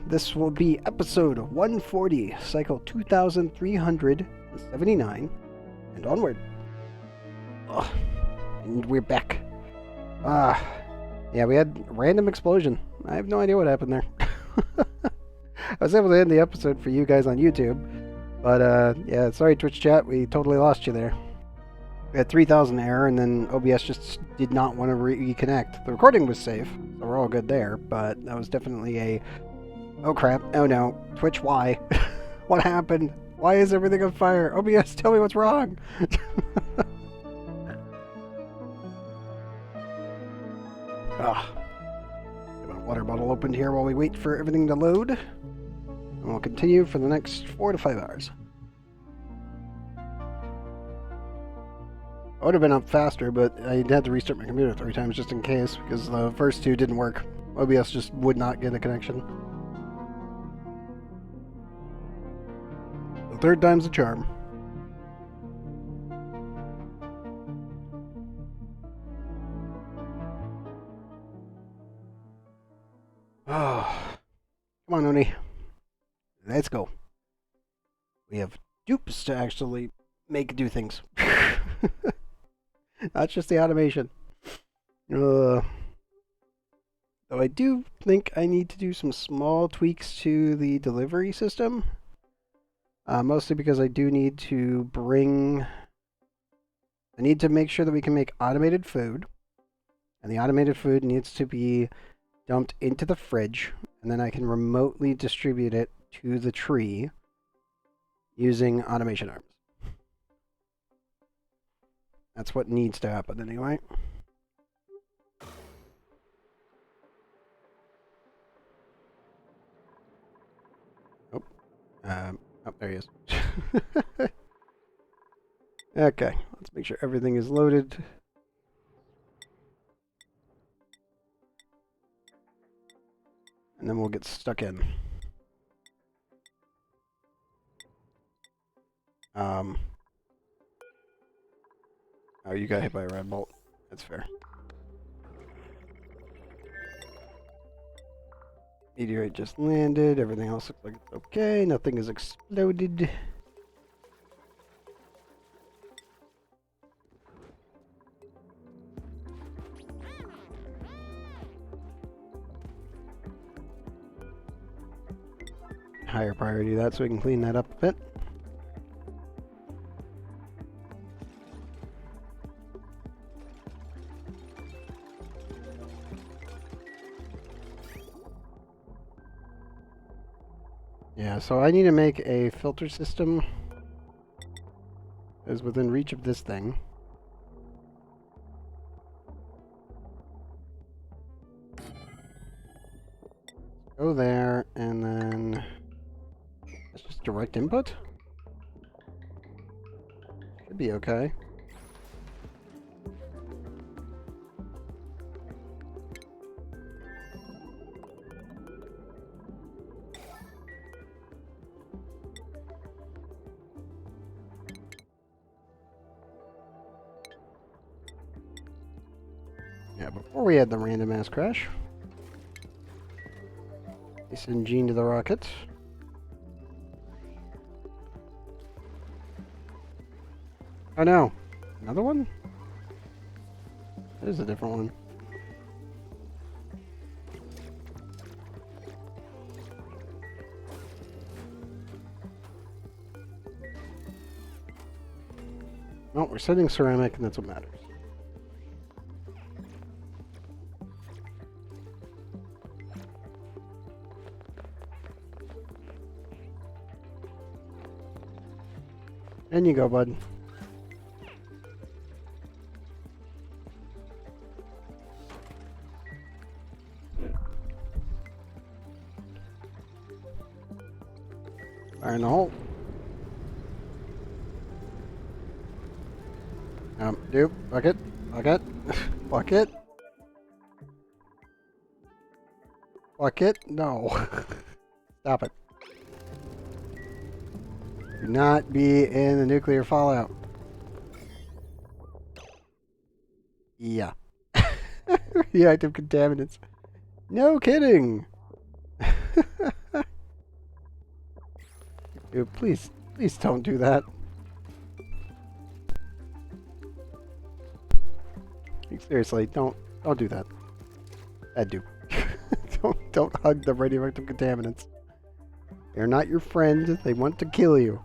This will be episode 140, cycle 2379, and onward. And we're back. Yeah, we had a random explosion. I have no idea what happened there. I was able to end the episode for you guys on YouTube, but yeah, sorry Twitch chat, we totally lost you there. We had 3000 error, and then OBS just did not want to reconnect. The recording was safe, so we're all good there, but that was definitely a... Oh crap, oh no. Twitch, why? What happened? Why is everything on fire? OBS, tell me what's wrong! Get my water bottle opened here while we wait for everything to load. And we'll continue for the next 4 to 5 hours. I would have been up faster, but I had to restart my computer 3 times just in case, because the first 2 didn't work. OBS just would not get a connection. The 3rd time's the charm. Oh, come on, ONI. Let's go. We have dupes to actually do things. Not just the automation. Though I do think I need to do some small tweaks to the delivery system. Mostly because I do need to bring... I need to make sure that we can make automated food. And the automated food needs to be dumped into the fridge. And then I can remotely distribute it to the tree using automation arms. That's what needs to happen anyway. Oh, there he is. Okay, let's make sure everything is loaded. And then we'll get stuck in. Oh, you got hit by a red bolt. That's fair. Meteorite just landed. Everything else looks like it's okay. Nothing has exploded. Higher priority that so we can clean that up a bit. Yeah, so I need to make a filter system that is within reach of this thing. Go there, and then... That's just direct input? Should be okay. Yeah, before we had the random ass crash. They send Gene to the rocket. Oh no! Another one? That is a different one. No, we're sending ceramic, and that's what matters. In you go, bud. Fire in the hole. Dude, bucket, bucket, bucket, bucket. No, stop it. Do not be in the nuclear fallout. Yeah. Radioactive contaminants. No kidding. Dude, please don't do that. Like, seriously, don't do that. Bad dude. Don't hug the radioactive contaminants. They're not your friend. They want to kill you.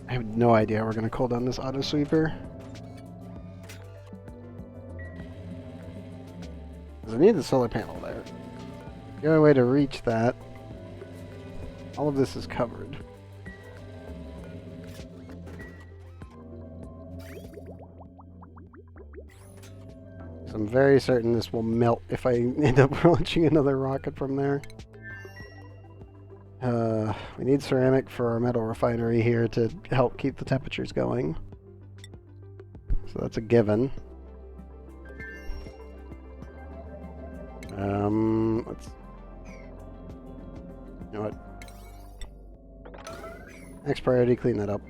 I have no idea how we're going to call down this auto sweeper. I need the solar panel there. The only way to reach that, all of this is covered. So I'm very certain this will melt if I end up launching another rocket from there. We need ceramic for our metal refinery here to help keep the temperatures going. So that's a given. Let's... You know what? Next priority, clean that up.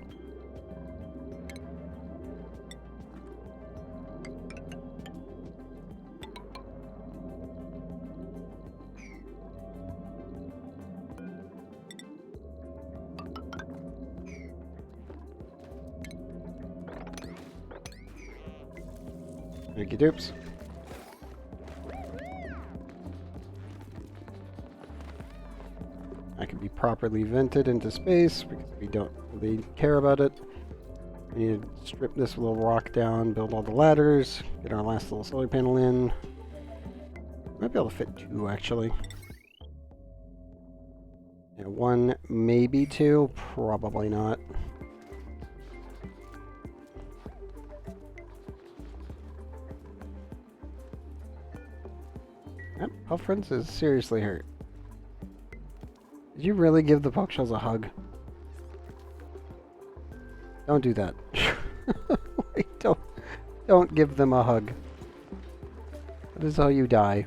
Okey doops. That can be properly vented into space because we don't really care about it. We need to strip this little rock down, build all the ladders, get our last little solar panel in. Might be able to fit 2 actually. Yeah, 1, maybe 2, probably not. Yep, Puffrins is seriously hurt. Did you really give the Puckshells a hug? Don't do that. Wait, don't give them a hug. That is how you die.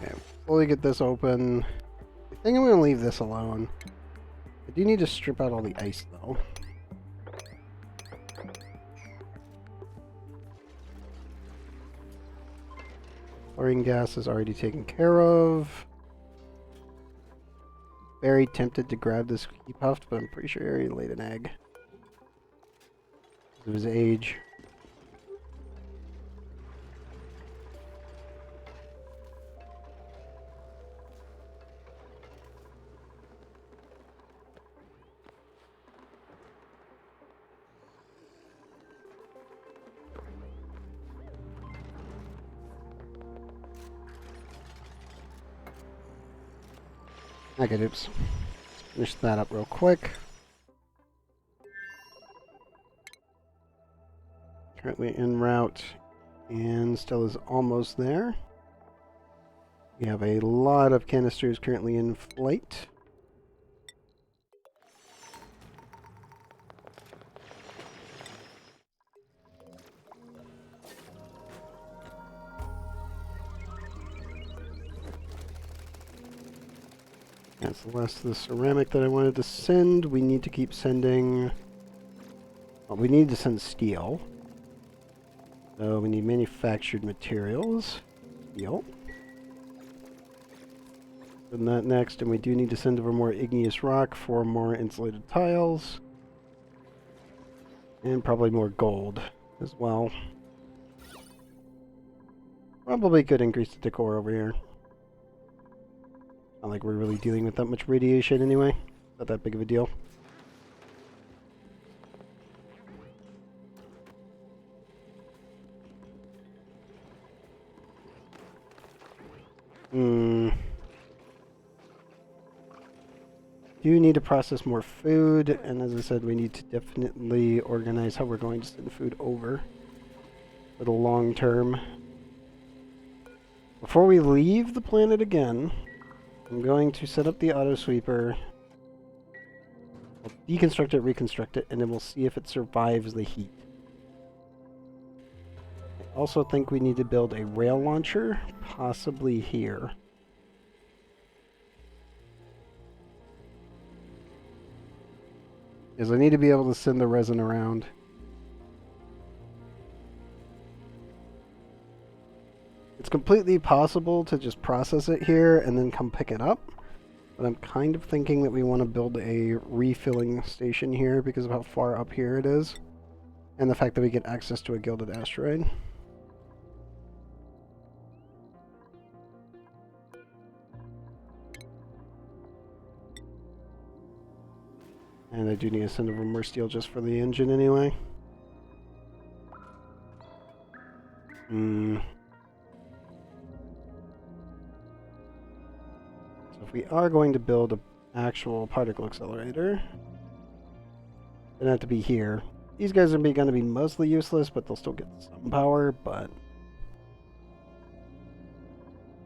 Okay, fully get this open. I think I'm going to leave this alone. I do need to strip out all the ice, though. Chlorine gas is already taken care of. Very tempted to grab this Cookie Puffed, but I'm pretty sure he already laid an egg. Because of his age. Okay, oops. Let's finish that up real quick. Currently en route, and still is almost there. We have a lot of canisters currently in flight. That's the last of the ceramic that I wanted to send. We need to keep sending... Well, we need to send steel. So we need manufactured materials. Steel. Send that next, and we do need to send over more igneous rock for more insulated tiles. And probably more gold as well. Probably could increase the decor over here. Not like we're really dealing with that much radiation anyway. Not that big of a deal. Do need to process more food, and as I said, we need to definitely organize how we're going to send food over for the long term. Before we leave the planet again, I'm going to set up the auto sweeper We'll deconstruct it, reconstruct it, and then we'll see if it survives the heat. I also think we need to build a rail launcher, possibly here. Because I need to be able to send the resin around. It's completely possible to just process it here and then come pick it up. But I'm kind of thinking that we want to build a refilling station here because of how far up here it is. And the fact that we get access to a gilded asteroid. And I do need to send over more steel just for the engine anyway. So if we are going to build an actual particle accelerator, it's gonna have to be here. These guys are going to be mostly useless, but they'll still get some power, but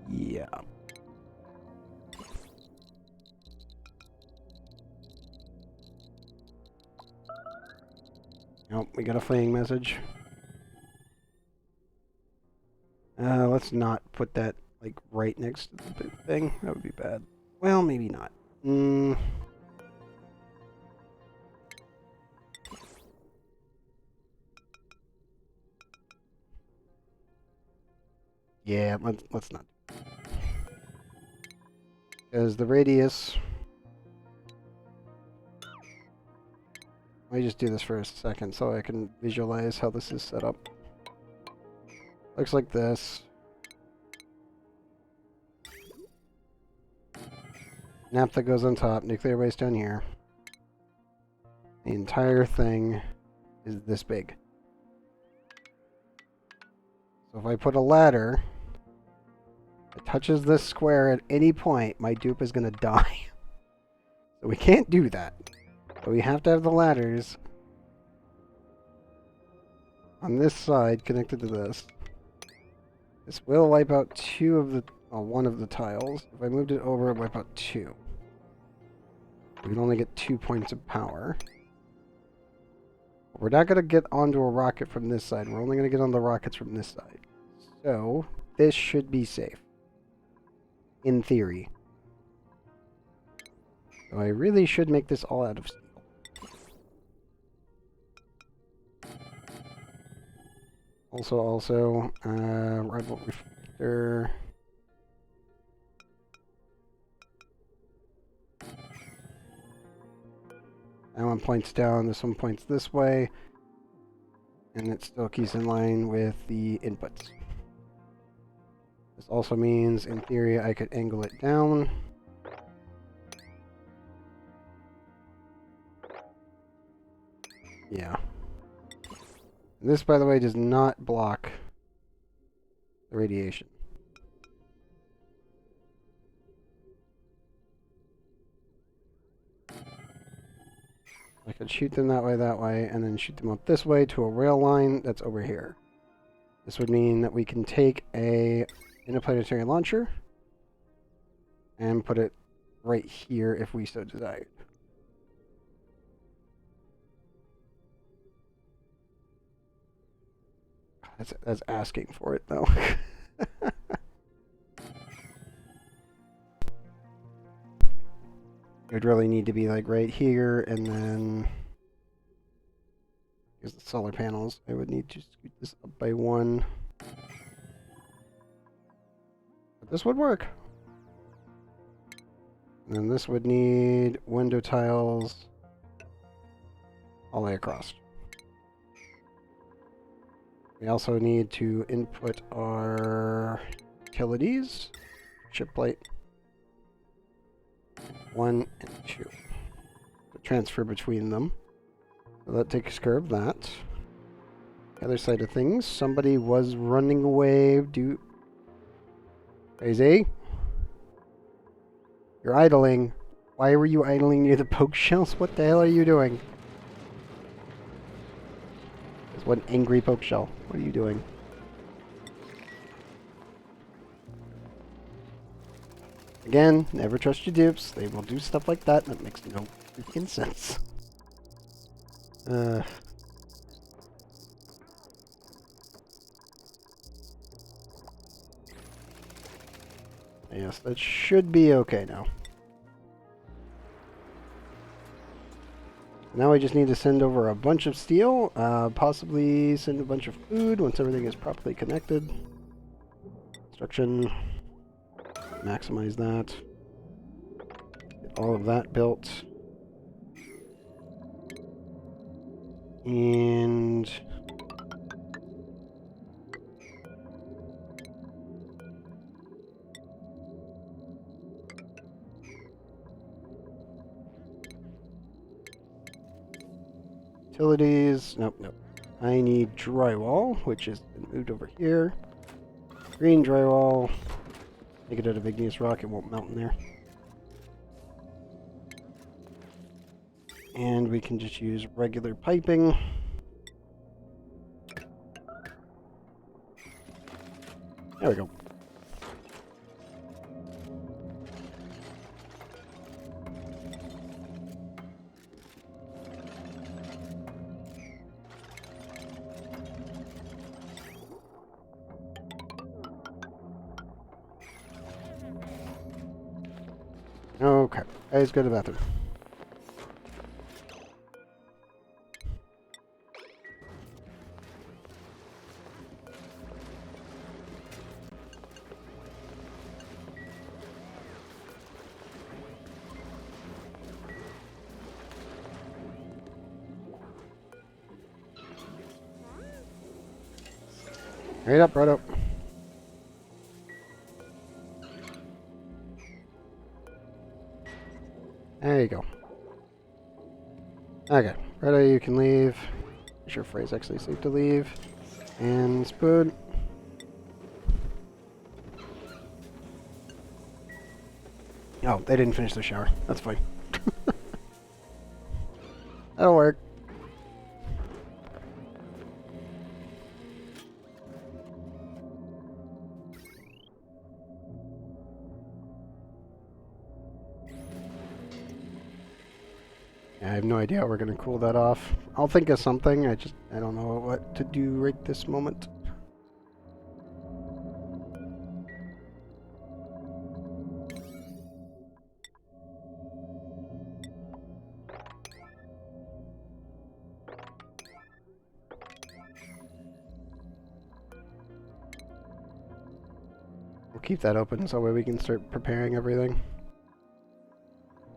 yeah. Nope, we got a fleeing message. Let's not put that, like, right next to the thing. That would be bad. Well, maybe not. Yeah, let's not. Because the radius... Let me just do this for a second so I can visualize how this is set up. Looks like this. Naphtha goes on top, nuclear waste down here. The entire thing is this big. So if I put a ladder that touches this square at any point, my dupe is going to die. So we can't do that. So we have to have the ladders on this side connected to this. This will wipe out one of the tiles. If I moved it over, it would wipe out 2. We can only get 2 points of power. We're not going to get onto a rocket from this side. We're only going to get on the rockets from this side. So, this should be safe. In theory. So I really should make this all out of steel. Also, rival reflector. That one points down, this one points this way. And it still keeps in line with the inputs. This also means, in theory, I could angle it down. Yeah. This, by the way, does not block the radiation. I could shoot them that way, and then shoot them up this way to a rail line that's over here. This would mean that we can take a interplanetary launcher and put it right here if we so desired. That's asking for it, though. It would really need to be like right here, and then here's the solar panels. I would need to scoot this up by 1. But this would work. And then this would need window tiles all the way across. We also need to input our utilities, ship plate 1 and 2. To transfer between them. So that takes care of that. The other side of things, somebody was running away. Crazy. You're idling. Why were you idling near the poke shells? What the hell are you doing? There's one angry poke shell. What are you doing? Again, never trust your dupes. They will do stuff like that, and it makes no freaking sense. Yes, that should be okay now. Now I just need to send over a bunch of steel, possibly send a bunch of food once everything is properly connected. Construction, maximize that. Get all of that built. And utilities, nope. I need drywall, which is moved over here. Green drywall. Make it out of igneous rock, it won't melt in there. And we can just use regular piping. There we go. Okay, guys, go to the bathroom. Right up, right up. There you go. Okay, Retta, you can leave. Is your phrase actually safe to leave? And spoon. Oh, they didn't finish their shower. That's fine. That'll work. I have no idea how we're going to cool that off. I'll think of something. I don't know what to do right this moment. We'll keep that open so that way we can start preparing everything.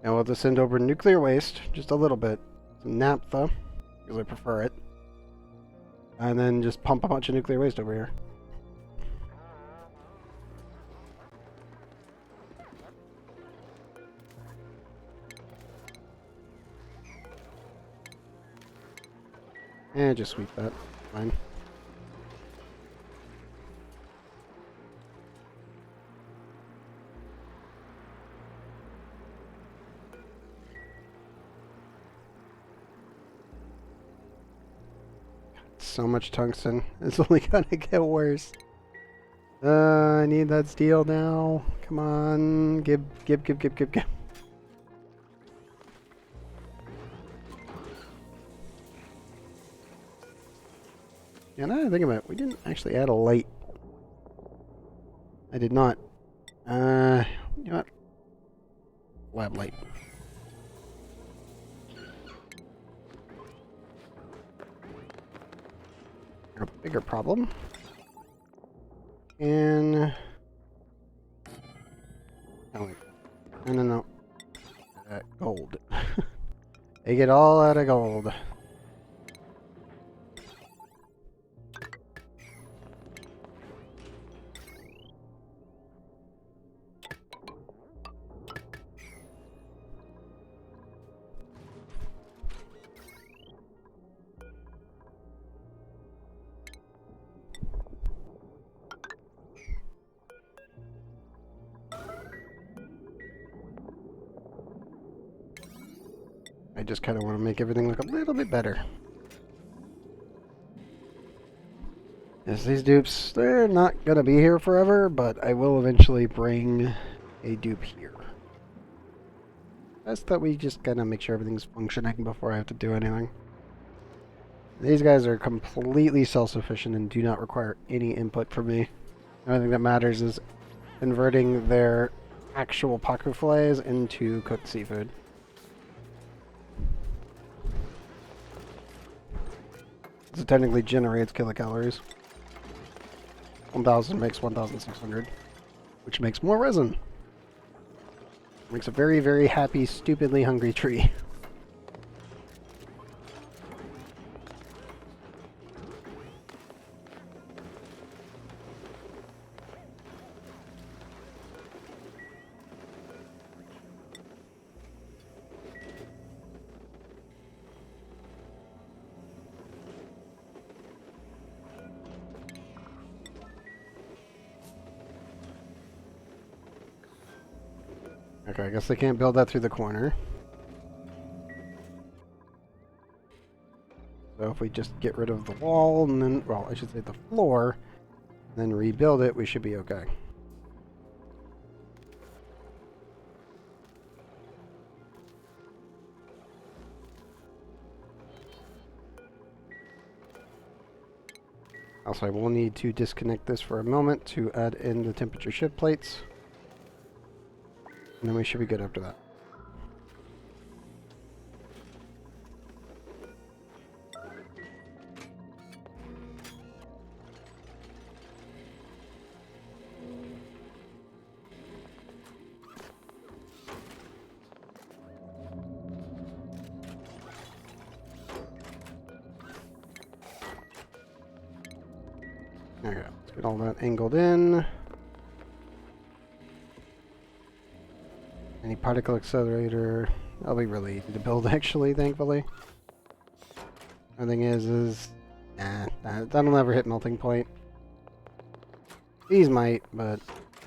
And we'll just send over nuclear waste, just a little bit. Some naphtha, because I prefer it. And then just pump a bunch of nuclear waste over here. And just sweep that. Fine. So much tungsten. It's only gonna get worse. I need that steel now. Come on. Give. Yeah, now that I think about it, we didn't actually add a light. I did not. You know what? Lab light. A bigger problem. And oh wait, no. Gold. They get all out of gold. I just kind of want to make everything look a little bit better. Yes, these dupes, they're not going to be here forever, but I will eventually bring a dupe here. Best that we just kind of make sure everything's functioning before I have to do anything. These guys are completely self-sufficient and do not require any input from me. The only thing that matters is converting their actual paku fillets into cooked seafood. It technically generates kilocalories. 1,000 makes 1,600, which makes more resin. Makes a very, very happy, stupidly hungry tree. Okay, I guess they can't build that through the corner. So if we just get rid of the wall and then, well, I should say the floor, and then rebuild it, we should be okay. Also, I will need to disconnect this for a moment to add in the temperature shift plates. And then we should be good after that. There we go. Let's get all that angled in. Any particle accelerator, that'll be really easy to build actually, thankfully. The thing is, that'll never hit melting point. These might, but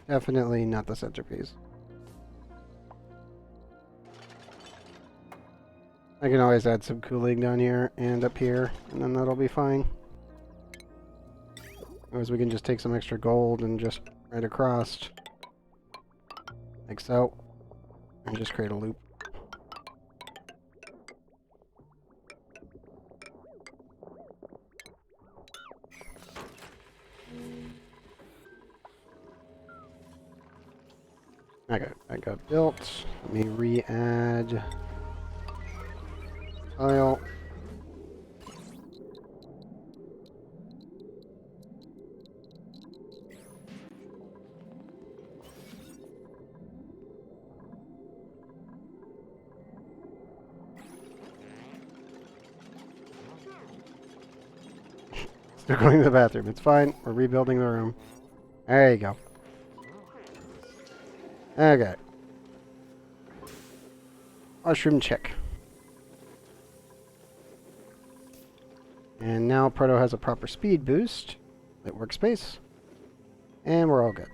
definitely not the centerpiece. I can always add some cooling down here and up here, and then that'll be fine. Otherwise we can just take some extra gold and just right across, like so. And just create a loop. Okay, that got built. Let me re-add tile. They're going to the bathroom. It's fine. We're rebuilding the room. There you go. Okay. Mushroom check. And now Proto has a proper speed boost at workspace. And we're all good.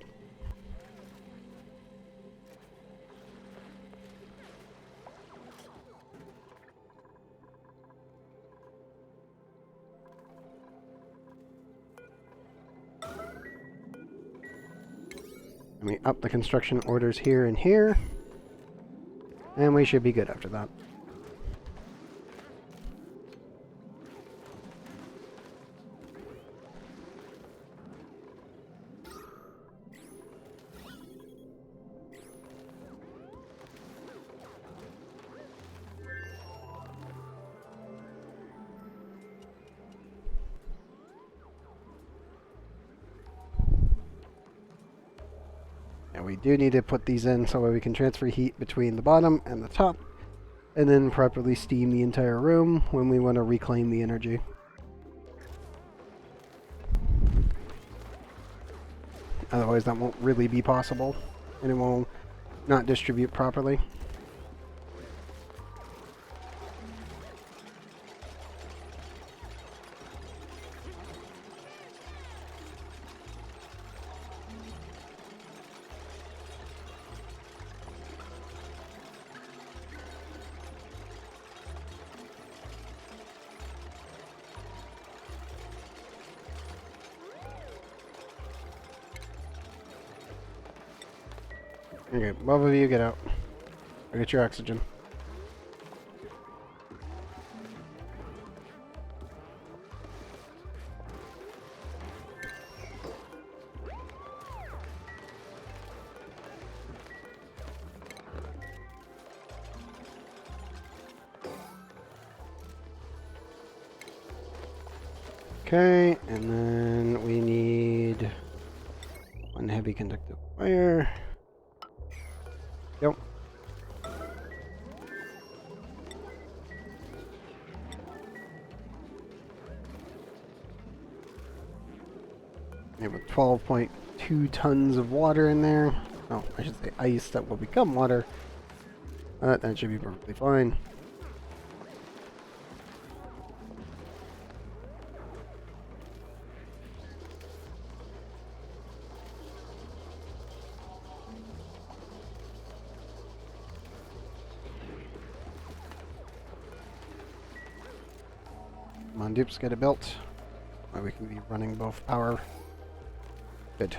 Let me up the construction orders here and here. And we should be good after that. And we do need to put these in so that we can transfer heat between the bottom and the top, and then properly steam the entire room when we want to reclaim the energy. Otherwise that won't really be possible, and it will not distribute properly. Okay, both of you get out. I'll get your oxygen. Okay, and then we need one heavy conductive wire. Yep. We have 12.2 tons of water in there. Oh, I should say ice that will become water. That should be perfectly fine. Come on, dupes, get it built. Or we can be running both power. Good.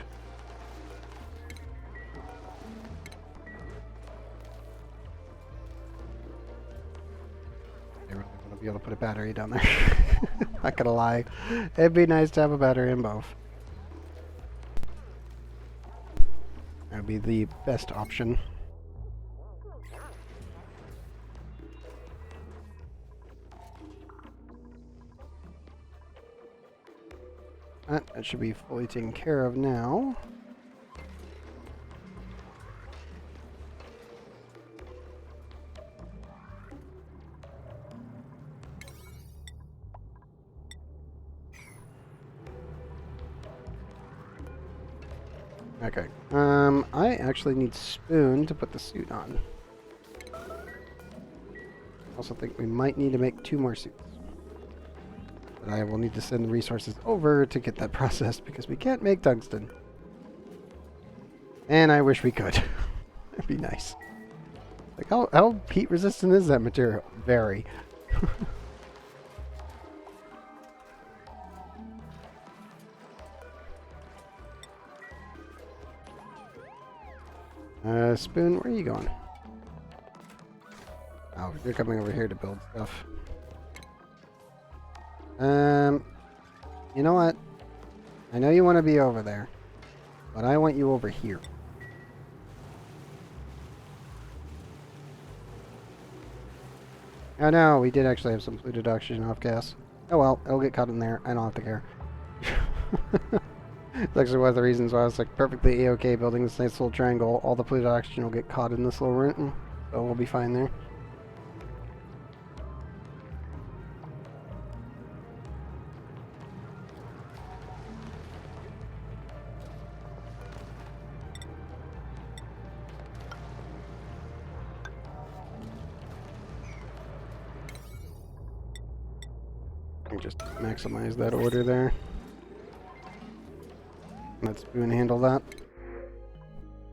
I really want to be able to put a battery down there. Not gonna lie. It'd be nice to have a battery in both. That would be the best option. That should be fully taken care of now. Okay. I actually need Spoon to put the suit on. Also think we might need to make 2 more suits. But I will need to send the resources over to get that processed because we can't make tungsten. And I wish we could. That'd be nice. Like, how heat resistant is that material? Very. Spoon, where are you going? Oh, you're coming over here to build stuff. You know what? I know you want to be over there, but I want you over here. Oh no, we did actually have some polluted oxygen off gas. Oh well, it'll get caught in there. I don't have to care. It's actually one of the reasons why I was like perfectly A-okay building this nice little triangle. All the polluted oxygen will get caught in this little room, so we'll be fine there. Just maximize that order there. Let Spoon handle that.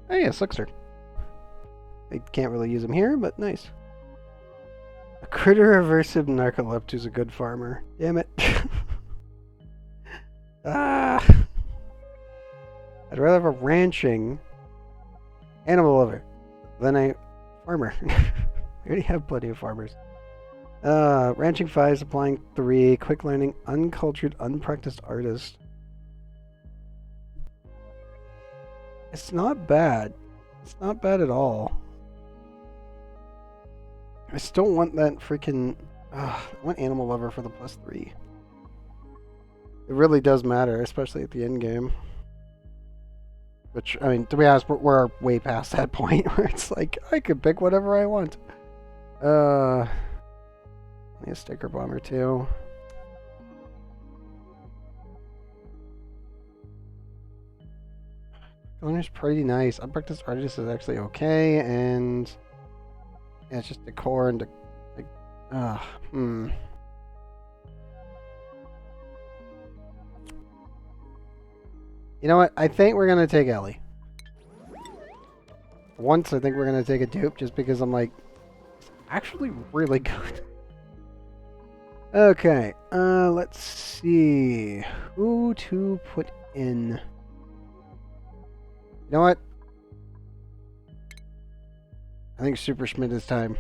Oh yeah, Slickster. I can't really use him here, but nice. A critter aversive narcolept's a good farmer. Damn it. Ah! I'd rather have a ranching animal lover than a farmer. I already have plenty of farmers. Ranching 5, supplying 3, quick learning, uncultured, unpracticed artist. It's not bad. It's not bad at all. I still want that freaking... I want animal lover for the +3. It really does matter, especially at the end game. Which, I mean, to be honest, we're way past that point where it's like, I could pick whatever I want. A sticker bomber too. Owner's pretty nice. Unpracticed artist is actually okay, and yeah, it's just decor and like, You know what? I think we're gonna take Ellie. Once I think we're gonna take a dupe just because I'm like, it's actually really good. Okay, let's see who to put in. You know what? I think Super Schmidt is time.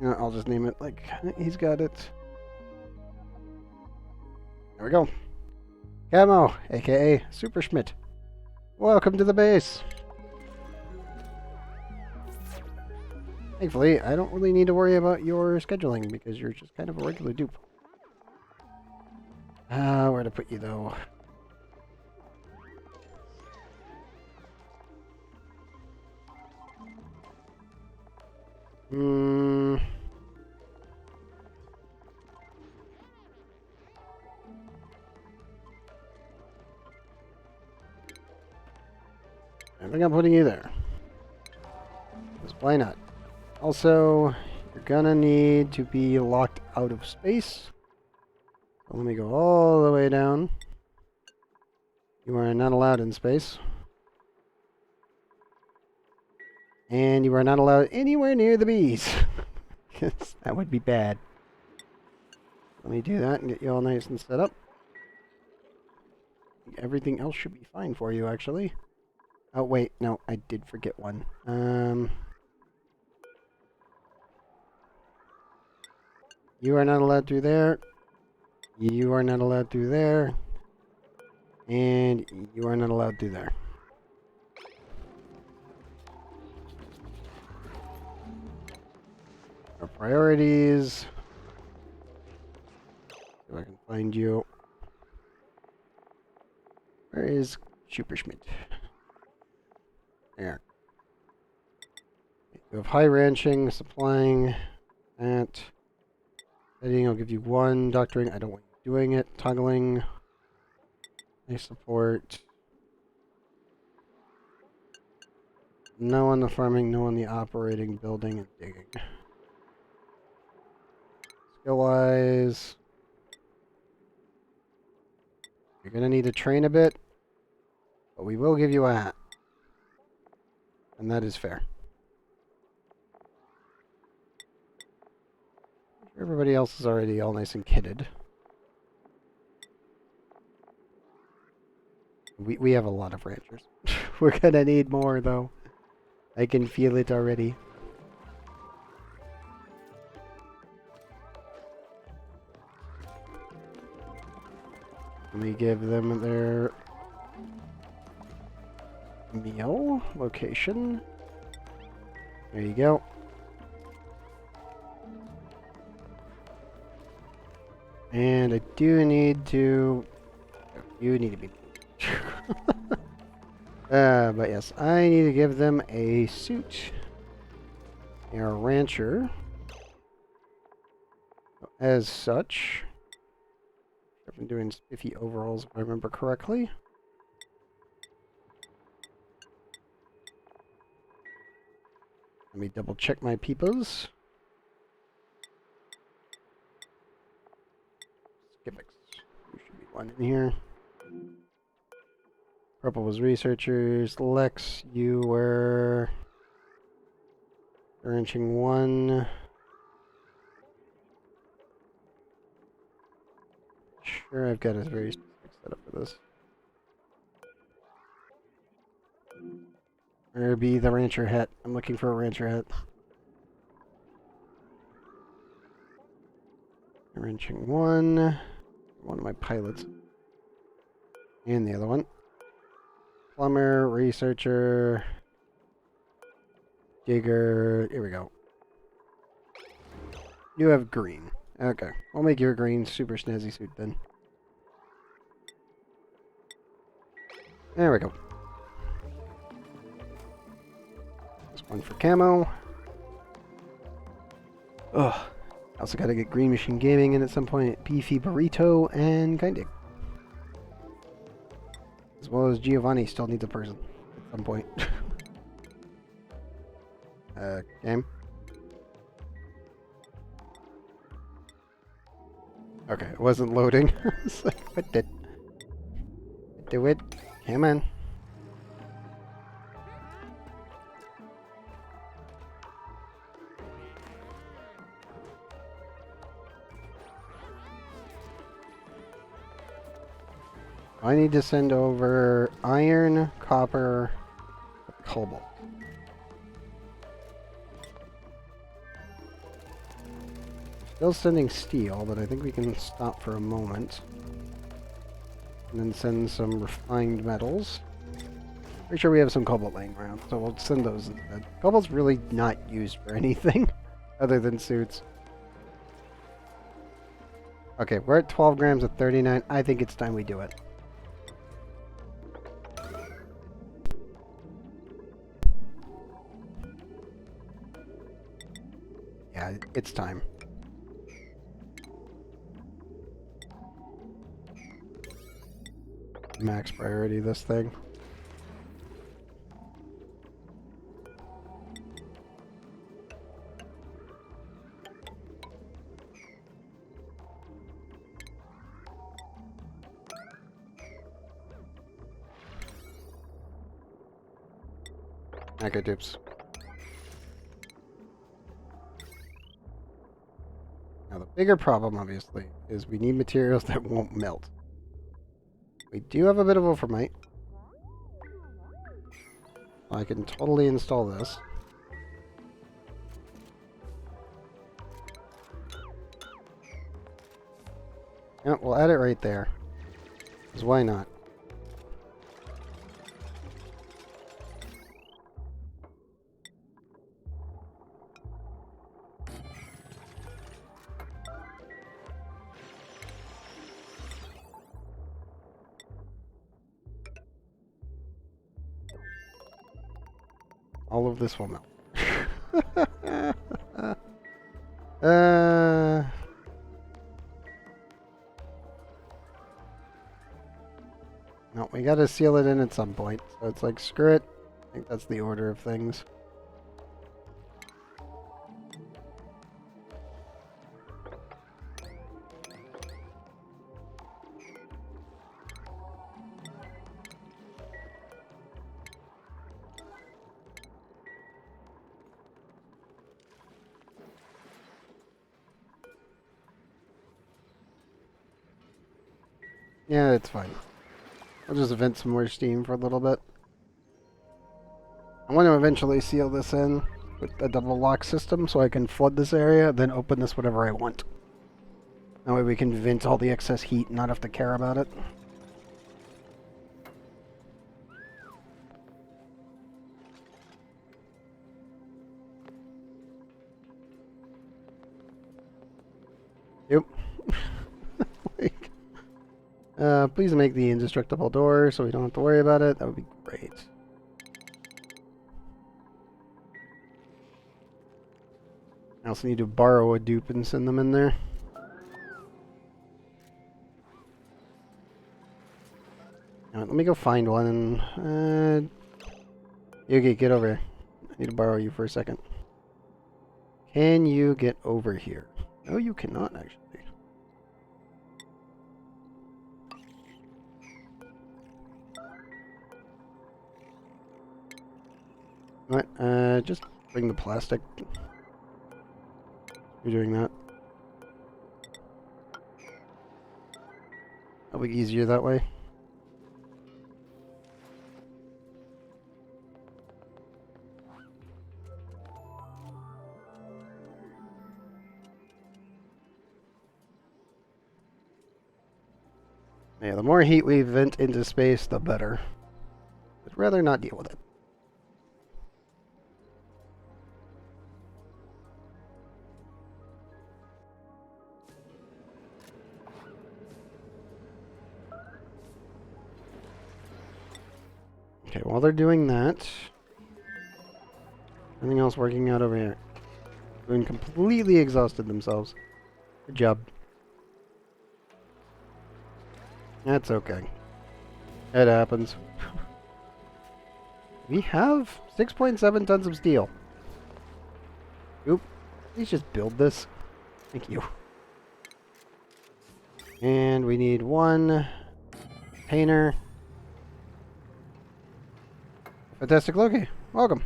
Yeah, I'll just name it like he's got it. There we go. Camo, aka Super Schmidt. Welcome to the base. Thankfully, I don't really need to worry about your scheduling because you're just kind of a regular dupe. Where to put you though? I think I'm putting you there. Because why not? Also, you're gonna need to be locked out of space. So let me go all the way down. You are not allowed in space. And you are not allowed anywhere near the bees. Because that would be bad. Let me do that and get you all nice and set up. Everything else should be fine for you, actually. Oh, wait. No, I did forget one. You are not allowed through there. You are not allowed through there. And you are not allowed through there. Our priorities. If I can find you. Where is Superschmidt? There. You have high ranching, supplying, that. Editing, I'll give you 1. Doctoring, I don't want you doing it. Toggling. I support. No on the farming, no on the operating, building, and digging. Skill-wise, you're going to need to train a bit, but we will give you a hat. And that is fair. Everybody else is already all nice and kitted. We have a lot of ranchers. We're going to need more, though. I can feel it already. Let me give them their meal location. There you go. And I do need to... You need to be... but yes, I need to give them a suit. They're a rancher. As such... I've been doing spiffy overalls, if I remember correctly. Let me double check my peepers. Skipix. There should be one in here. Purple was researchers. Lex, you were... ranching 1. Sure, I've got a very specific setup for this. Or be the rancher hat. I'm looking for a rancher hat. Ranching 1. One of my pilots. And the other one. Plumber, researcher, digger. Here we go. You have green. Okay, I'll make your green super snazzy suit then. There we go. This one for camo. Ugh. Also gotta get Green Machine Gaming in at some point. Beefy Burrito and Kindig. As well as Giovanni still needs a person at some point. Game. Okay, it wasn't loading. It's like, what did... Do it. Come on. I need to send over iron, copper, cobalt. Still sending steel, but I think we can stop for a moment. And then send some refined metals. Pretty sure we have some cobalt laying around, so we'll send those instead. Cobalt's really not used for anything other than suits. Okay, we're at 12 grams of 39. I think it's time we do it. Yeah, it's time. Max priority this thing. Okay, dupes. Now the bigger problem, obviously, is we need materials that won't melt. We do have a bit of ultramite. I can totally install this. Yeah, we'll add it right there. Because why not? All of this will melt. No, we gotta seal it in at some point. So it's like, screw it. I think that's the order of things. Yeah, it's fine. I'll just vent some more steam for a little bit. I want to eventually seal this in with a double lock system so I can flood this area, then open this whatever I want. That way we can vent all the excess heat and not have to care about it. Yep. Please make the indestructible door so we don't have to worry about it. That would be great. I also need to borrow a dupe and send them in there. Alright, let me go find one and... Yugi, get over here. I need to borrow you for a second. Can you get over here? No, you cannot, actually. What? Just bring the plastic. You're doing that. That'll be easier that way. Yeah, the more heat we vent into space, the better. I'd rather not deal with it. Okay, while they're doing that, everything else working out over here. Doing completely exhausted themselves. Good job. That's okay. It happens. We have 6.7 tons of steel. Oop. Please just build this. Thank you. And we need one painter. Fantastic Loki. Welcome.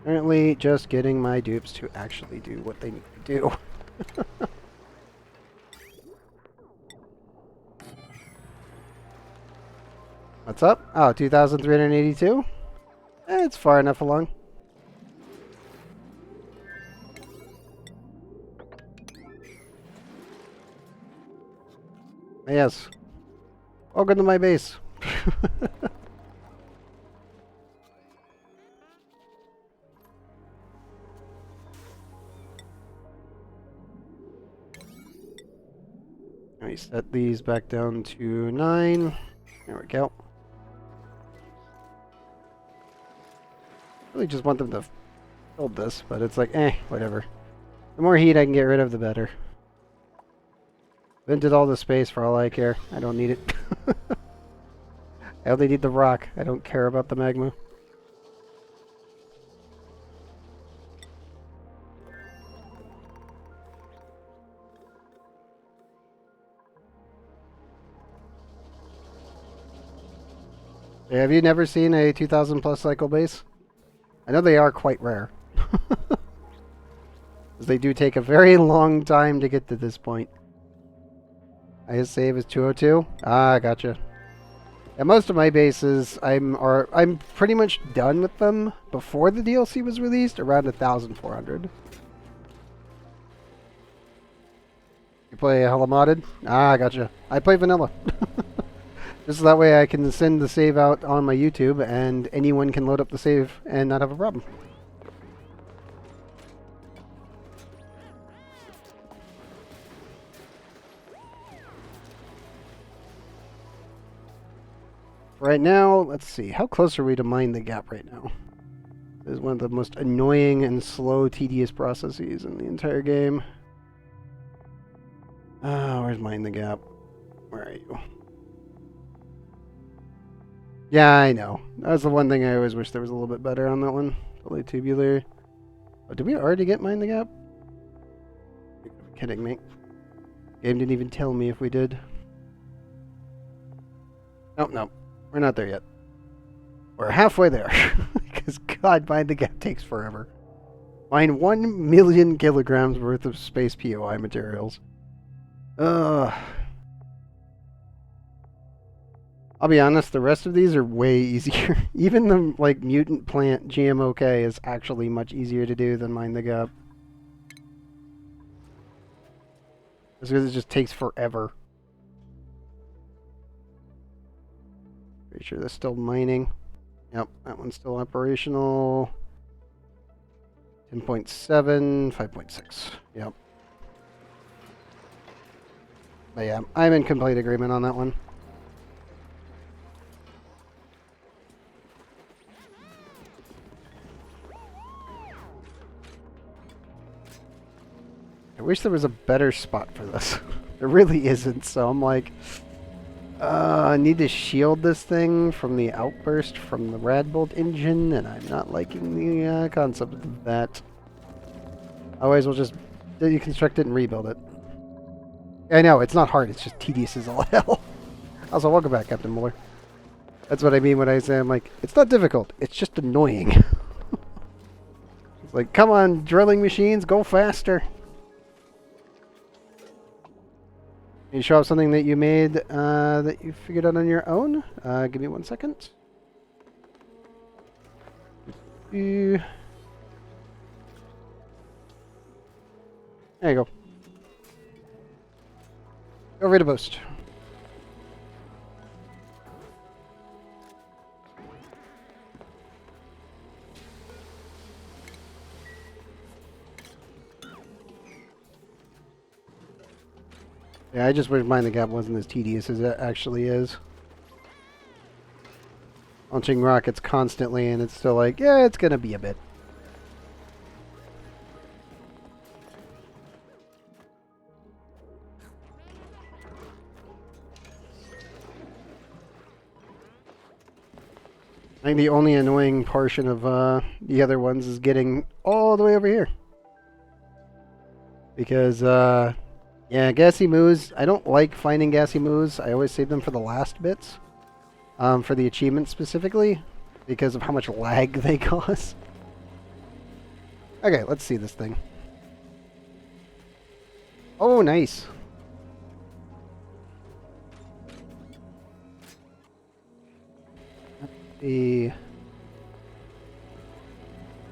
Apparently just getting my dupes to actually do what they need to do. What's up? Oh, 2,382? It's far enough along. Yes. Welcome to my base. Let me set these back down to 9. There we go. Really just want them to build this, but it's like, whatever. The more heat I can get rid of, the better. Vented all the space for all I care. I don't need it. I only need the rock. I don't care about the magma. Have you never seen a 2,000 plus cycle base? I know they are quite rare. They do take a very long time to get to this point. Highest save is 202? Ah, gotcha. Yeah, most of my bases, I'm pretty much done with them before the DLC was released, around 1,400. You play hella modded? Ah, gotcha. I play vanilla. Just so that way I can send the save out on my YouTube and anyone can load up the save and not have a problem. Right now, let's see, how close are we to mine the gap right now? This is one of the most annoying and slow, tedious processes in the entire game. Where's mine the gap? Where are you? Yeah, I know. That's the one thing I always wish there was a little bit better on that one. Totally tubular. Oh, did we already get mine the gap? You're kidding me. Game didn't even tell me if we did. Nope, nope. We're not there yet. We're halfway there. Because, God, mine the gap takes forever. Mine 1 million kilograms worth of space POI materials. Ugh. I'll be honest, the rest of these are way easier. Even the, like, mutant plant GMOK is actually much easier to do than Mine the Gap. Just because it just takes forever. Pretty sure that's still mining. Yep, that one's still operational. 10.7, 5.6. Yep. But yeah, I'm in complete agreement on that one. I wish there was a better spot for this. There really isn't, so I'm like, I need to shield this thing from the outburst from the Radbolt engine, and I'm not liking the concept of that. Otherwise, we'll just deconstruct it and rebuild it. I know, it's not hard, it's just tedious as all hell. Also, welcome back, Captain Muller. That's what I mean when I say, I'm like, it's not difficult, it's just annoying. It's like, come on, drilling machines, go faster. Can you show off something that you made that you figured out on your own? Give me 1 second. There you go. Go read a post. Yeah, I just wish Mine the Gap wasn't as tedious as it actually is. Launching rockets constantly, and it's still like, yeah, it's gonna be a bit. I think the only annoying portion of the other ones is getting all the way over here. Because, yeah, gassy moos. I don't like finding gassy moos. I always save them for the last bits. For the achievements specifically. Because of how much lag they cause. Okay, let's see this thing. Oh, nice. Did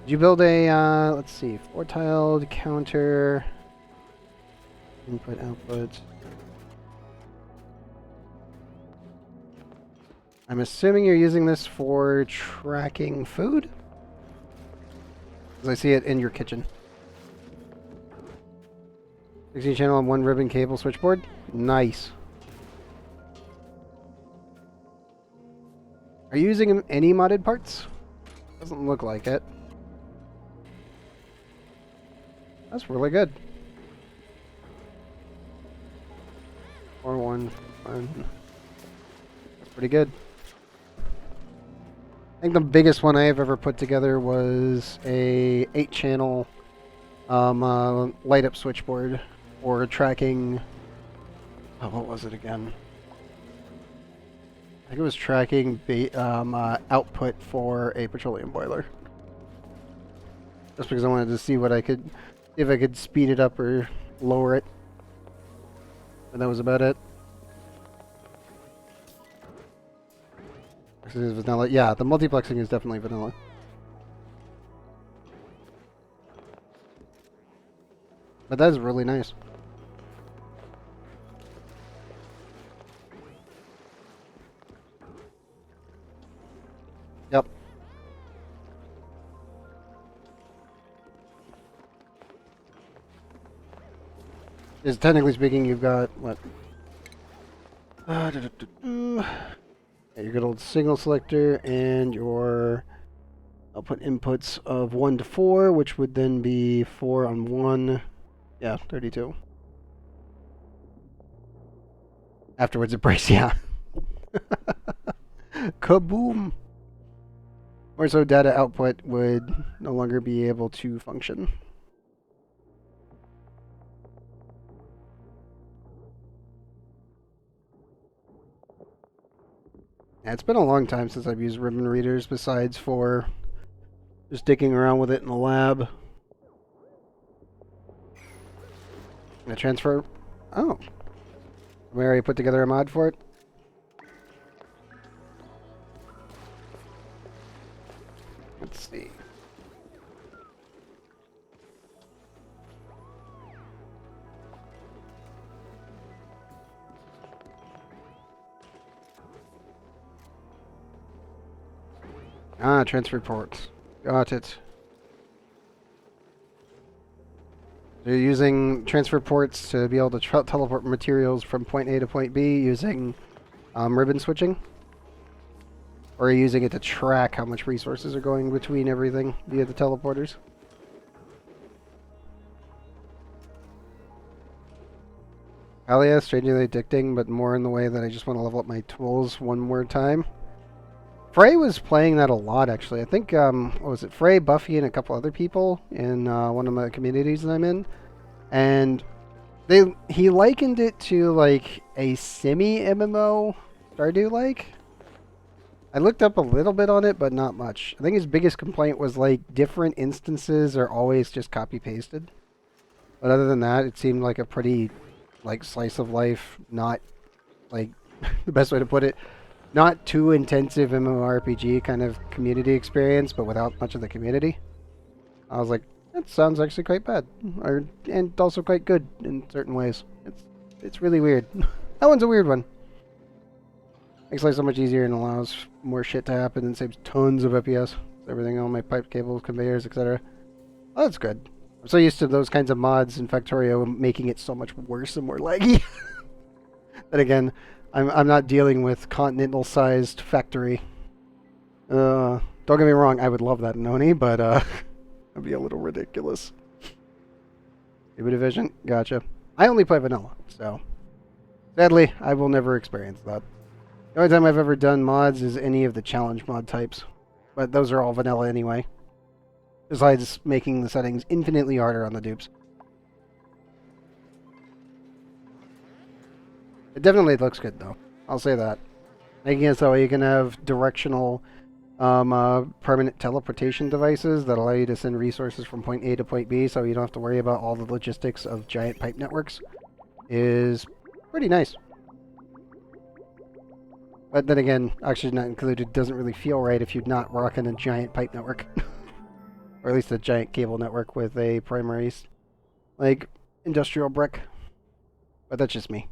you build a, let's see, 4-tiled counter, input, output. I'm assuming you're using this for tracking food? Because I see it in your kitchen. 16 channel and 1 ribbon cable switchboard. Nice. Are you using any modded parts? Doesn't look like it. That's really good. 4-1-1. That's pretty good. I think the biggest one I've ever put together was a 8-channel light up switchboard for tracking. Oh, what was it again? I think it was tracking output for a petroleum boiler. Just because I wanted to see what I could, if I could speed it up or lower it. And that was about it. This is vanilla. Yeah, the multiplexing is definitely vanilla. But that is really nice. Yep. Is technically speaking, you've got what? Yeah, your good old signal selector and your output inputs of 1 to 4, which would then be 4 on 1. Yeah, 32. Afterwards, it breaks. Yeah. Kaboom! Or so data output would no longer be able to function. Yeah, it's been a long time since I've used ribbon readers besides for just dicking around with it in the lab. Gonna transfer. Oh. We already put together a mod for it? Let's see. Ah, transfer ports. Got it. You're using transfer ports to be able to teleport materials from point A to point B using ribbon switching? Or are you using it to track how much resources are going between everything via the teleporters? Hell yeah, strangely addicting, but more in the way that I just want to level up my tools one more time. Frey was playing that a lot, actually. I think, what was it? Frey, Buffy, and a couple other people in one of my communities that I'm in. And he likened it to, like, a semi-MMO Stardew-like. I looked up a little bit on it, but not much. I think his biggest complaint was, like, different instances are always just copy-pasted. But other than that, it seemed like a pretty, like, slice of life, not, like, the best way to put it, not too intensive MMORPG kind of community experience, but without much of the community. I was like, that sounds actually quite bad, and also quite good in certain ways. It's really weird. That one's a weird one. Makes life so much easier and allows more shit to happen and saves tons of FPS. Everything on my pipe cables, conveyors, etc. Oh, that's good. I'm so used to those kinds of mods in Factorio making it so much worse and more laggy. Then again, I'm not dealing with continental-sized factory. Don't get me wrong, I would love that in ONI, but that'd be a little ridiculous. Cuba Division, gotcha. I only play vanilla, so sadly, I will never experience that. The only time I've ever done mods is any of the challenge mod types, but those are all vanilla anyway. Besides making the settings infinitely harder on the dupes. It definitely looks good, though. I'll say that. Making it so you can have directional permanent teleportation devices that allow you to send resources from point A to point B so you don't have to worry about all the logistics of giant pipe networks is pretty nice. But then again, oxygen not included doesn't really feel right if you're not rocking a giant pipe network. Or at least a giant cable network with a primary, like, industrial brick. But that's just me.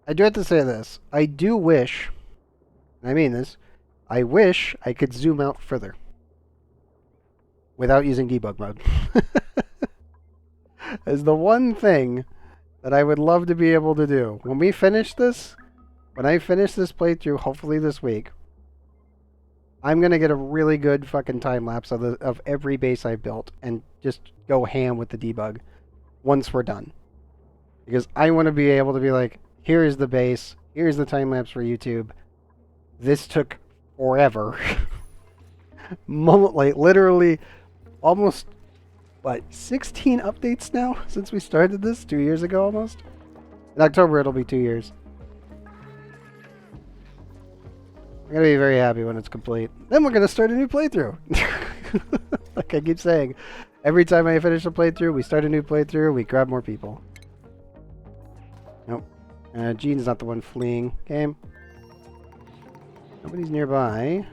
I do have to say this. I do wish, and I mean this, I wish I could zoom out further without using debug mode. Is the one thing that I would love to be able to do. When we finish this, when I finish this playthrough, hopefully this week, I'm gonna get a really good fucking time lapse of every base I've built and just go ham with the debug once we're done. Because I want to be able to be like, here is the base, here's the time lapse for YouTube. This took forever. Like literally almost 16 updates now since we started this 2 years ago almost. In October it'll be 2 years. I'm gonna be very happy when it's complete. Then we're gonna start a new playthrough. Like I keep saying, every time I finish a playthrough, we start a new playthrough, we grab more people. Nope. Gene's not the one fleeing. Game. Nobody's nearby.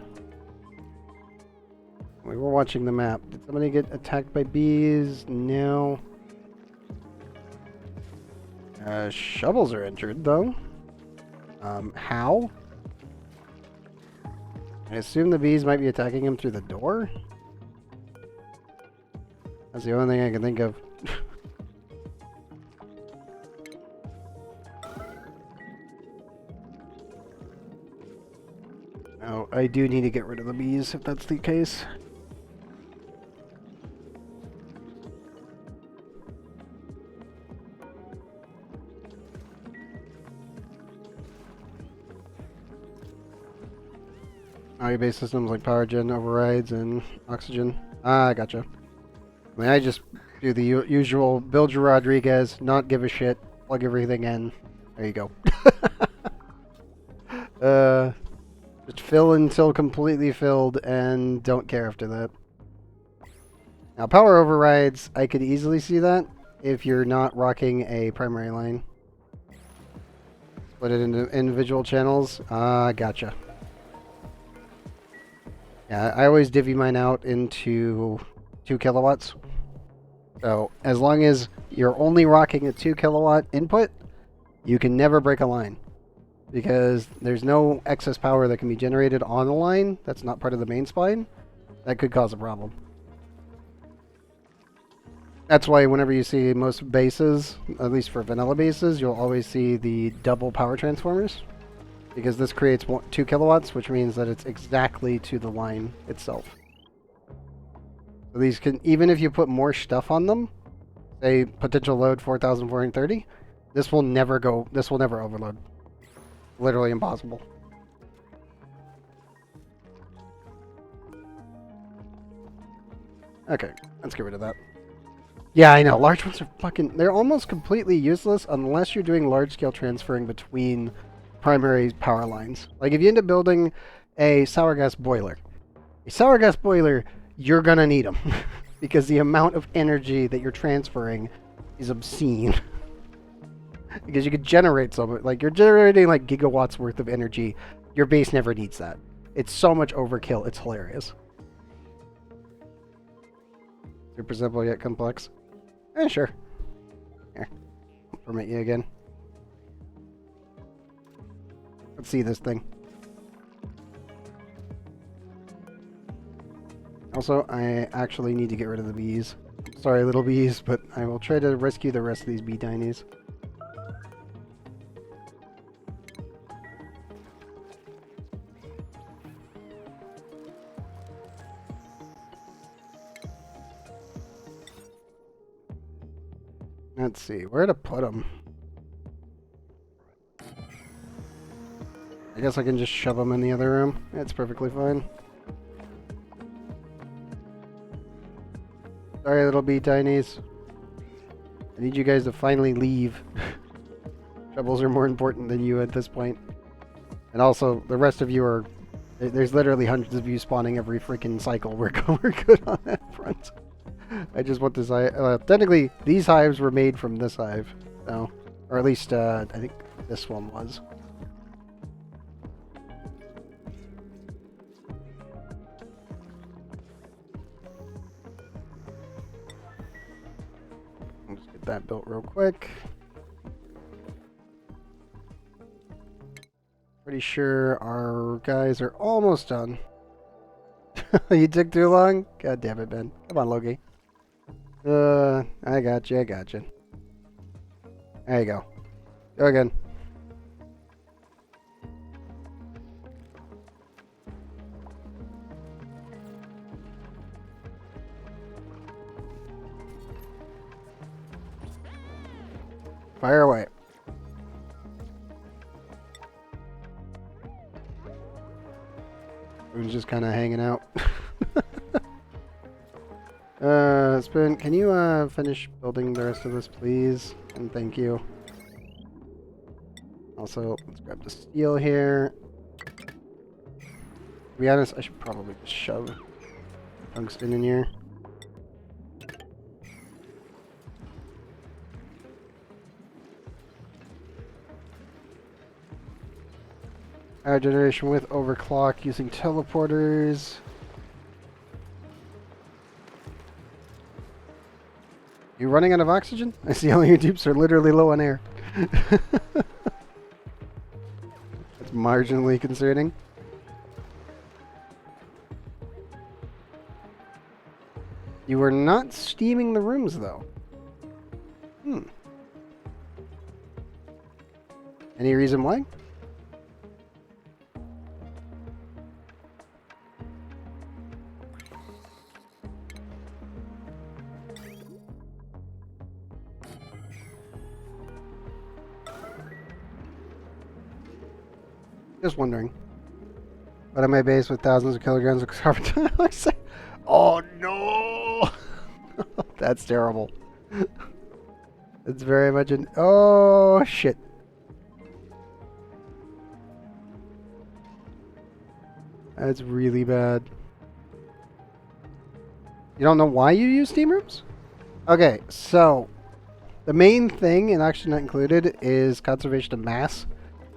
We were watching the map. Did somebody get attacked by bees? No. Shovels are injured, though. How? I assume the bees might be attacking him through the door? That's the only thing I can think of. Oh, I do need to get rid of the bees if that's the case. Base systems like power gen overrides and oxygen. Ah, gotcha. I mean, I just do the usual build your Rodriguez, not give a shit, plug everything in. There you go. Just fill until completely filled and don't care after that. Now, power overrides, I could easily see that if you're not rocking a primary line. Split it into individual channels. Ah, gotcha. Yeah, I always divvy mine out into 2 kilowatts. So as long as you're only rocking a 2 kilowatt input, you can never break a line. Because there's no excess power that can be generated on the line that's not part of the main spline. That could cause a problem. That's why whenever you see most bases, at least for vanilla bases, you'll always see the double power transformers. Because this creates 2 kilowatts, which means that it's exactly to the line itself. So these can, even if you put more stuff on them, say potential load 4,430, this will never overload. Literally impossible. Okay, let's get rid of that. Yeah, I know, large ones are they're almost completely useless unless you're doing large-scale transferring between primary power lines. Like if you end up building a sour gas boiler, you're gonna need them because the amount of energy that you're transferring is obscene. Because you could generate so much, like you're generating like gigawatts worth of energy. Your base never needs that. It's so much overkill. It's hilarious. Super simple yet complex. Sure. Here, I'll permit you again. Let's see this thing. Also, I actually need to get rid of the bees. Sorry, little bees, but I will try to rescue the rest of these bee tinies. Let's see, where to put them? I guess I can just shove them in the other room. That's perfectly fine. Sorry, little bee tinies. I need you guys to finally leave. Troubles are more important than you at this point. And also, the rest of you are... There's literally hundreds of you spawning every freaking cycle. We're good on that front. I just want this hive... technically, these hives were made from this hive. So, or at least, I think this one was. I'll just get that built real quick. Pretty sure our guys are almost done. You took too long? God damn it, Ben. Come on, Loki. I got you. There you go. Go again. Fire away. Everyone's just kind of hanging out. Spin, can you finish building the rest of this, please? And thank you. Also, let's grab the steel here. To be honest, I should probably just shove tungsten in here. Power generation with overclock using teleporters. You running out of oxygen? I see all your dupes are literally low on air. That's marginally concerning. You were not steaming the rooms, though. Any reason why? Just wondering. But at my base with thousands of kilograms of carbon dioxide. Oh no! That's terrible. It's very much an... Oh shit. That's really bad. You don't know why you use steam rooms? Okay, so the main thing, and actually not included, is conservation of mass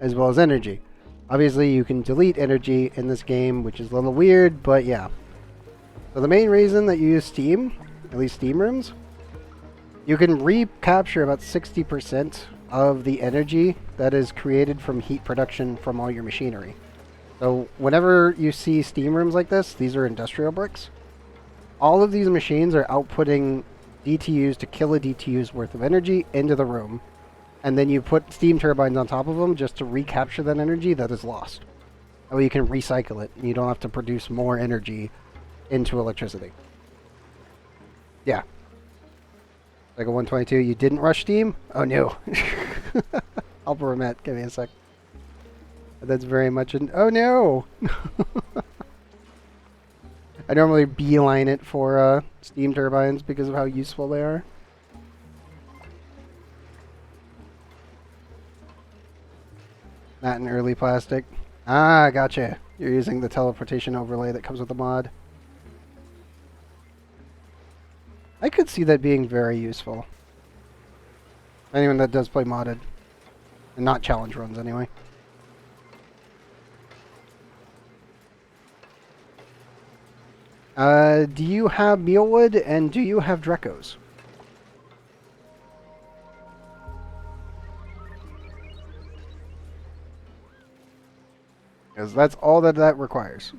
as well as energy. Obviously, you can delete energy in this game, which is a little weird, but yeah. So the main reason that you use steam, at least steam rooms, you can recapture about 60% of the energy that is created from heat production from all your machinery. So whenever you see steam rooms like this, these are industrial bricks. All of these machines are outputting DTUs to kill a DTU's worth of energy into the room. And then you put steam turbines on top of them just to recapture that energy that is lost. That way you can recycle it, and you don't have to produce more energy into electricity. Yeah. Like a 122, you didn't rush steam? Oh no. I'll permit. Give me a sec. That's very much an... Oh no! I normally beeline it for steam turbines because of how useful they are. Not in early plastic. Ah, gotcha. You're using the teleportation overlay that comes with the mod. I could see that being very useful. Anyone that does play modded. And not challenge runs, anyway. Do you have mealwood and do you have Drecos? Because that's all that requires.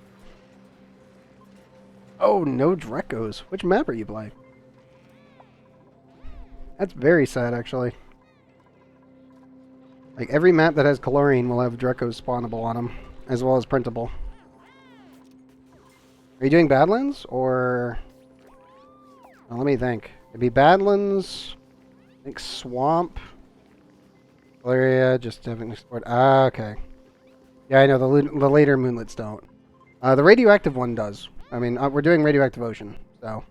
Oh, no Drecos. Which map are you playing? That's very sad, actually. Like, every map that has chlorine will have Drecos spawnable on them, as well as printable. Are you doing Badlands, or... Well, let me think. It'd be Badlands, I think Swamp, area, just haven't explored. Ah, okay. Yeah, I know, the later moonlets don't. The radioactive one does. I mean, we're doing radioactive ocean, so...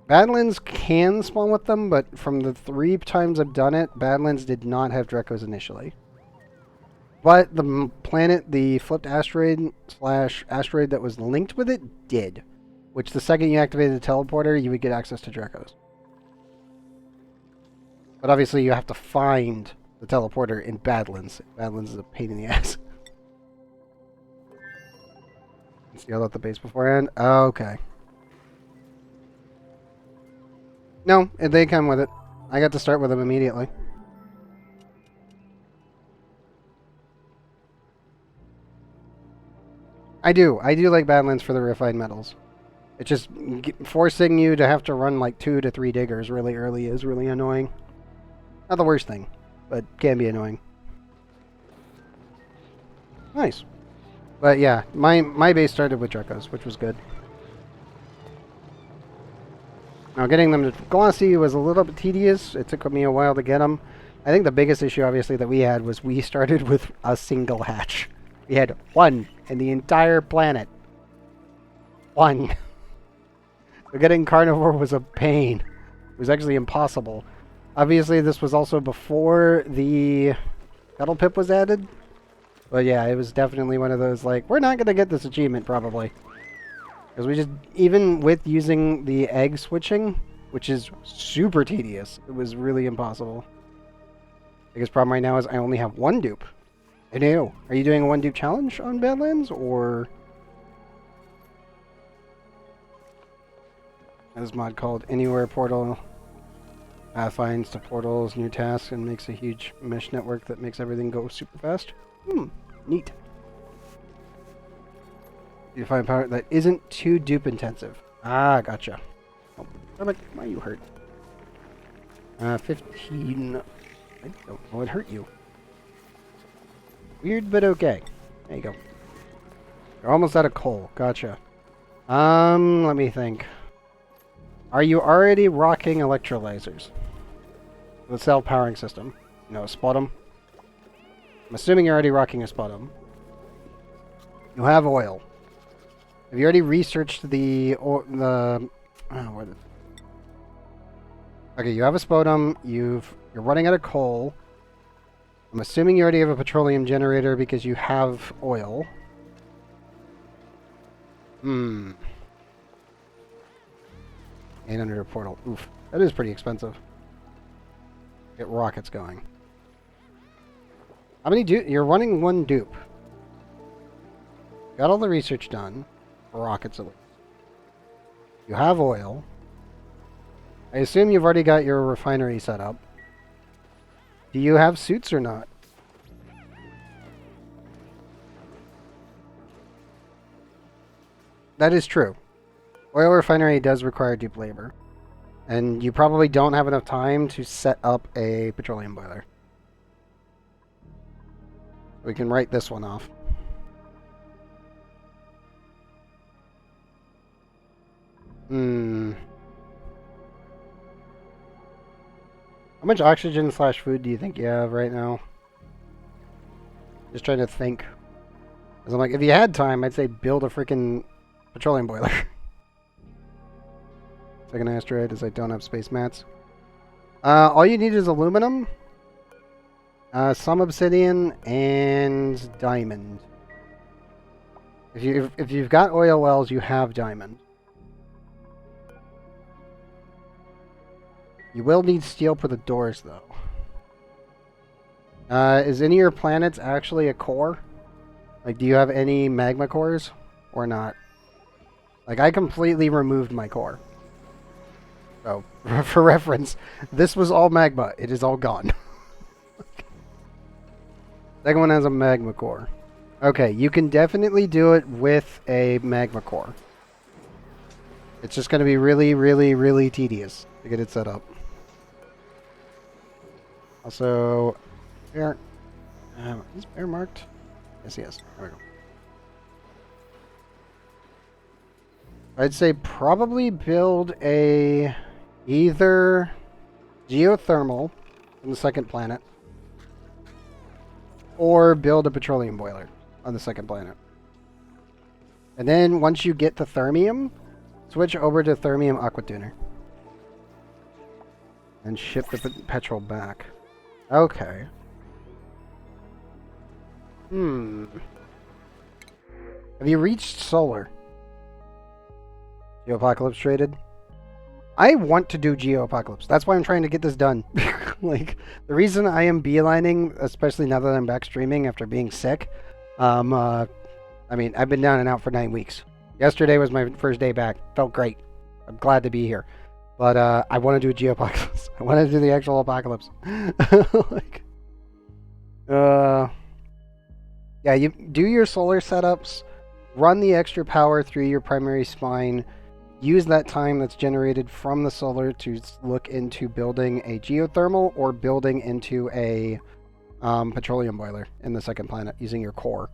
Badlands can spawn with them, but from the 3 times I've done it, Badlands did not have Drekos initially. But the planet, the flipped asteroid / asteroid that was linked with it, did. Which the second you activated the teleporter, you would get access to Drekos. But obviously you have to find the teleporter in Badlands. Badlands is a pain in the ass. Scale out the base beforehand? Oh, okay. No, they come with it. I got to start with them immediately. I do like Badlands for the refined metals. It's just forcing you to have to run like 2 to 3 diggers really early is really annoying. Not the worst thing, but can be annoying. Nice. But yeah, my base started with Drekos, which was good. Now getting them to glossy was a little bit tedious. It took me a while to get them. I think the biggest issue obviously that we had was we started with a single hatch. We had 1 in the entire planet. 1. So getting carnivore was a pain. It was actually impossible. Obviously this was also before the Kettle Pip was added. But yeah, it was definitely one of those like, we're not going to get this achievement probably. Because we just, even with using the egg switching, which is super tedious, it was really impossible. Biggest problem right now is I only have 1 dupe. I know. Are you doing a 1 dupe challenge on Badlands, or... This mod called Anywhere Portal finds to portals, new tasks, and makes a huge mesh network that makes everything go super fast. Neat. You find power that isn't too dupe intensive. Ah, gotcha. Oh, why are you hurt? 15. I don't know what hurt you. Weird, but okay. There you go. You're almost out of coal. Gotcha. Let me think. Are you already rocking electrolyzers? The self-powering system. No, sputum. I'm assuming you're already rocking a sputum. You have oil. Have you already researched the okay, you have a sputum. You're running out of coal. I'm assuming you already have a petroleum generator because you have oil. 800 a portal. Oof, that is pretty expensive. Get rockets going. How many you're running 1 dupe. Got all the research done. Rockets at least. You have oil. I assume you've already got your refinery set up. Do you have suits or not? That is true. Oil refinery does require dupe labor. And you probably don't have enough time to set up a petroleum boiler. We can write this one off. How much oxygen / food do you think you have right now? Just trying to think. Because I'm like, if you had time, I'd say build a freaking petroleum boiler. Second asteroid is I don't have space mats. All you need is aluminum, some obsidian, and diamond. If you've got oil wells, you have diamond. You will need steel for the doors, though. Is any of your planets actually a core? Like, do you have any magma cores? Or not? Like, I completely removed my core. So, for reference, this was all magma. It is all gone. Second one has a magma core. Okay, you can definitely do it with a magma core. It's just going to be really, really, really tedious to get it set up. Also, bear. Is bear marked? Yes, yes. There we go. I'd say probably build a either geothermal on the second planet, or build a petroleum boiler on the second planet. And then once you get to thermium, switch over to thermium aquatuner. And ship the petrol back. Okay. Have you reached solar? Geoapocalypse traded? I want to do Geoapocalypse. That's why I'm trying to get this done. Like, the reason I am beelining, especially now that I'm back streaming after being sick, I mean, I've been down and out for 9 weeks. Yesterday was my first day back. Felt great. I'm glad to be here. But I want to do a Geoapocalypse. I want to do the actual apocalypse. Like, yeah, you do your solar setups, run the extra power through your primary spine, use that time that's generated from the solar to look into building a geothermal or building into a petroleum boiler in the second planet using your core.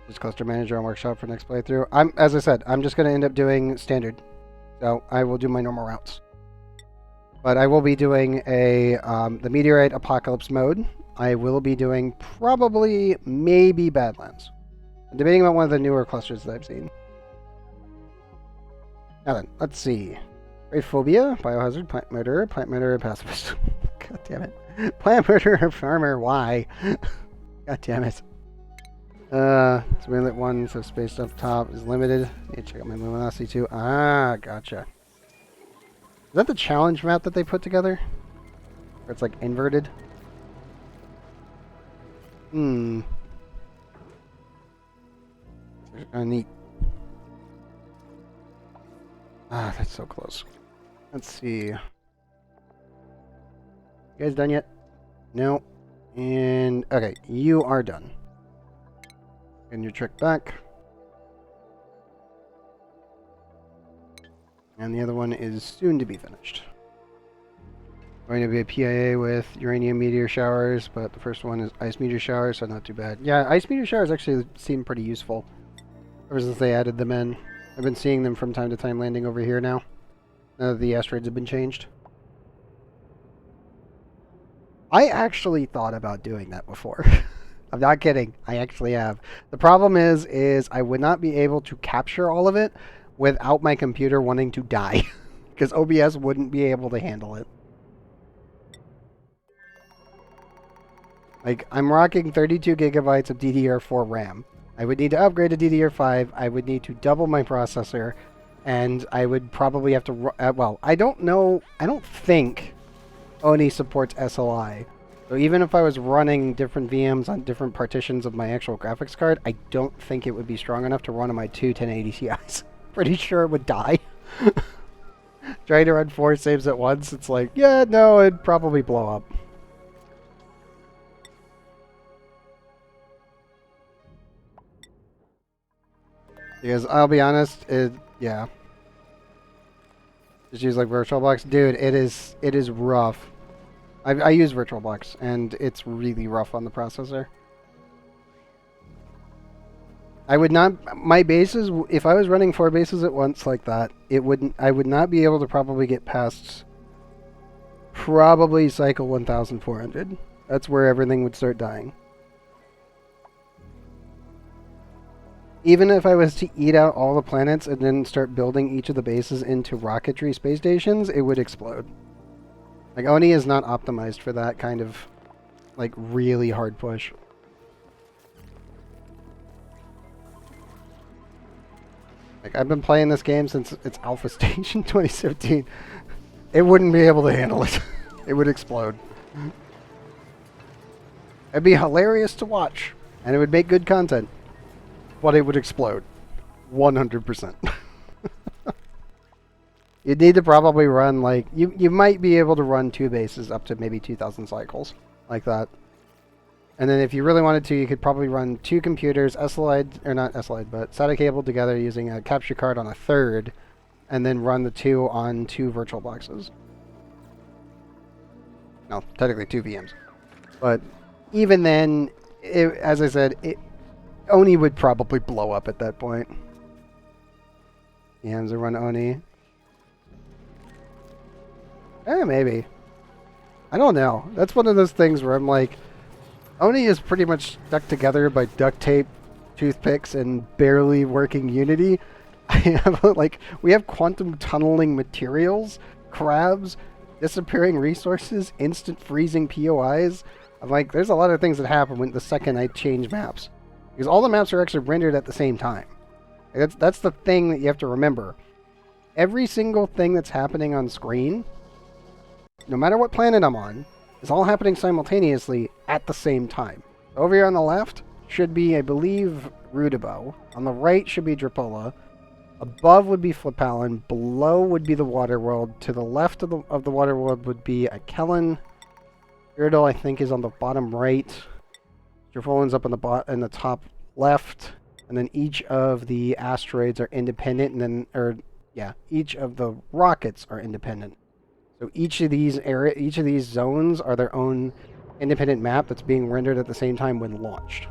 Just cluster manager and workshop for next playthrough. As I said, I'm just going to end up doing standard. So I will do my normal routes. But I will be doing the Meteorite Apocalypse mode. I will be doing probably, maybe Badlands. I'm debating about one of the newer clusters that I've seen. Now then, let's see. Great phobia, biohazard, plant murderer, pacifist. God damn it. Plant murderer, farmer, why? God damn it. Submit one, so space up top is limited. Need to check out my luminosity too. Ah, gotcha. Is that the challenge map that they put together? Where it's like inverted? Neat. Ah, that's so close. Let's see. You guys done yet? No. And, okay, you are done. And your trick back. And the other one is soon to be finished. Going to be a PIA with uranium meteor showers, but the first one is ice meteor showers, so not too bad. Yeah, ice meteor showers actually seem pretty useful ever since they added them in. I've been seeing them from time to time landing over here now that the asteroids have been changed. I actually thought about doing that before. I'm not kidding. I actually have. The problem is I would not be able to capture all of it without my computer wanting to die. Because OBS wouldn't be able to handle it. Like, I'm rocking 32 gigabytes of DDR4 RAM. I would need to upgrade to DDR5. I would need to double my processor. And I would probably have to... well, I don't know... I don't think ONI supports SLI. So even if I was running different VMs on different partitions of my actual graphics card, I don't think it would be strong enough to run on my two 1080 Ti's. Pretty sure it would die. Trying to run 4 saves at once, it's like, yeah, no, it'd probably blow up. Because I'll be honest, yeah. Just use like VirtualBox. Dude, it is rough. I use VirtualBox, and it's really rough on the processor. I would not... My bases, if I was running 4 bases at once like that, I would not be able to probably get past probably cycle 1400. That's where everything would start dying. Even if I was to eat out all the planets and then start building each of the bases into rocketry space stations, it would explode. Like, ONI is not optimized for that kind of, like, really hard push. Like, I've been playing this game since its alpha stage in 2017. It wouldn't be able to handle it. It would explode. It'd be hilarious to watch, and it would make good content. But it would explode. 100%. You'd need to probably run, like... You might be able to run 2 bases up to maybe 2,000 cycles. Like that. And then if you really wanted to, you could probably run 2 computers, SLI... Or not SLI, but SATA cable together using a capture card on a third. And then run the 2 on 2 virtual boxes. No, technically 2 VMs. But even then, as I said... ONI would probably blow up at that point. Yams run ONI. Maybe. I don't know. That's one of those things where I'm like, ONI is pretty much stuck together by duct tape, toothpicks, and barely working Unity. I have like we have quantum tunneling materials, crabs, disappearing resources, instant freezing POIs. I'm like, there's a lot of things that happen when the second I change maps, because all the maps are actually rendered at the same time. That's the thing that you have to remember. Every single thing that's happening on screen, no matter what planet I'm on, is all happening simultaneously at the same time. Over here on the left should be, I believe, Rudabo. On the right should be Drapola. Above would be Flipalin. Below would be the Water World. To the left of the Water World would be a Kellen. Iridol, I think, is on the bottom right. Drapolin's up on in the top left. And then each of the asteroids are independent, and then, each of the rockets are independent. So each of these zones are their own independent map that's being rendered at the same time when launched.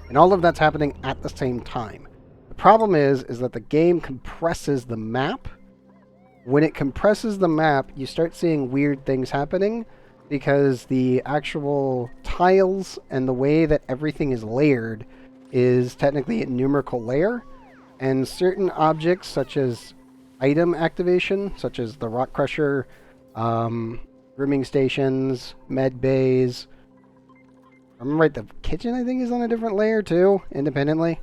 And all of that's happening at the same time. The problem is that the game compresses the map. When it compresses the map, you start seeing weird things happening because the actual tiles and the way that everything is layered is technically a numerical layer, and certain objects such as item activation, such as the rock crusher, grooming stations, med bays. I'm right, the kitchen I think is on a different layer too, independently.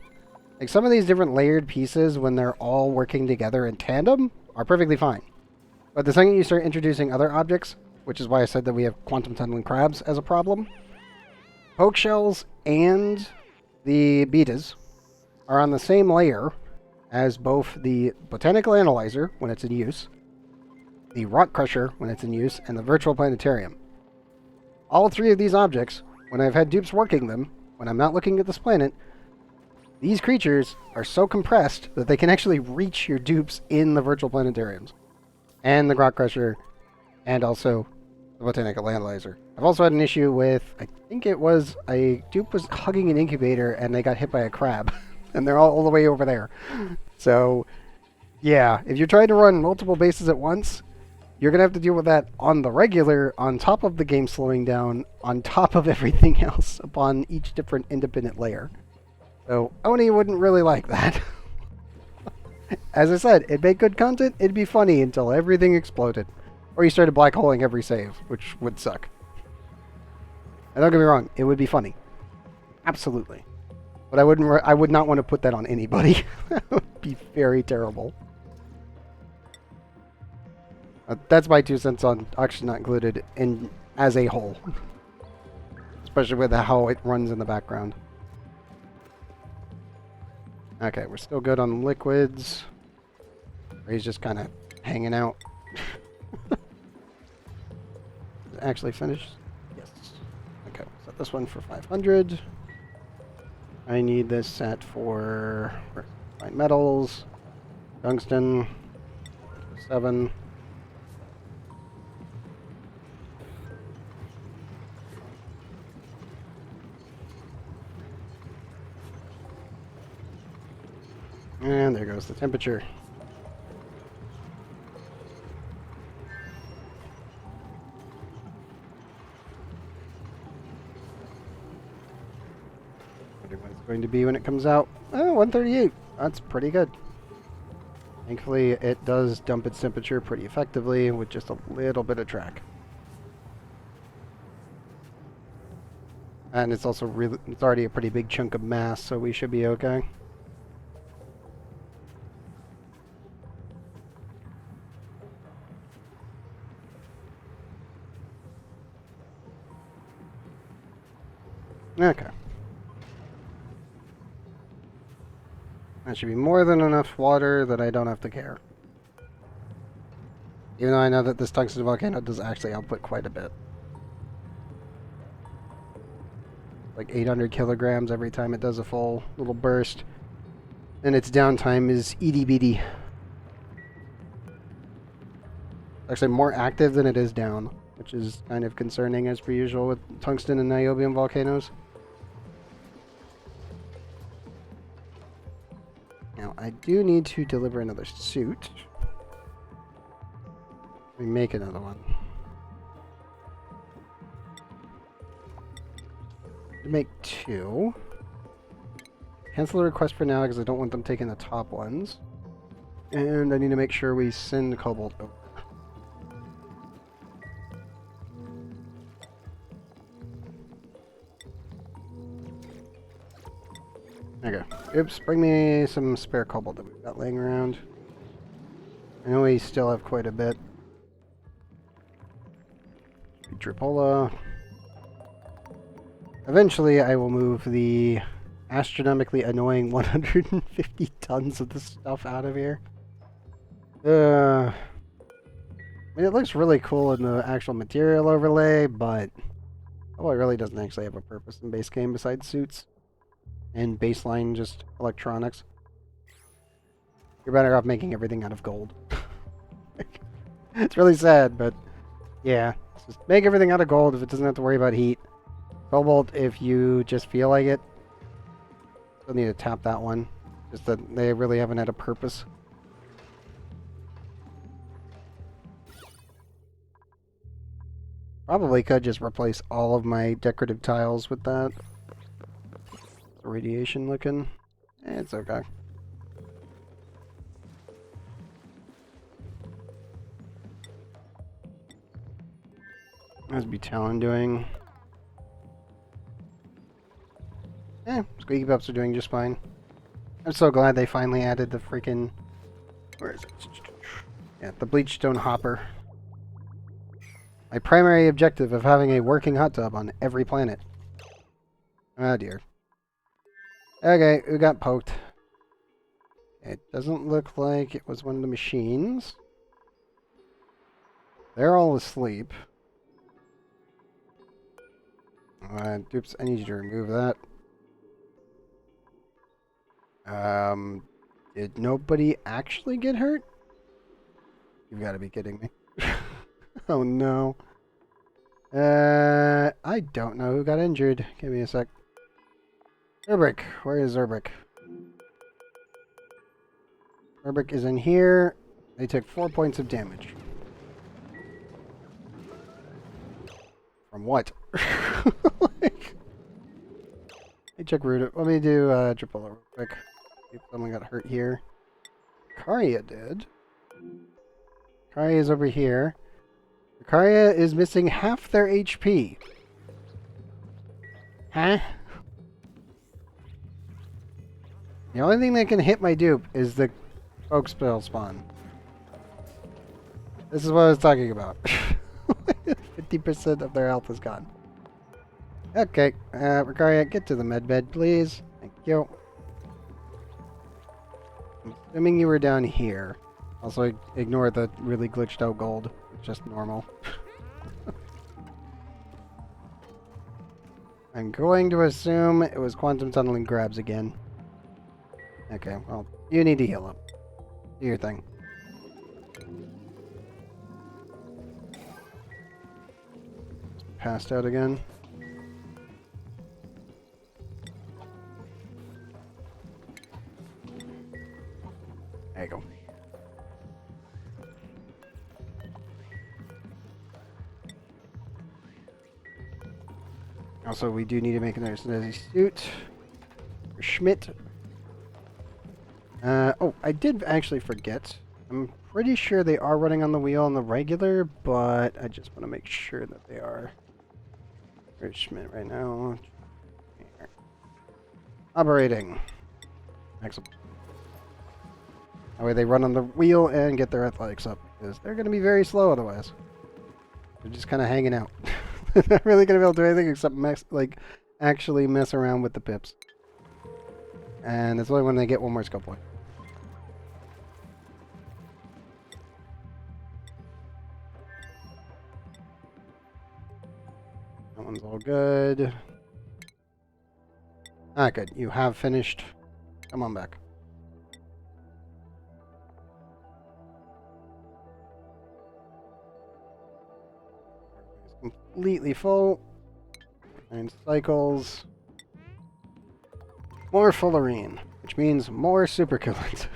Like some of these different layered pieces, when they're all working together in tandem, are perfectly fine. But the second you start introducing other objects, which is why I said that we have quantum tunneling crabs as a problem, poke shells and the betas are on the same layer as both the botanical analyzer when it's in use, the rock crusher when it's in use, and the virtual planetarium. All three of these objects, when I've had dupes working them, when I'm not looking at this planet, these creatures are so compressed that they can actually reach your dupes in the virtual planetariums, and the rock crusher, and also the botanical analyzer. I've also had an issue with, I think it was a dupe was hugging an incubator and they got hit by a crab. And they're all the way over there. So, yeah, if you're trying to run multiple bases at once, you're going to have to deal with that on the regular, on top of the game slowing down, on top of everything else, upon each different independent layer. So, ONI wouldn't really like that. As I said, it'd make good content, it'd be funny until everything exploded. Or you started black holing every save, which would suck. And don't get me wrong, it would be funny. Absolutely. But I would not want to put that on anybody. That would be very terrible. That's my 2 cents on Oxygen Not Included in as a whole. Especially with how it runs in the background. Okay, we're still good on liquids. He's just kind of hanging out. Actually finished? Yes. Okay, set this one for 500. I need this set for refined metals, tungsten, 7. And there goes the temperature. What it's going to be when it comes out. Oh, 138. That's pretty good. Thankfully, it does dump its temperature pretty effectively with just a little bit of track. And it's also it's already a pretty big chunk of mass, so we should be okay. Okay. That should be more than enough water that I don't have to care. Even though I know that this tungsten volcano does actually output quite a bit. Like 800 kilograms every time it does a full little burst. And its downtime is itty bitty. Actually more active than it is down, which is kind of concerning as per usual with tungsten and niobium volcanoes. Now, I do need to deliver another suit. Let me make another one. Make 2. Cancel the request for now because I don't want them taking the top ones. And I need to make sure we send cobalt over. Okay. Oops, bring me some spare cobalt that we've got laying around. I know we still have quite a bit. Tripola. Eventually I will move the astronomically annoying 150 tons of this stuff out of here. I mean, it looks really cool in the actual material overlay, but it really doesn't actually have a purpose in base game besides suits and baseline just electronics. You're better off making everything out of gold. It's really sad, but yeah. Just make everything out of gold if it doesn't have to worry about heat. Cobalt if you just feel like it. Still need to tap that one. Just that they really haven't had a purpose. Probably could just replace all of my decorative tiles with that. The radiation looking. It's okay. How's Butalon doing? Squeaky Pups are doing just fine. I'm so glad they finally added the freaking... Where is it? Yeah, the bleachstone hopper. My primary objective of having a working hot tub on every planet. Oh dear. Okay, we got poked. It doesn't look like it was one of the machines. They're all asleep. Oops, I need you to remove that. Did nobody actually get hurt? You've got to be kidding me. Oh no. I don't know who got injured. Give me a sec. Zerbrick, where is Zerbrick? Zerbrick is in here. They took 4 points of damage. From what? Like, hey, check root. Let me do triple real quick. See if someone got hurt here. Karia did. Karia is over here. Karia is missing half their HP. Huh? The only thing that can hit my dupe is the Oak Spell spawn. This is what I was talking about. 50% of their health is gone. Okay, Rikaria, get to the medbed, please. Thank you. I'm assuming you were down here. Also, ignore the really glitched out gold. It's just normal. I'm going to assume it was quantum tunneling grabs again. Okay, well, you need to heal up. Do your thing. Passed out again. There you go. Also, we do need to make another snazzy suit. For Schmidt. Oh, I did actually forget. I'm pretty sure they are running on the wheel on the regular, but I just want to make sure that they are. Where's Schmidt right now? Here. Operating. Excellent. That way they run on the wheel and get their athletics up, because they're going to be very slow otherwise. They're just kind of hanging out. They're not really going to be able to do anything except actually mess around with the pips. And it's only when they get one more skill point. That one's all good. Ah, good. You have finished. Come on back. Completely full. 9 cycles. More fullerene, which means more supercoolants.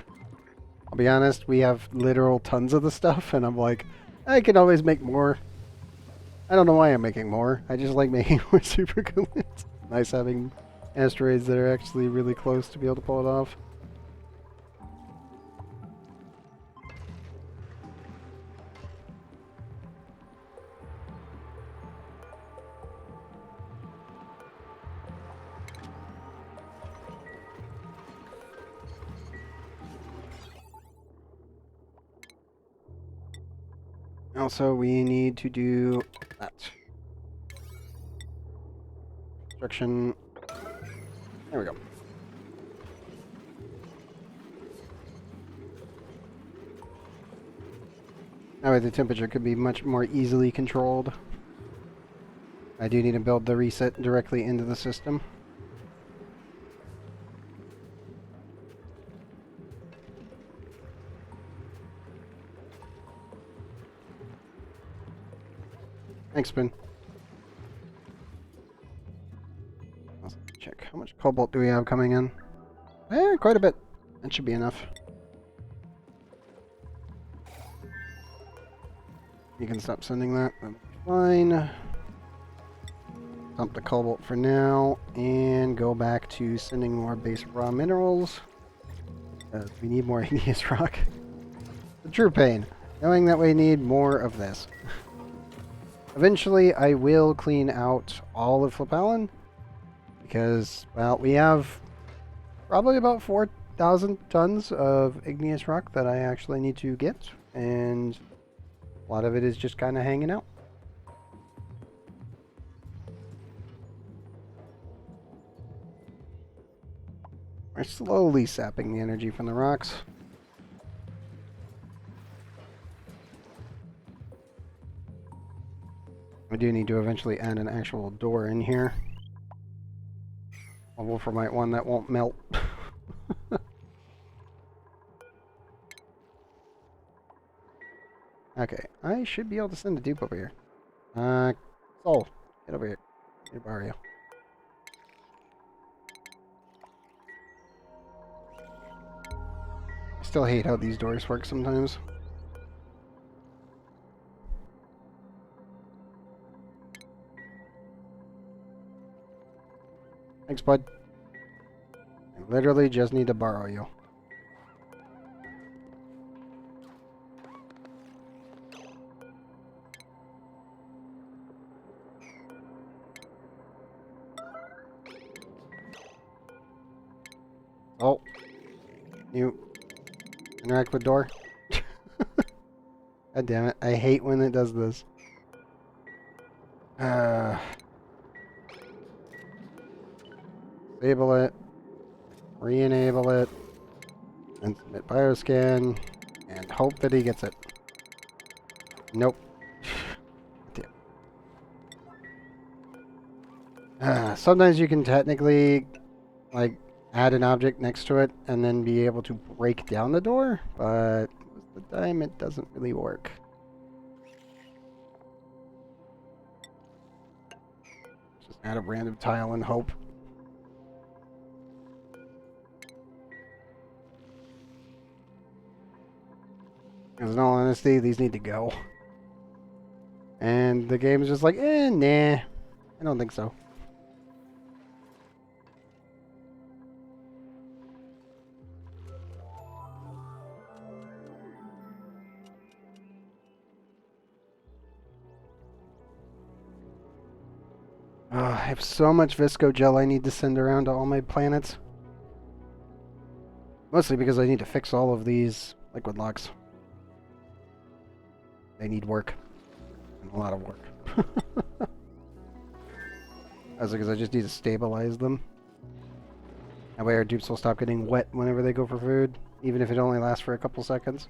I'll be honest, we have literal tons of the stuff, and I'm like, I can always make more. I don't know why I'm making more. I just like making more supercoolants. Nice having asteroids that are actually really close to be able to pull it off. Also, we need to do that. Construction. There we go. That way the temperature could be much more easily controlled. I do need to build the reset directly into the system. Thanks, Spin. Let's check. How much cobalt do we have coming in? Quite a bit. That should be enough. You can stop sending that. That'll be fine. Dump the cobalt for now, and go back to sending more base raw minerals. We need more igneous rock. The true pain, knowing that we need more of this. Eventually, I will clean out all of Flippallen, because, well, we have probably about 4,000 tons of igneous rock that I actually need to get, and a lot of it is just kind of hanging out. We're slowly sapping the energy from the rocks. I do need to eventually add an actual door in here. A wolframite one that won't melt. Okay, I should be able to send a dupe over here. Soul, get over here. Let me borrow you. I still hate how these doors work sometimes. Thanks, bud. I literally just need to borrow you. Oh. You interact with door? God damn it. I hate when it does this. Disable it. Re-enable it. And submit bioscan. And hope that he gets it. Nope. Damn. Sometimes you can technically, like, add an object next to it and then be able to break down the door, but most of the time it doesn't really work. Just add a random tile and hope. Because in all honesty, these need to go. And the game is just like, nah, I don't think so. I have so much Visco gel I need to send around to all my planets. Mostly because I need to fix all of these liquid locks. They need work. And a lot of work. That's because I just need to stabilize them. That way our dupes will stop getting wet whenever they go for food, even if it only lasts for a couple seconds.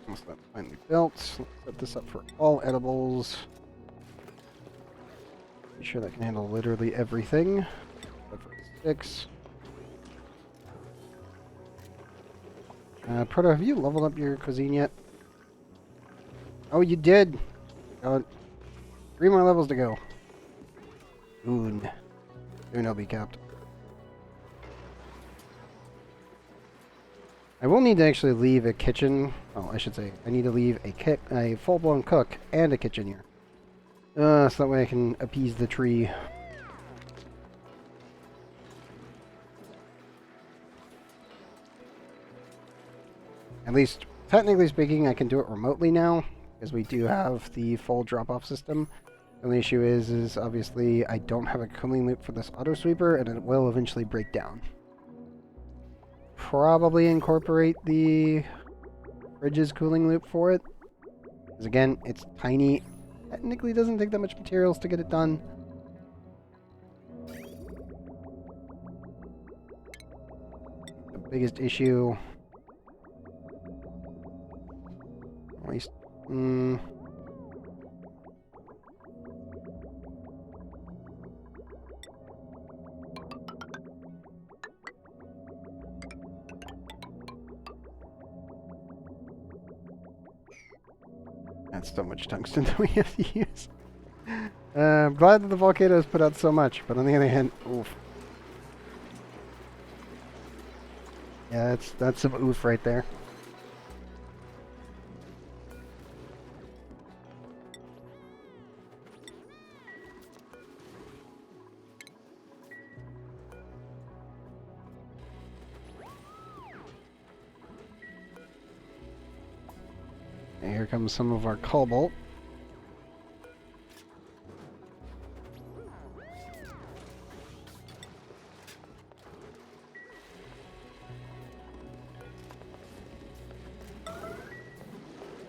Almost that finally built. Let's set this up for all edibles. Be sure that can handle literally everything. Except for 6. Proto, have you leveled up your cuisine yet? Oh, you did! Oh, 3 more levels to go. Soon. Soon I'll be capped. I will need to actually leave a kitchen. Oh, I should say, I need to leave a full-blown cook and a kitchen here. So that way I can appease the tree. At least, technically speaking, I can do it remotely now, because we do have the full drop-off system. The only issue is obviously I don't have a cooling loop for this auto sweeper, and it will eventually break down. Probably incorporate the fridge's cooling loop for it. Because again, it's tiny. Technically doesn't take that much materials to get it done. The biggest issue... At least... That's so much tungsten that we have to use. Glad that the volcanoes put out so much, but on the other hand, oof. Yeah, that's some oof right there. And here comes some of our cobalt.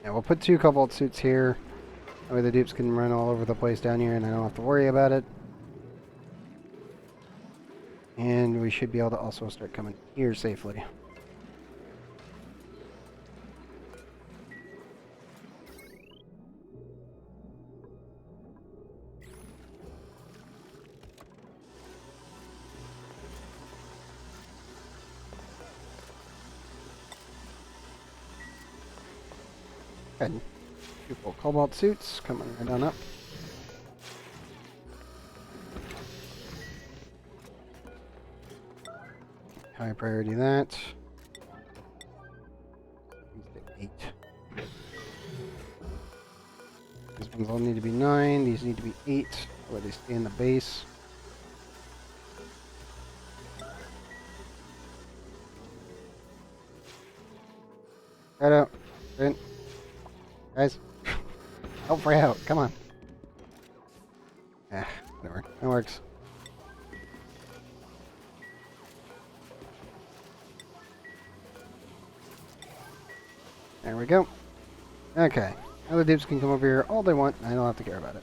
Yeah, we'll put 2 cobalt suits here. That way the dupes can run all over the place down here and I don't have to worry about it. And we should be able to also start coming here safely. Good. 2 full cobalt suits coming right on up. High priority that. 8. These ones all need to be 9. These need to be 8. Where they stay in the base. Right out. Right. Guys. Help Frey out. Come on. Ah, whatever. That works. There we go. Okay. Now the dupes can come over here all they want. I don't have to care about it.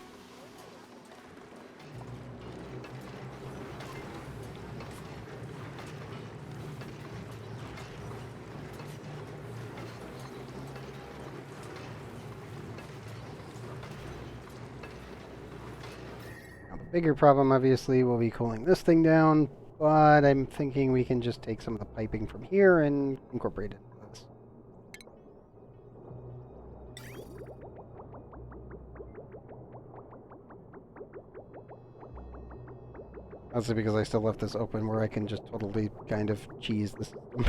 Now the bigger problem obviously will be cooling this thing down, but I'm thinking we can just take some of the piping from here and incorporate it. Also because I still left this open where I can just totally kind of cheese the system.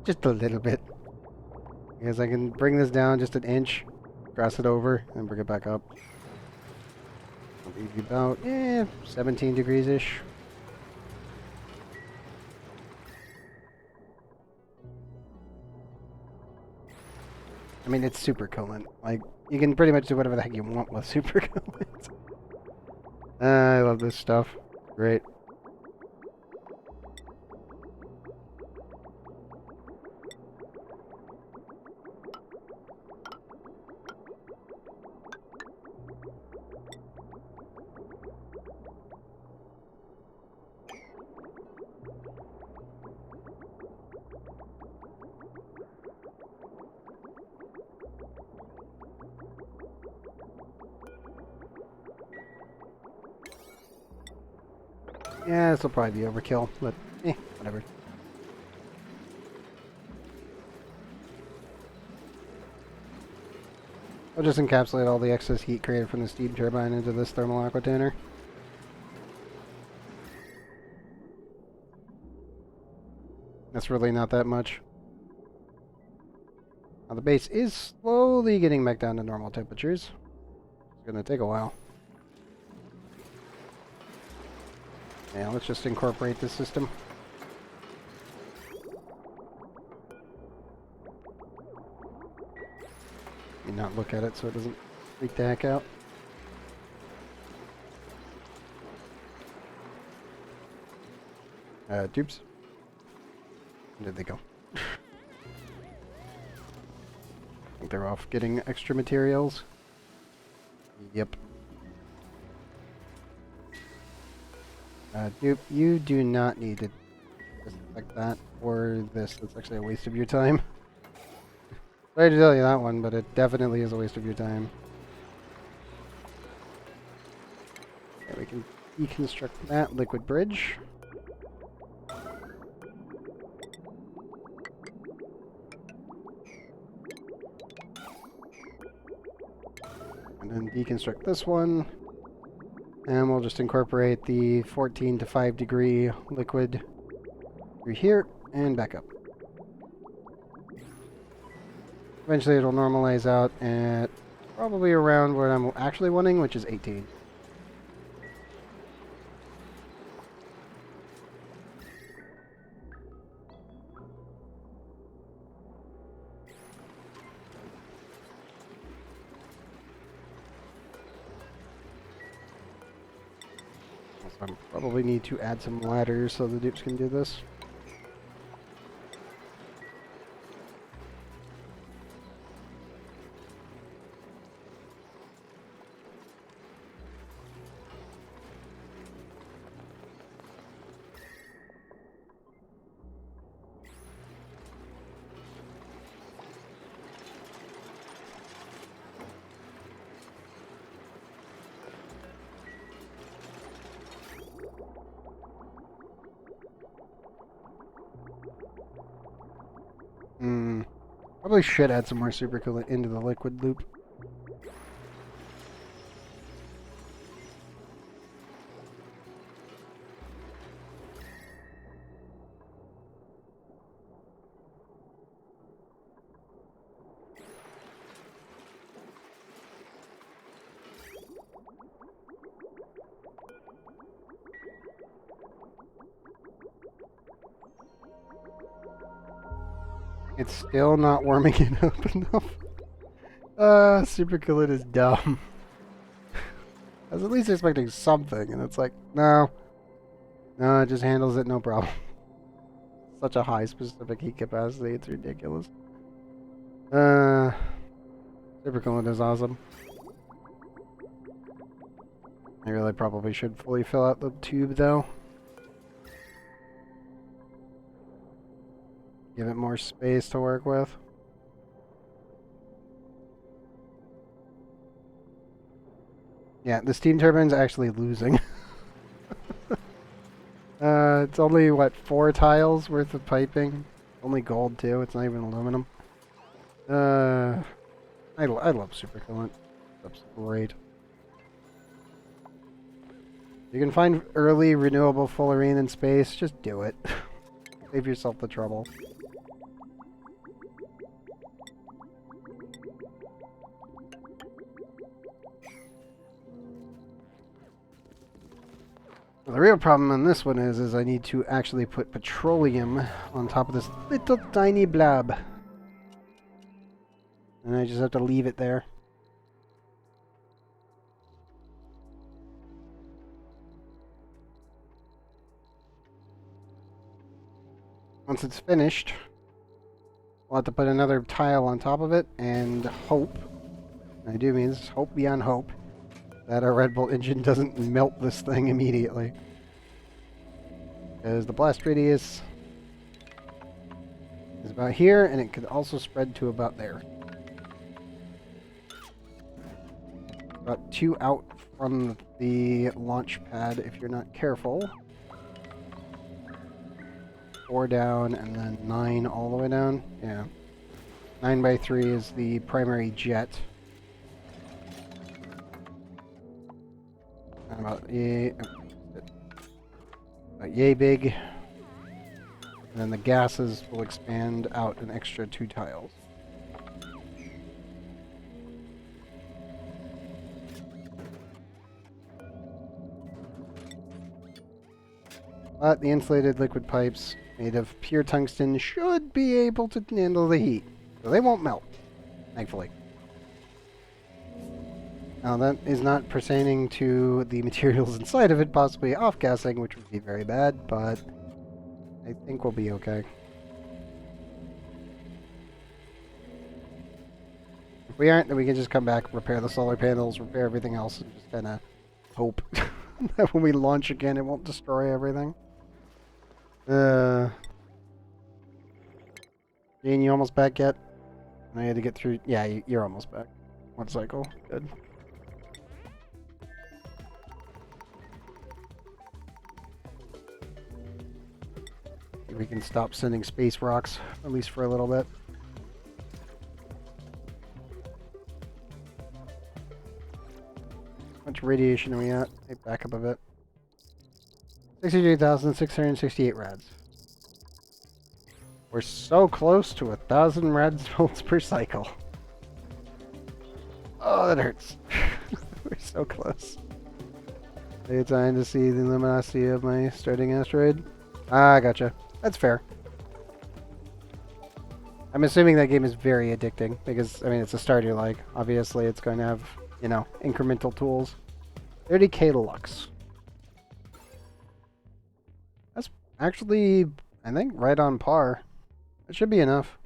Just a little bit. Because I can bring this down just an inch, cross it over, and bring it back up. It'll be about, 17 degrees-ish. I mean, it's super coolant. Like, you can pretty much do whatever the heck you want with super coolant. I love this stuff. Great. Yeah, this will probably be overkill, but whatever. I'll just encapsulate all the excess heat created from the steam turbine into this thermal aquitainer. That's really not that much. Now the base is slowly getting back down to normal temperatures. It's gonna take a while. Yeah, let's just incorporate this system. And not look at it so it doesn't freak the heck out. Tubes. Where did they go? I think they're off getting extra materials. Yep. You do not need to like that or this. It's actually a waste of your time. Sorry to tell you that one, but it definitely is a waste of your time. Okay, we can deconstruct that liquid bridge. And then deconstruct this one. And we'll just incorporate the 14 to 5 degree liquid through here and back up. Eventually it'll normalize out at probably around what I'm actually wanting, which is 18. I probably need to add some ladders so the dupes can do this. Probably should add some more supercoolant into the liquid loop. It's still not warming it up enough. Supercoolant is dumb. I was at least expecting something, and it's like, no. No, it just handles it no problem. Such a high specific heat capacity, it's ridiculous. Supercoolant is awesome. I really probably should fully fill out the tube, though. Give it more space to work with. Yeah, the steam turbine's actually losing. It's only, what, 4 tiles worth of piping? Only gold, too. It's not even aluminum. I love supercoolant. That's great. You can find early renewable fullerene in space, just do it. Save yourself the trouble. The real problem on this one is I need to actually put petroleum on top of this little tiny blob. And I just have to leave it there. Once it's finished, we'll have to put another tile on top of it and hope, and I do mean this, hope beyond hope, that our Red Bull engine doesn't melt this thing immediately. Because the blast radius is about here, and it could also spread to about there. About 2 out from the launch pad if you're not careful. 4 down, and then 9 all the way down. Yeah. 9 by 3 is the primary jet. about yay big. And then the gases will expand out an extra 2 tiles. But the insulated liquid pipes made of pure tungsten should be able to handle the heat. So they won't melt, thankfully. Now that is not pertaining to the materials inside of it possibly off-gassing, which would be very bad, but I think we'll be okay. If we aren't, then we can just come back, repair the solar panels, repair everything else, and just kind of hope that when we launch again, it won't destroy everything. Gene, you almost back yet? I had to get through. Yeah, you're almost back. 1 cycle. Good. We can stop sending space rocks, at least for a little bit. How much radiation are we at? Hey, back up a bit. 63,668 rads. We're so close to 1,000 rads volts per cycle. Oh, that hurts. We're so close. Are you trying to see the luminosity of my starting asteroid? Ah, gotcha. That's fair. I'm assuming that game is very addicting because, I mean, it's a starter like. Obviously, it's going to have, you know, incremental tools. 30k Lux. That's actually, I think, right on par. That should be enough.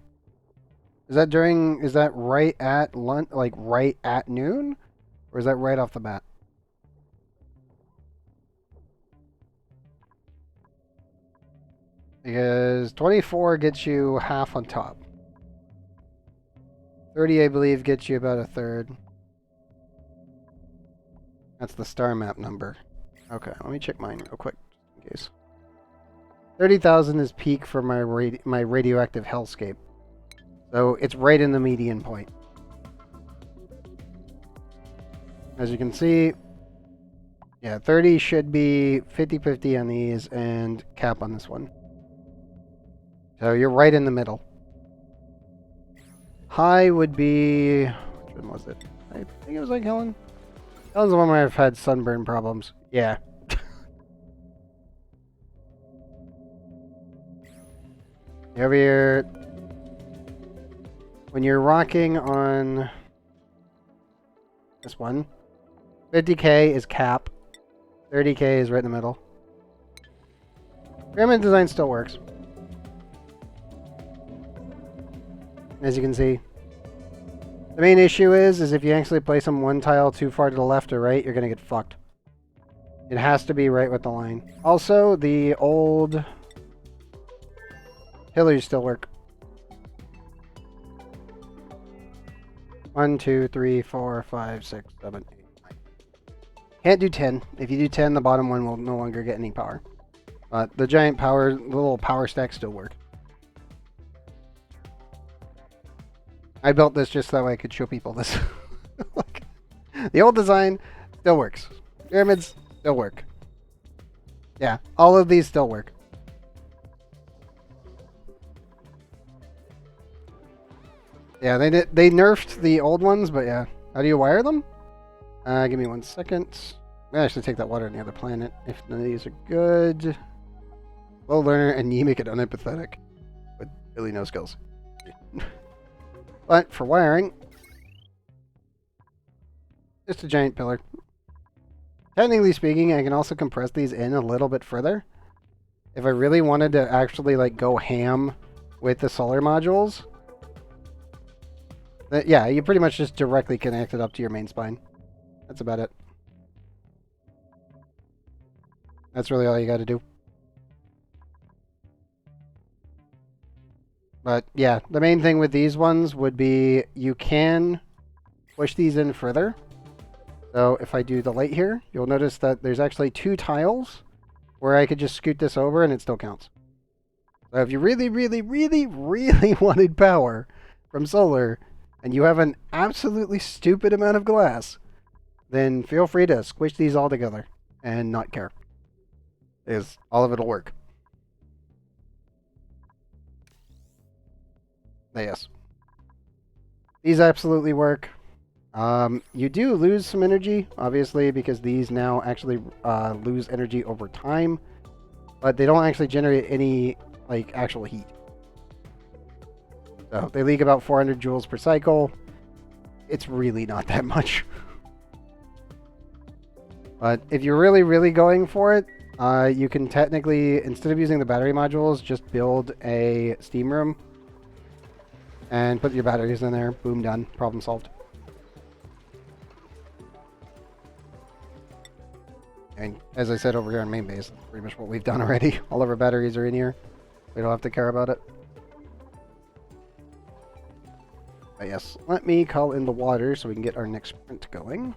Is that right at lunch, like right at noon? Or is that right off the bat? Because 24 gets you half on top. 30, I believe, gets you about a third. That's the star map number. Okay, let me check mine real quick, just in case. 30,000 is peak for my radioactive hellscape. So it's right in the median point. As you can see, yeah, 30 should be 50-50 on these and cap on this one. So you're right in the middle. High would be... which one was it? I think it was like Helen. Helen's the one where I've had sunburn problems. Yeah. Over here, when you're rocking on this one, 50k is cap, 30k is right in the middle. Pyramid design still works. As you can see, the main issue is if you actually place them 1 tile too far to the left or right, you're going to get fucked. It has to be right with the line. Also, the old pillars still work. 1, 2, 3, 4, 5, 6, 7, 8, 9. Can't do 10. If you do 10, the bottom one will no longer get any power. But the giant power, the little power stacks still work. I built this just so that way I could show people this. Like, the old design still works. Pyramids still work. Yeah, all of these still work. Yeah, they nerfed the old ones, but yeah. How do you wire them? Give me 1 second. I should take that water on the other planet if none of these are good. Low learner, anemic, and unempathetic. With really no skills. But for wiring, just a giant pillar. Technically speaking, I can also compress these in a little bit further. If I really wanted to actually like go ham with the solar modules, yeah, you pretty much just directly connect it up to your main spine. That's about it. That's really all you got to do. But yeah, the main thing with these ones would be you can push these in further. So if I do the light here, you'll notice that there's actually 2 tiles where I could just scoot this over and it still counts. So if you really, really, really, really wanted power from solar and you have an absolutely stupid amount of glass, then feel free to squish these all together. and not care. Is all of it'll work. But yes. These absolutely work. You do lose some energy, obviously, because these now actually lose energy over time, but they don't actually generate any like actual heat. So they leak about 400 joules per cycle. It's really not that much. But if you're really, really going for it, you can technically, instead of using the battery modules, just build a steam room and put your batteries in there. Boom, done. Problem solved. And as I said over here on main base, that's pretty much what we've done already. All of our batteries are in here. We don't have to care about it. But yes, let me call in the water so we can get our next sprint going.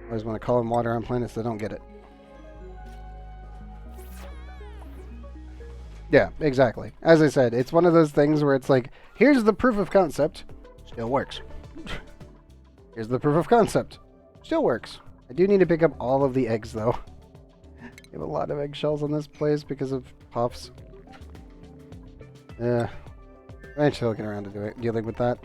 I always want to call in water on planets that don't get it. Yeah, exactly. As I said, it's one of those things where it's like, here's the proof of concept. Still works. Here's the proof of concept. Still works. I do need to pick up all of the eggs, though. We have a lot of eggshells on this place because of puffs. Yeah. I'm actually looking around to dealing with that.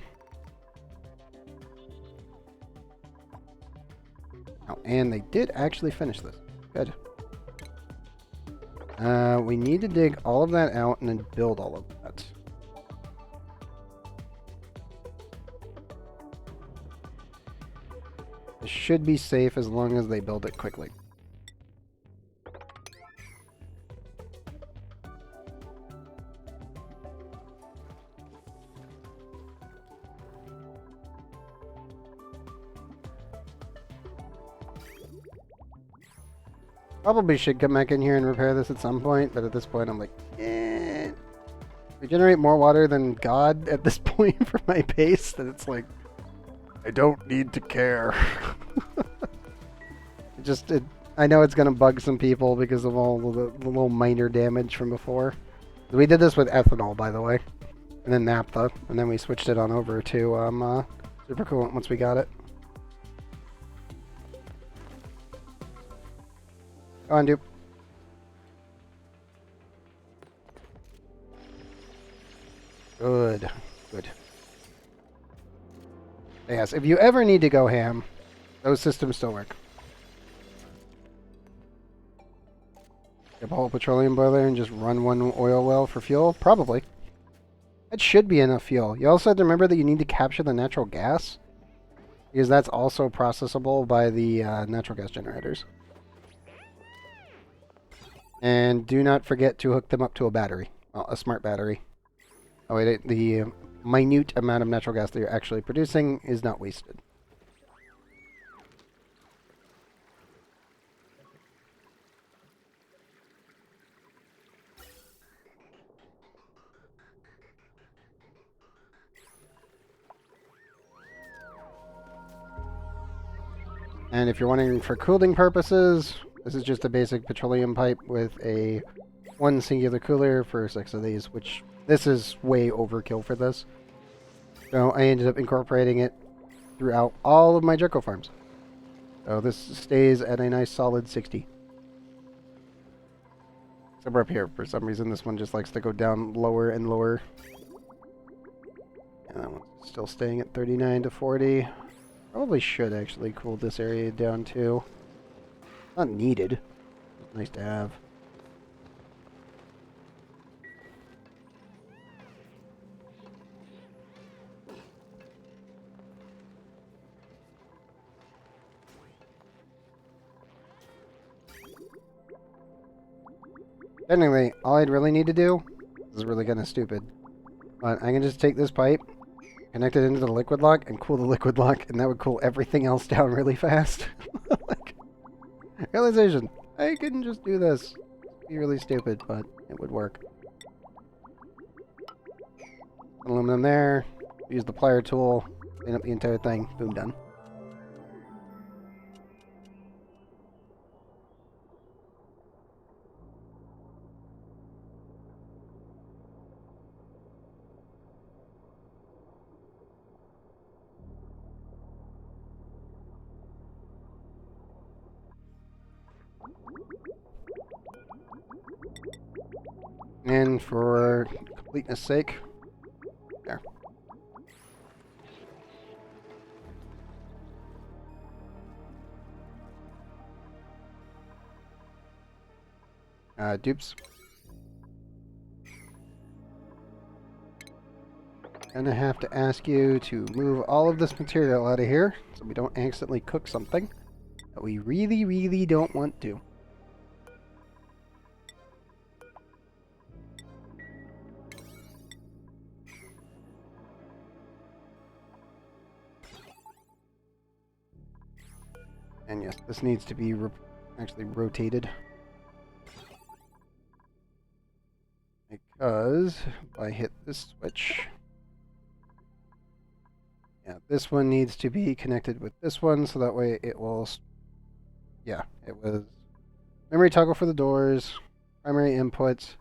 Oh, and they did actually finish this. Good. We need to dig all of that out and then build all of that. It should be safe as long as they build it quickly. Probably should come back in here and repair this at some point, but at this point I'm like, eh. We generate more water than God at this point for my base, that it's like, I don't need to care. I know it's going to bug some people because of all the little minor damage from before. We did this with ethanol, by the way, and then naphtha, and then we switched it on over to supercoolant once we got it. Go on, dude. Good. Good. Yes, if you ever need to go ham, those systems still work. Get a whole petroleum boiler and just run one oil well for fuel? Probably. That should be enough fuel. You also have to remember that you need to capture the natural gas, because that's also processable by the natural gas generators. And do not forget to hook them up to a battery, a smart battery. Oh wait, the minute amount of natural gas that you're actually producing is not wasted. And if you're wondering for cooling purposes, this is just a basic petroleum pipe with a one singular cooler for 6 of these, which this is way overkill for this. So I ended up incorporating it throughout all of my Jericho farms. So this stays at a nice solid 60. Except we're up here. For some reason, this one just likes to go down lower and lower. And that one's still staying at 39 to 40. Probably should actually cool this area down too. Not needed. Nice to have. Technically, all I'd really need to do, this is really kind of stupid, but I can just take this pipe, connect it into the liquid lock, and cool the liquid lock, and that would cool everything else down really fast. Like, realization, I can just do this. It'd be really stupid, but it would work. Aluminum there, use the plier tool, clean up the entire thing, boom, done. And for completeness sake, there. Dupes. Gonna have to ask you to move all of this material out of here so we don't accidentally cook something that we really, really don't want to. And yes, this needs to be actually rotated. Because if I hit this switch, yeah, this one needs to be connected with this one, so that way it will, yeah, it was memory toggle for the doors, primary inputs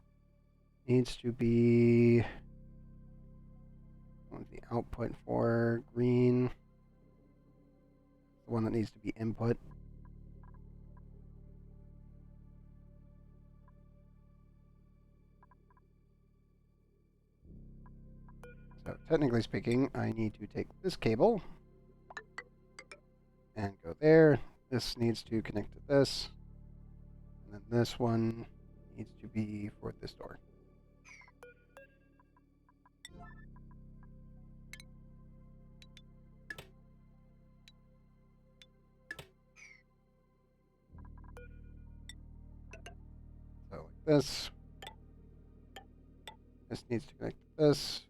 needs to be, what's the output for green, the one that needs to be input. So technically speaking, I need to take this cable and go there. This needs to connect to this. And then this one needs to be for this door. So like this. This needs to connect to this.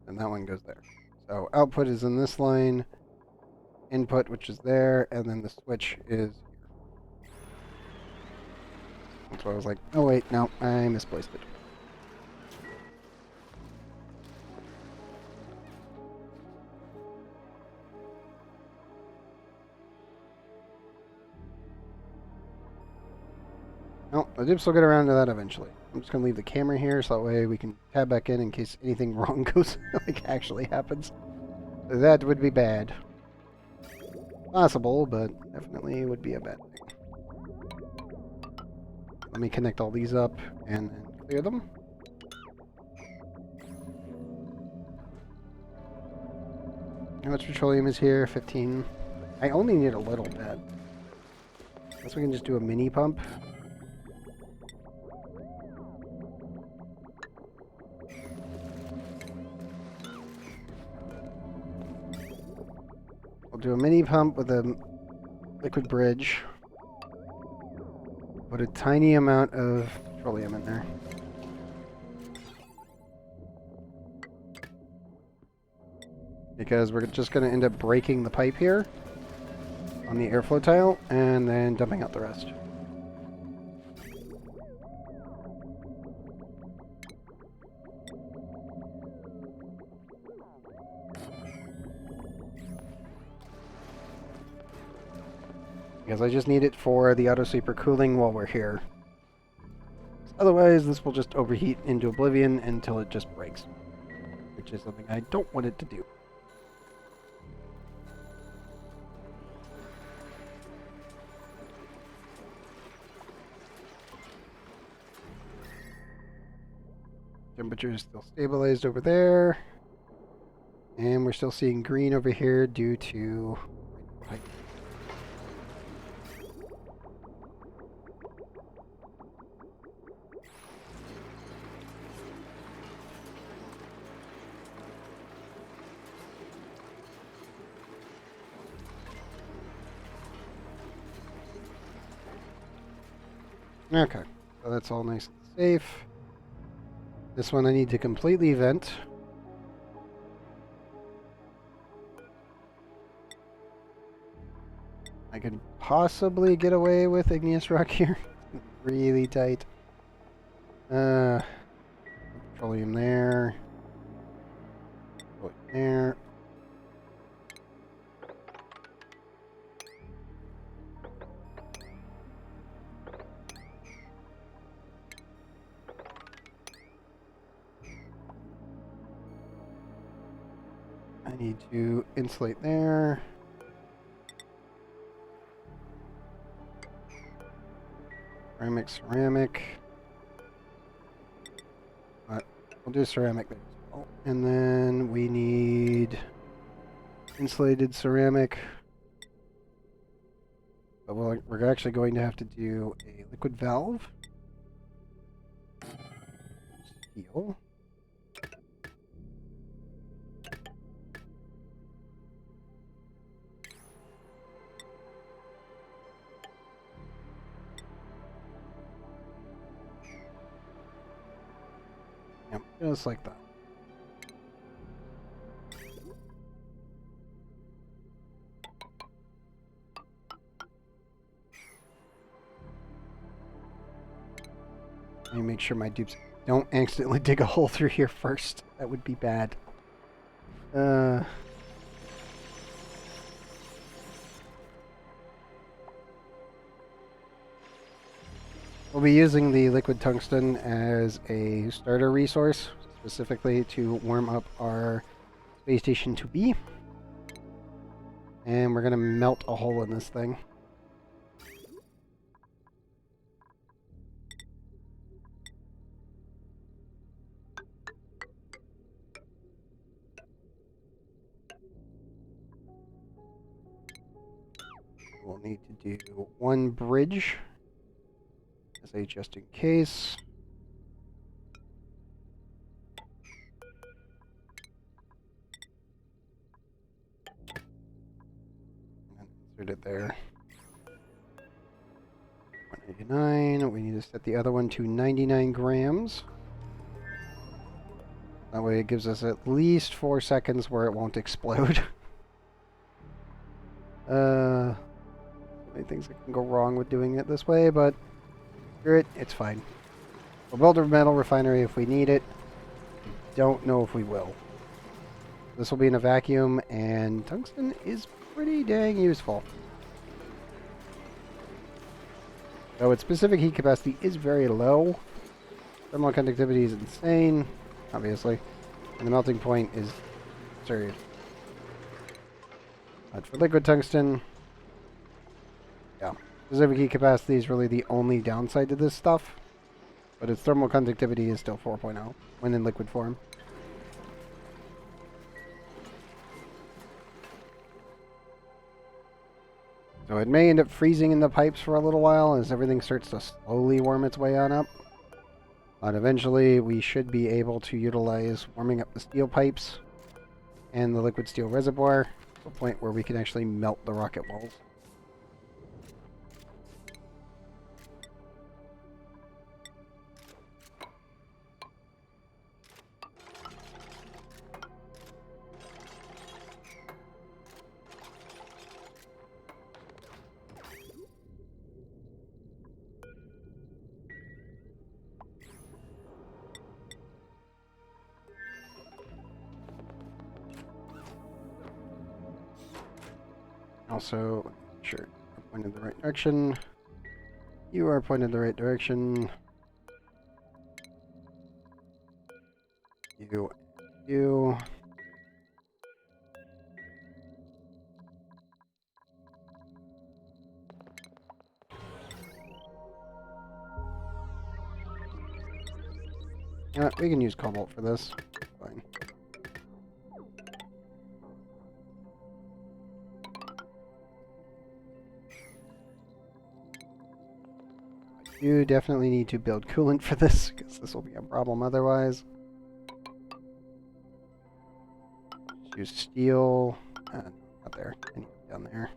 And that one goes there. So output is in this line. Input, which is there. And then the switch is here. That's why I was like, oh wait, no, I misplaced it. No, I did still get around to that eventually. I'm just gonna leave the camera here so that way we can tab back in case anything wrong goes like actually happens. That would be bad. Possible, but definitely would be a bad thing. Let me connect all these up and then clear them. How much petroleum is here? 15. I only need a little bit. Guess we can just do a mini pump. We'll do a mini pump with a liquid bridge. Put a tiny amount of petroleum in there. Because we're just going to end up breaking the pipe here on the airflow tile and then dumping out the rest. Because I just need it for the auto sweeper cooling while we're here. Otherwise, this will just overheat into oblivion until it just breaks. Which is something I don't want it to do. Temperature is still stabilized over there. And we're still seeing green over here due to pipe. Okay, so that's all nice and safe. This one I need to completely vent. I could possibly get away with igneous rock here. Really tight. Petroleum there. Petroleum there. I need to insulate there. Ceramic, ceramic. We'll do ceramic there as well. And then we need insulated ceramic. But we're actually going to have to do a liquid valve. Steel. Yep, just like that. Let me make sure my dupes don't accidentally dig a hole through here first. That would be bad. We'll be using the liquid tungsten as a starter resource, specifically to warm up our space station 2B. And we're going to melt a hole in this thing. We'll need to do one bridge as a just in case. And insert it there. 189. We need to set the other one to 99 grams. That way it gives us at least 4 seconds where it won't explode. So many things that can go wrong with doing it this way, but screw it, it's fine. We'll build a metal refinery if we need it. Don't know if we will. This will be in a vacuum, and tungsten is pretty dang useful. Though its specific heat capacity is very low. Thermal conductivity is insane, obviously. And the melting point is absurd. But for liquid tungsten, yeah. Specific heat capacity is really the only downside to this stuff. But its thermal conductivity is still 4.0 when in liquid form. So it may end up freezing in the pipes for a little while as everything starts to slowly warm its way on up. But eventually we should be able to utilize warming up the steel pipes and the liquid steel reservoir to a point where we can actually melt the rocket walls. Also, sure, we're pointed in the right direction. You are pointed in the right direction. You. We can use cobalt for this. Fine. You definitely need to build coolant for this, because this will be a problem otherwise. Use steel. Not there. I need it down there.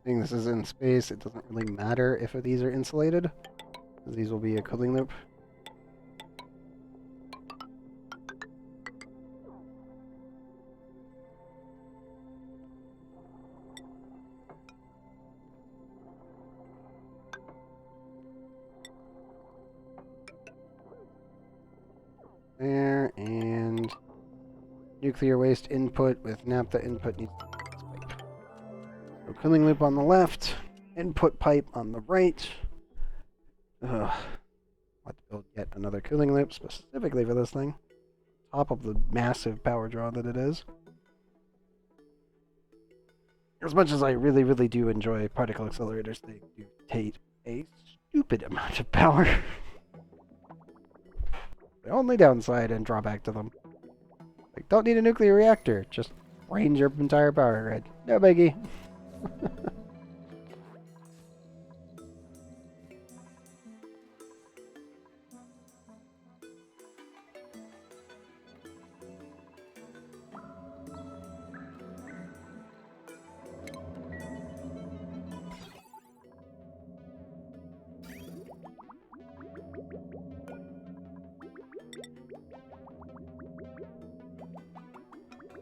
Being this is in space, it doesn't really matter if these are insulated, because these will be a cooling loop. There, and nuclear waste input with naphtha input needs to be this pipe. cooling loop on the left, input pipe on the right. Ugh. I'll have to build yet another cooling loop specifically for this thing. Top of the massive power draw that it is. As much as I really, really do enjoy particle accelerators, they do take a stupid amount of power. The only downside and drawback to them. Like, don't need a nuclear reactor, just range your entire power grid. No biggie.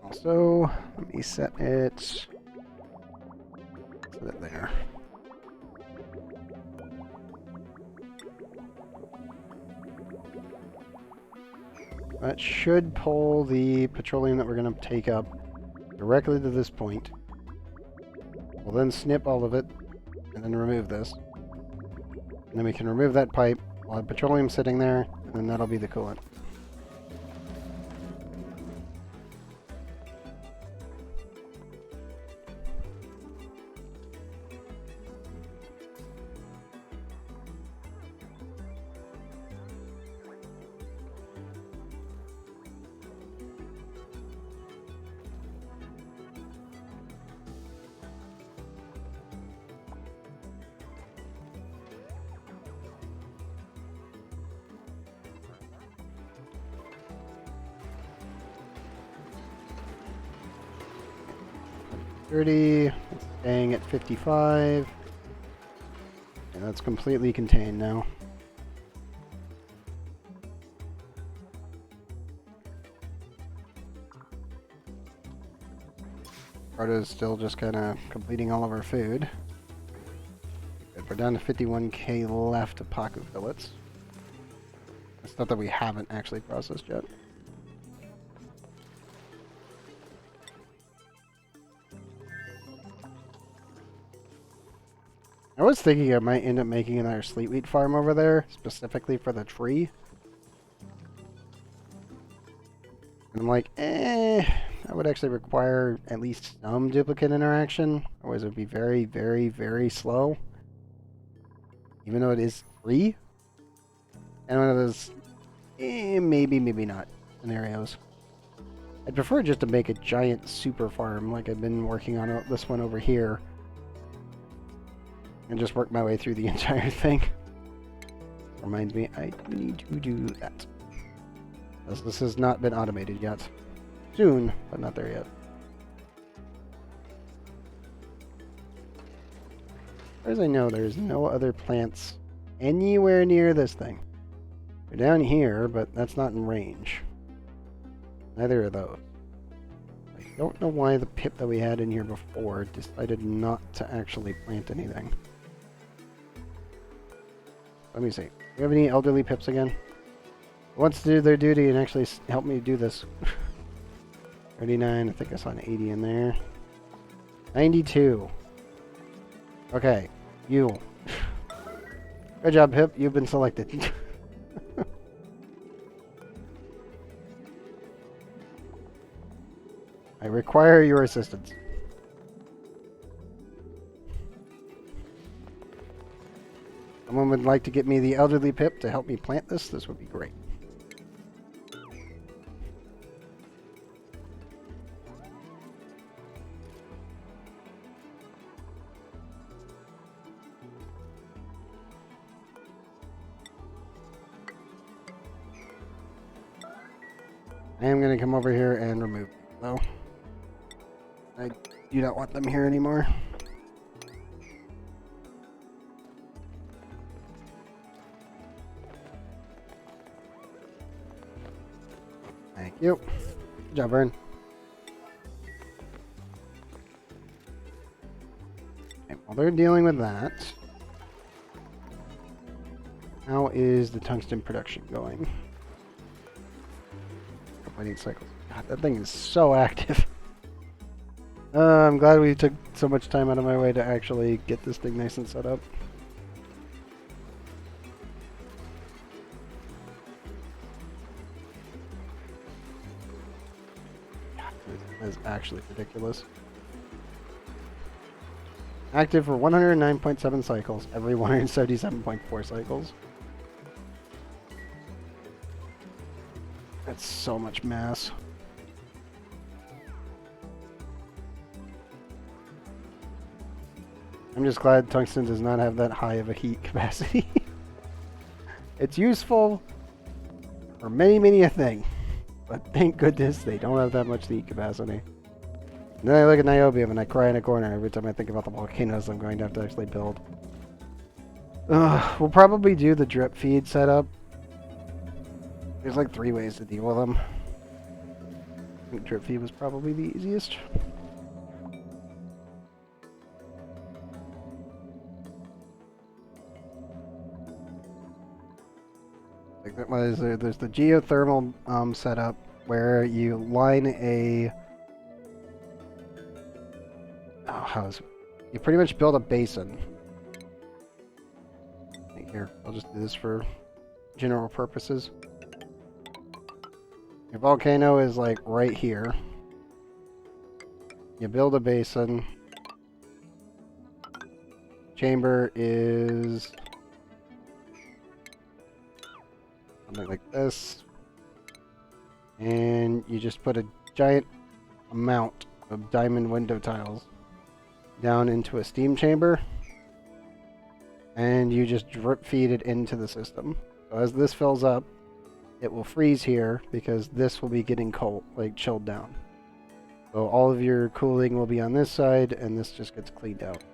Also, let me set it there. That should pull the petroleum that we're going to take up directly to this point. We'll then snip all of it and then remove this. And then we can remove that pipe while the petroleum's sitting there, and then that'll be the coolant. It's staying at 55. And that's completely contained now. Proto's still just kind of completing all of our food. Good, we're down to 51k left of Paku fillets. Stuff that we haven't actually processed yet. I was thinking I might end up making another sleet wheat farm over there, specifically for the tree. And I'm like, that would actually require at least some duplicate interaction. Otherwise it would be very, very, very slow. Even though it is free. And one of those, maybe, maybe not scenarios. I'd prefer just to make a giant super farm like I've been working on this one over here. And just work my way through the entire thing. Reminds me, I do need to do that. This has not been automated yet. Soon, but not there yet. As far as I know, there's no other plants anywhere near this thing. They're down here, but that's not in range. Neither are those. I don't know why the pip that we had in here before decided not to actually plant anything. Let me see. Do we have any elderly pips again? Who wants to do their duty and actually help me do this? 39, I think I saw an 80 in there. 92. Okay, you. Good job, Pip. You've been selected. I require your assistance. Someone would like to get me the elderly Pip to help me plant this? This would be great. I am going to come over here and remove them, though. I do not want them here anymore. Thank you. Good job, Vern. Okay, while they're dealing with that, how is the tungsten production going? Waiting cycles. God, that thing is so active. I'm glad we took so much time out of my way to actually get this thing nice and set up. That is actually ridiculous. Active for 109.7 cycles every 177.4 cycles. That's so much mass. I'm just glad tungsten does not have that high of a heat capacity. It's useful for many a thing, but thank goodness they don't have that much heat capacity. And then I look at niobium and I cry in a corner every time I think about the volcanoes I'm going to have to actually build. We'll probably do the drip feed setup. There's like 3 ways to deal with them. I think drip feed was probably the easiest. There's the geothermal setup where you line a... You pretty much build a basin. Here, I'll just do this for general purposes. Your volcano is like right here. You build a basin. Chamber is something like this. And you just put a giant amount of diamond window tiles down into a steam chamber. And you just drip feed it into the system. So as this fills up, it will freeze here because this will be getting cold, like chilled down. So all of your cooling will be on this side, and this just gets cleaned out.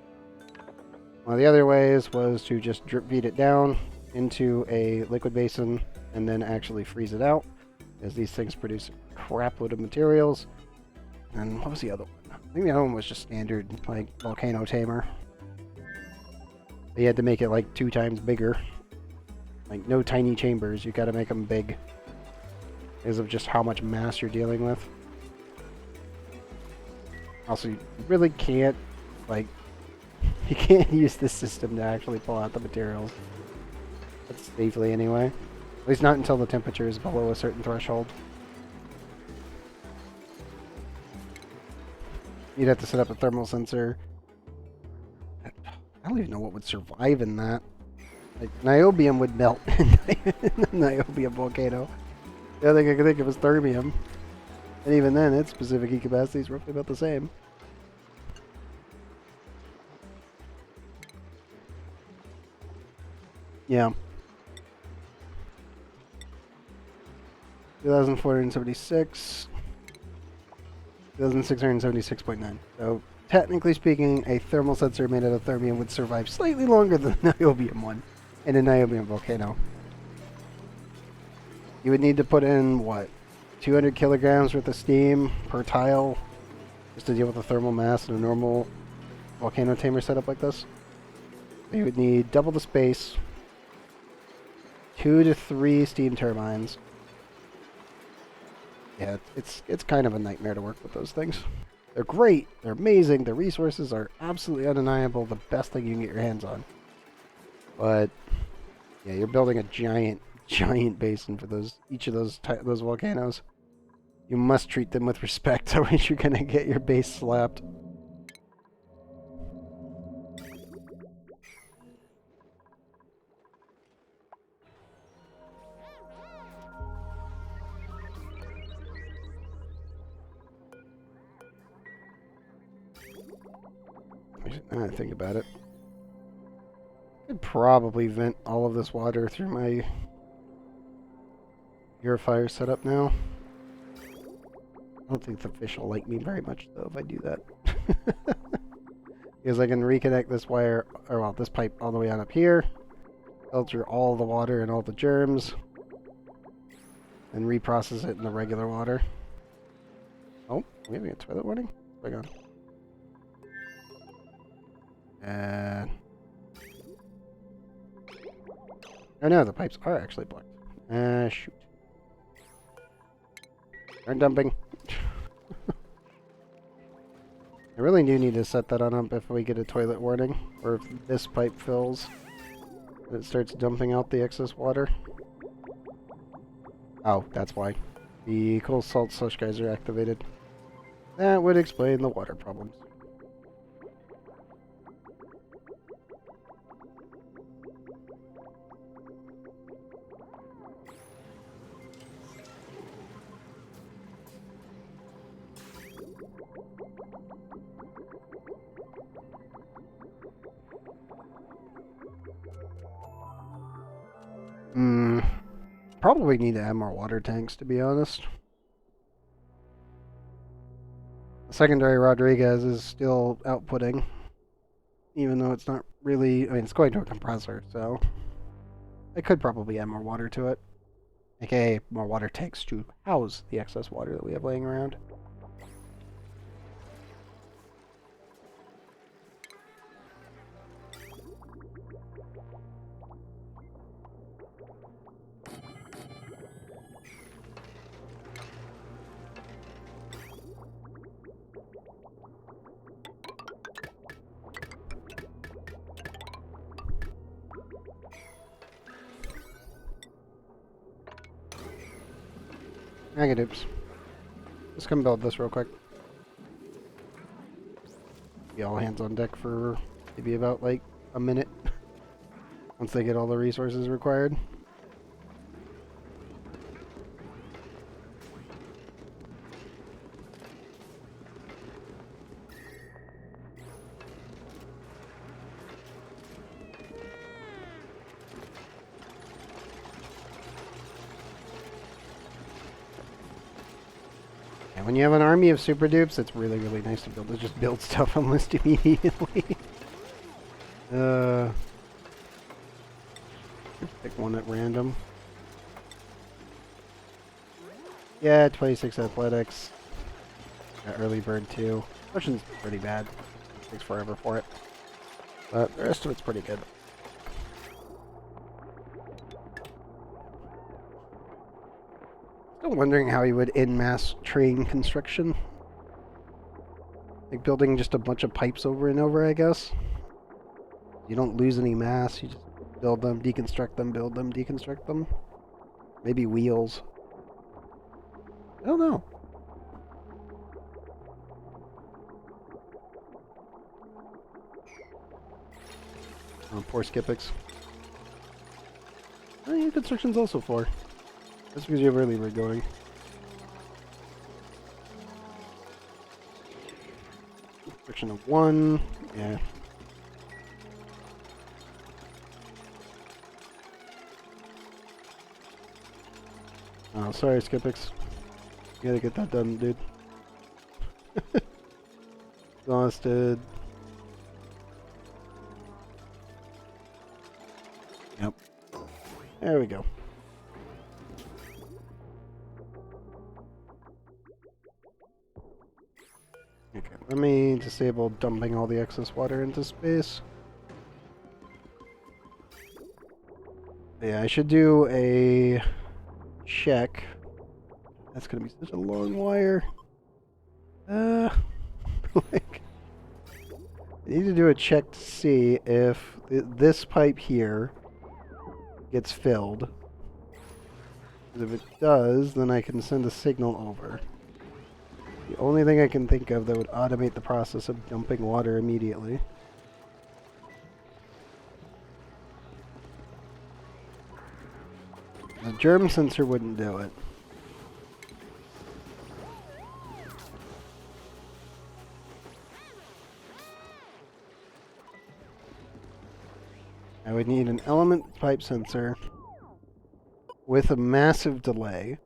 One of the other ways was to just drip feed it down into a liquid basin and then actually freeze it out, as these things produce a crap load of materials. And what was the other one? I think the other one was just standard, like, volcano tamer. You had to make it like 2 times bigger. Like, no tiny chambers, you gotta make them big. Because of just how much mass you're dealing with. Also, you really can't, like, you can't use this system to actually pull out the materials. That's safely anyway. At least not until the temperature is below a certain threshold. You'd have to set up a thermal sensor. I don't even know what would survive in that. Like, niobium would melt in the niobium volcano. The other thing I could think of is thermium. And even then, its specific heat capacity is roughly about the same. Yeah. 2,476. 2,676.9. So, technically speaking, a thermal sensor made out of thermium would survive slightly longer than the niobium one in a niobium volcano. You would need to put in, what, 200 kilograms worth of steam per tile just to deal with the thermal mass in a normal volcano tamer setup like this. You would need double the space, 2 to 3 steam turbines. Yeah, it's kind of a nightmare to work with those things. They're great, they're amazing, their resources are absolutely undeniable, the best thing you can get your hands on. But yeah, you're building a giant basin for each of those volcanoes. You must treat them with respect, otherwise you're gonna get your base slapped. Now I think about it, I could probably vent all of this water through my purifier setup now. I don't think the fish will like me very much though if I do that. Because I can reconnect this wire, or well, this pipe all the way on up here, filter all the water and all the germs, and reprocess it in the regular water. Oh, we having a toilet warning? Hang on. And oh no, the pipes are actually blocked. Shoot. Turn dumping. I really do need to set that on up if we get a toilet warning, or if this pipe fills, it starts dumping out the excess water. Oh, that's why. The cold salt slush guys are activated. That would explain the water problems. Probably need to add more water tanks, to be honest. Secondary Rodriguez is still outputting, even though it's not really... I mean, it's going to a compressor, so... I could probably add more water to it. AKA more water tanks to house the excess water that we have laying around. Negatives. Let's come build this real quick. Be all hands on deck for maybe about like a minute. Once they get all the resources required. When you have an army of super dupes, it's really, really nice to build. To just build stuff almost immediately. Pick one at random. Yeah, 26 athletics. Got early bird too. Potion's pretty bad. It takes forever for it. But the rest of it's pretty good. Still wondering how you would en masse train construction. Like building just a bunch of pipes over and over, I guess. You don't lose any mass, you just build them, deconstruct them, build them, deconstruct them. Maybe wheels. I don't know. Oh, poor Skipix. Oh, yeah, construction's also 4. That's because you have early bird going. Construction of 1. Yeah. Oh, sorry, Skipix. You gotta get that done, dude. Exhausted. Yep. There we go. Okay, let me disable dumping all the excess water into space. Yeah, I should do a check. That's gonna be such a long wire. Like, I need to do a check to see if this pipe here gets filled. Because if it does, then I can send a signal over. The only thing I can think of that would automate the process of dumping water immediately. The germ sensor wouldn't do it. I would need an element pipe sensor with a massive delay,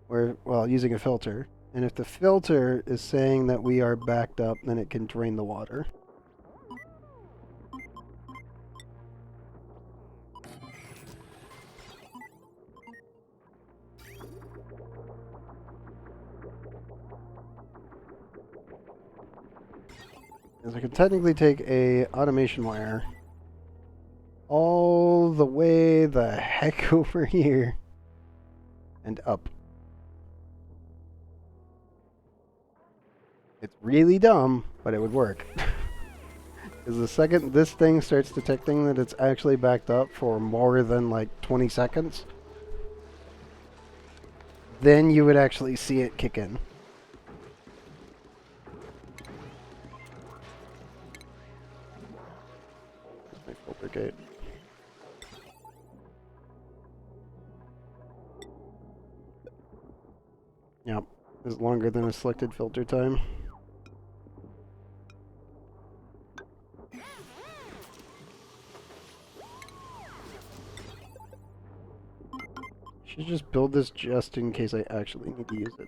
or, well, using a filter. And if the filter is saying that we are backed up, then it can drain the water. Because I could technically take a automation wire all the way the heck over here and up. It's really dumb, but it would work. Because the second this thing starts detecting that it's actually backed up for more than like 20 seconds, then you would actually see it kick in. That's my filter gate. Yep, it's longer than a selected filter time. Should just build this just in case I actually need to use it.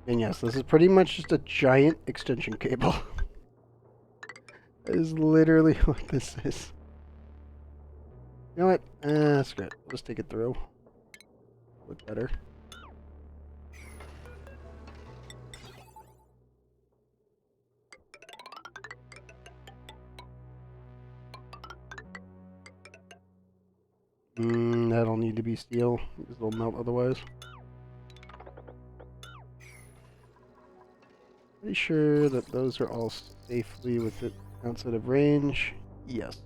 And yes, this is pretty much just a giant extension cable. That is literally what this is. You know what? Screw it. Let's take it through. Look better. That'll need to be steel, because it'll melt otherwise. Pretty sure that those are all safely with it outside of range. Yes.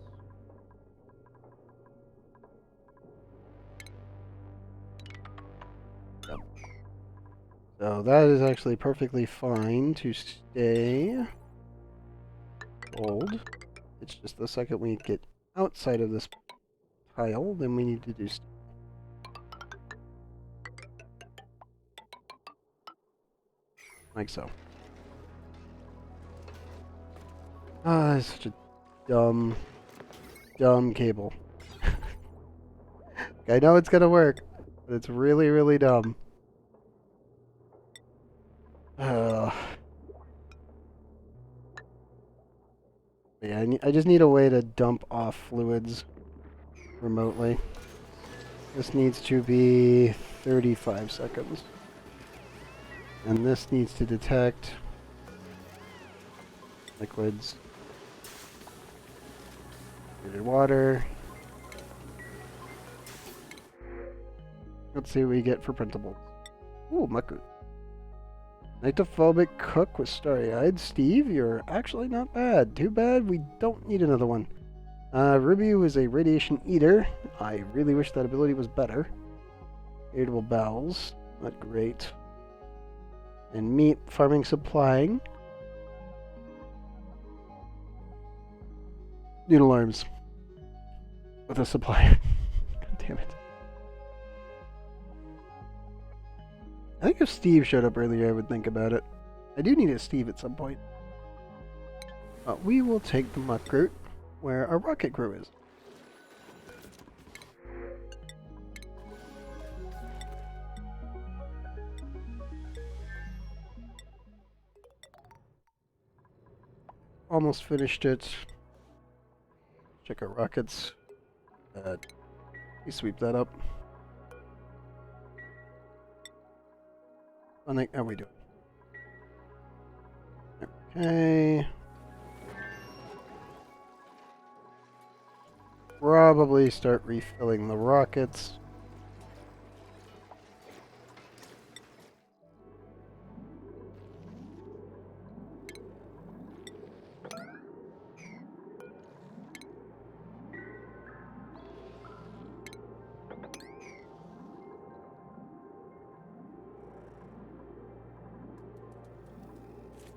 Yep. So that is actually perfectly fine to stay gold. It's just the second we get outside of this tile, then we need to do steel. Like so. Ah, it's such a dumb cable. I know it's gonna work, but it's really, really dumb. Yeah, I just need a way to dump off fluids remotely. This needs to be 35 seconds. And this needs to detect liquids. Water. Let's see what we get for printables. Ooh, Maku. Nyctophobic cook with starry-eyed. Steve, you're actually not bad. Too bad we don't need another one. Ruby was a radiation eater. I really wish that ability was better. Irritable bowels. Not great. And meat farming supplying. Noodle arms. With a supplier. God damn it. I think if Steve showed up earlier, I would think about it. I do need a Steve at some point. We will take the muck route where our rocket crew is. Almost finished it. Check our rockets. We sweep that up. How we doing? Okay. Probably start refilling the rockets.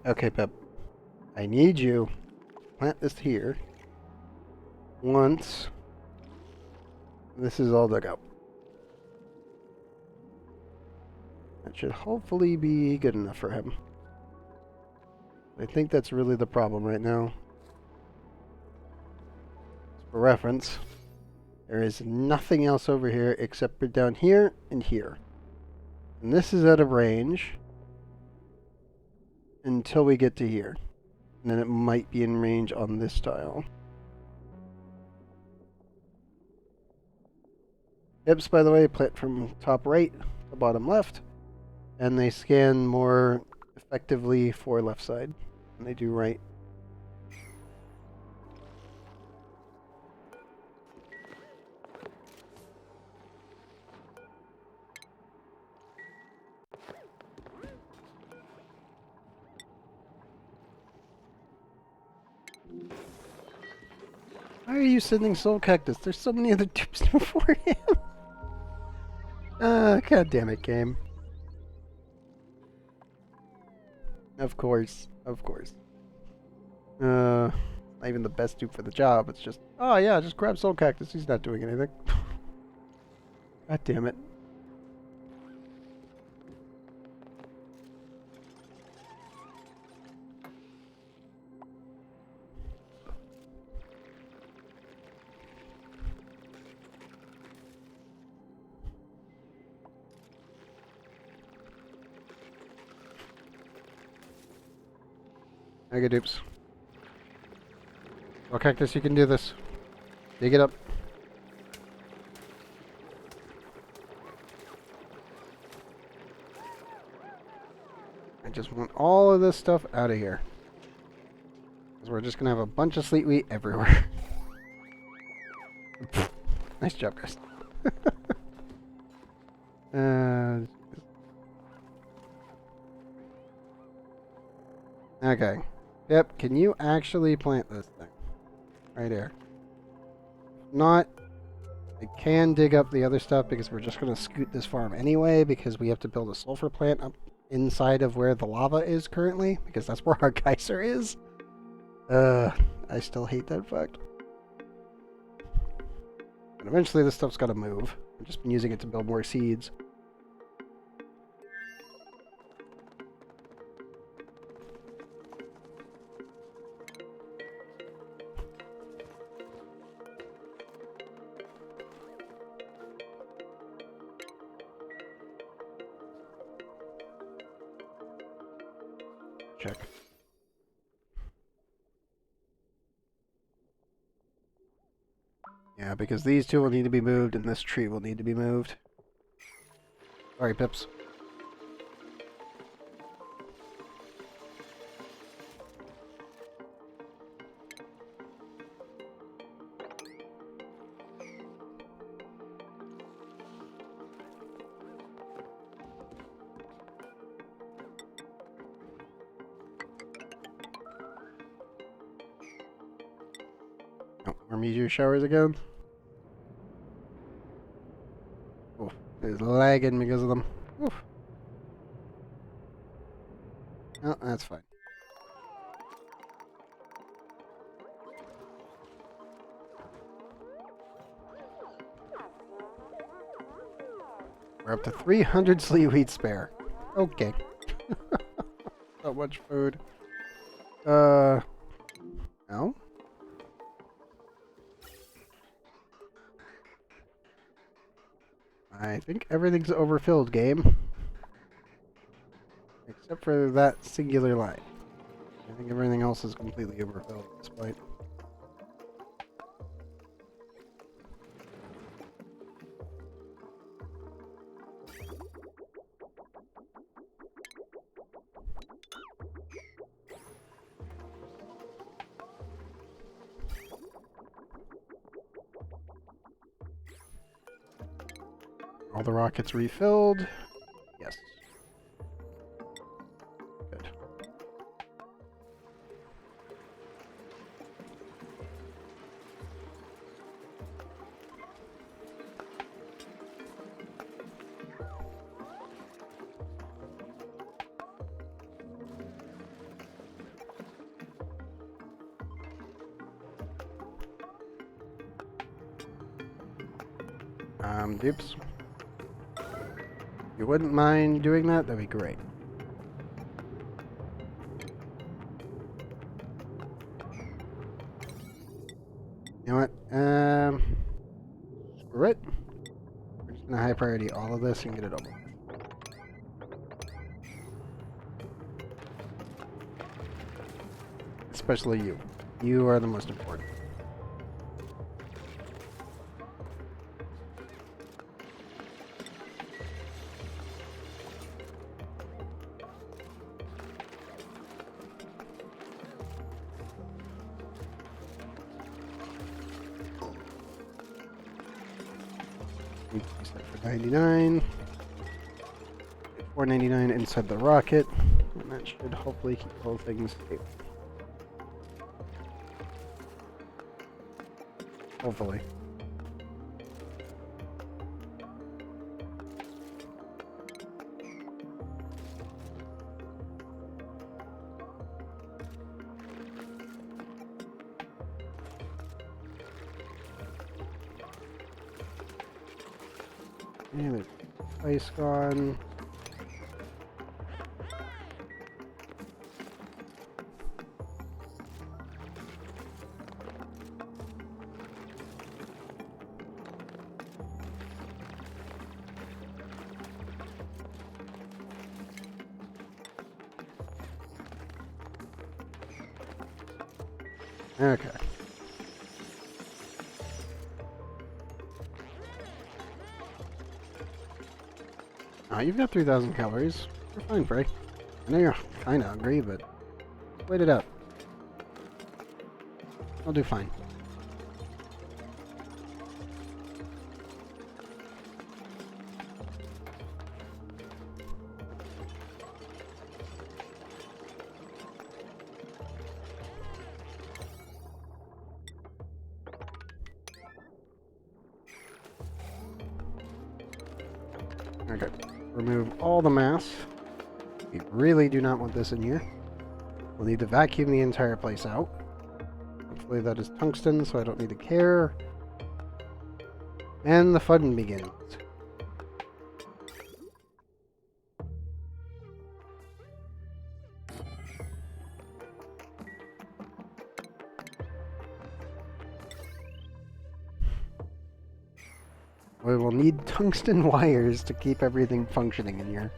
Okay, Pep. I need you to plant this here once this is all dug out. That should hopefully be good enough for him. I think that's really the problem right now. For reference, there is nothing else over here except for down here and here. And this is out of range until we get to here. And then it might be in range on this tile. Hips, by the way, plant from top right to bottom left, and they scan more effectively for left side than they do right. Why are you sending Soul Cactus? There's so many other dupes before him. God damn it, game. Of course, of course. Not even the best dupe for the job. It's just, oh yeah, just grab Soul Cactus. He's not doing anything. God damn it. Mega dupes. Soul Cactus, you can do this. Dig it up. I just want all of this stuff out of here. Because we're just going to have a bunch of sleet wheat everywhere. Nice job, guys. Okay. Yep, can you actually plant this thing? Right here. Not... I can dig up the other stuff because we're just going to scoot this farm anyway because we have to build a sulfur plant up inside of where the lava is currently because that's where our geyser is. I still hate that fact. And eventually this stuff's got to move. I've just been using it to build more seeds. Check. Yeah, because these two will need to be moved and this tree will need to be moved. Sorry, Pips. More meteor showers again. Oof, it's lagging because of them. Oof. Oh, that's fine. We're up to 300 sleet wheat spare. Okay. So much food. No? I think everything's overfilled, game. Except for that singular line. I think everything else is completely overfilled at this point. All the rockets refilled. Yes. Good. Dupes. If you wouldn't mind doing that, that'd be great. You know what? Screw it. We're just gonna high priority all of this and get it over. Especially you. You are the most important. Need to be set for 99. 499 inside the rocket, and that should hopefully keep all things stable. Hopefully. And there's ice gone. Okay. You've got 3,000 calories. You're fine, Frey. I know you're kind of hungry, but wait it out. I'll do fine. Okay. Remove all the mass. We really do not want this in here. We'll need to vacuum the entire place out. Hopefully that is tungsten, so I don't need to care. And the fun begins. We will need tungsten wires to keep everything functioning in here.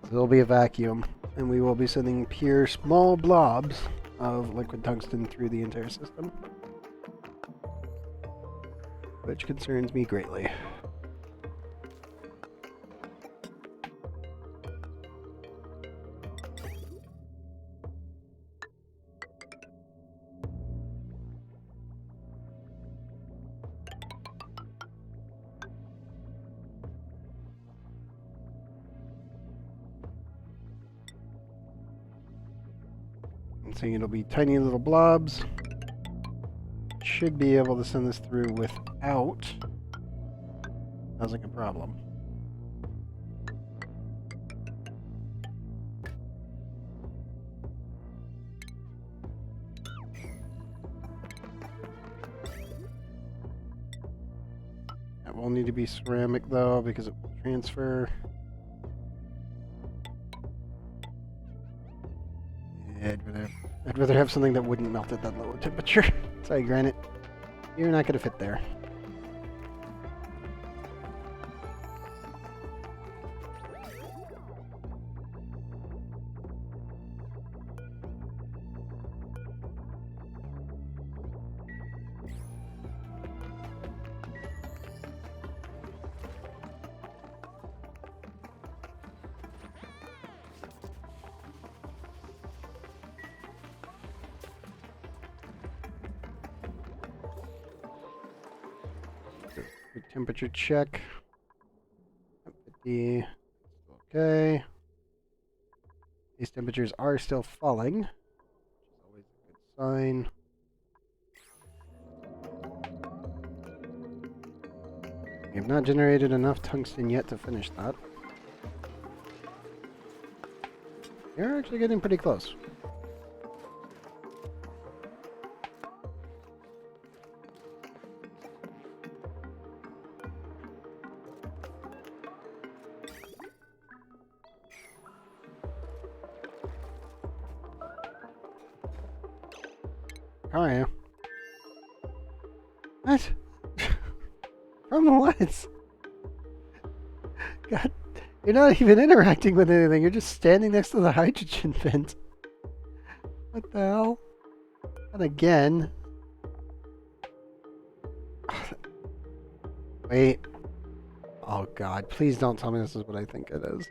So there'll be a vacuum, and we will be sending pure small blobs of liquid tungsten through the entire system. Which concerns me greatly. So it'll be tiny little blobs. Should be able to send this through without causing a problem. That will need to be ceramic though, because it will transfer. I'd rather have something that wouldn't melt at that low temperature. Sorry, granite. You're not going to fit there. Quick temperature check. 50. Okay. These temperatures are still falling, which is always a good sign. We have not generated enough tungsten yet to finish that. You're actually getting pretty close. How are you? What? From what? God, you're not even interacting with anything. You're just standing next to the hydrogen vent. What the hell? And again. Wait. Oh god, please don't tell me this is what I think it is.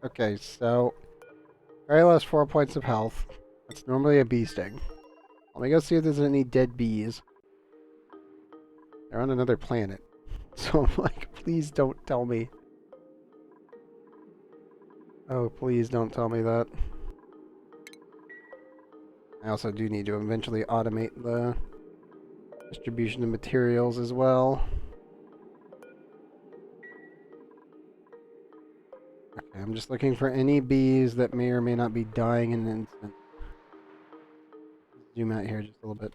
Okay, so Barry lost 4 points of health. That's normally a bee sting. Let me go see if there's any dead bees. They're on another planet. So I'm like, please don't tell me. Oh, please don't tell me that. I also do need to eventually automate the distribution of materials as well. Okay, I'm just looking for any bees that may or may not be dying in an instant. Zoom out here just a little bit.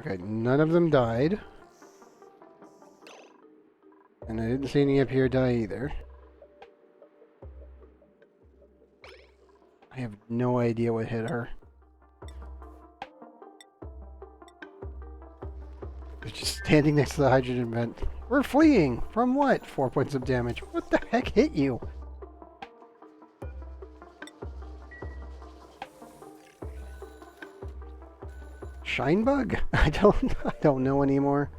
Okay, none of them died. And I didn't see any up here die either. I have no idea what hit her. They're just standing next to the hydrogen vent. We're fleeing! From what? 4 points of damage. What the heck hit you? Shine bug? I don't know anymore.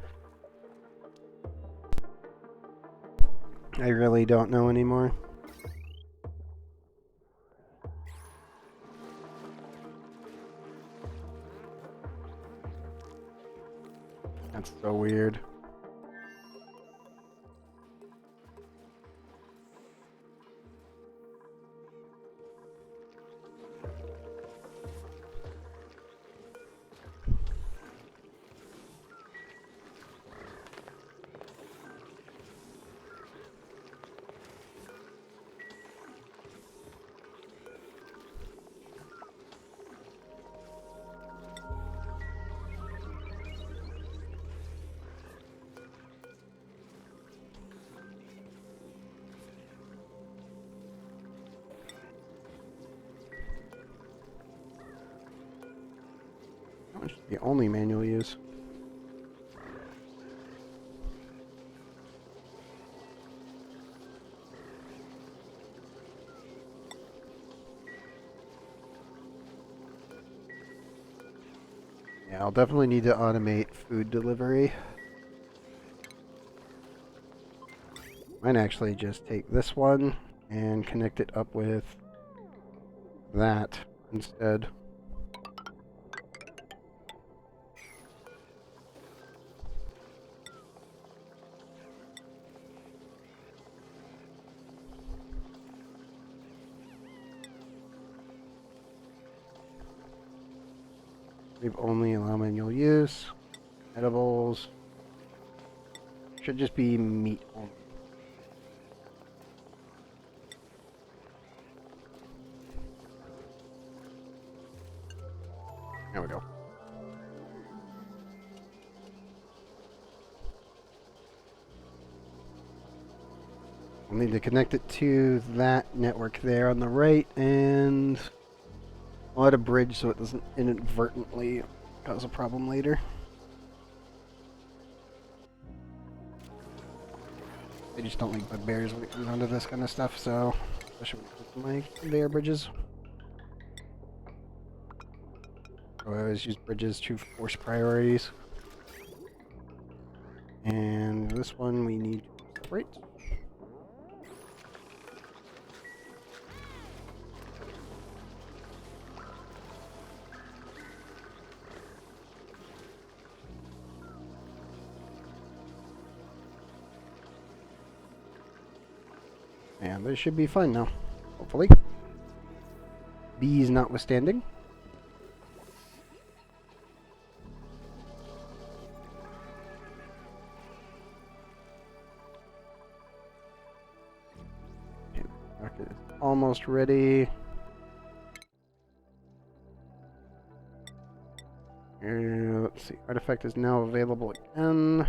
I really don't know anymore. That's so weird. That should be only manual use. Yeah, I'll definitely need to automate food delivery. Might actually just take this one and connect it up with that instead. We've only allow manual use. Edibles. Should just be meat only. There we go. We'll need to connect it to that network there on the right, and we'll add a bridge so it doesn't inadvertently cause a problem later. I just don't like bugbears when it comes down to this kind of stuff, so especially when it comes to my conveyor bridges. So I always use bridges to force priorities. And this one we need to separate. And this should be fine now, hopefully. Bees notwithstanding. Okay, the rocket is almost ready. Let's see, artifact is now available again.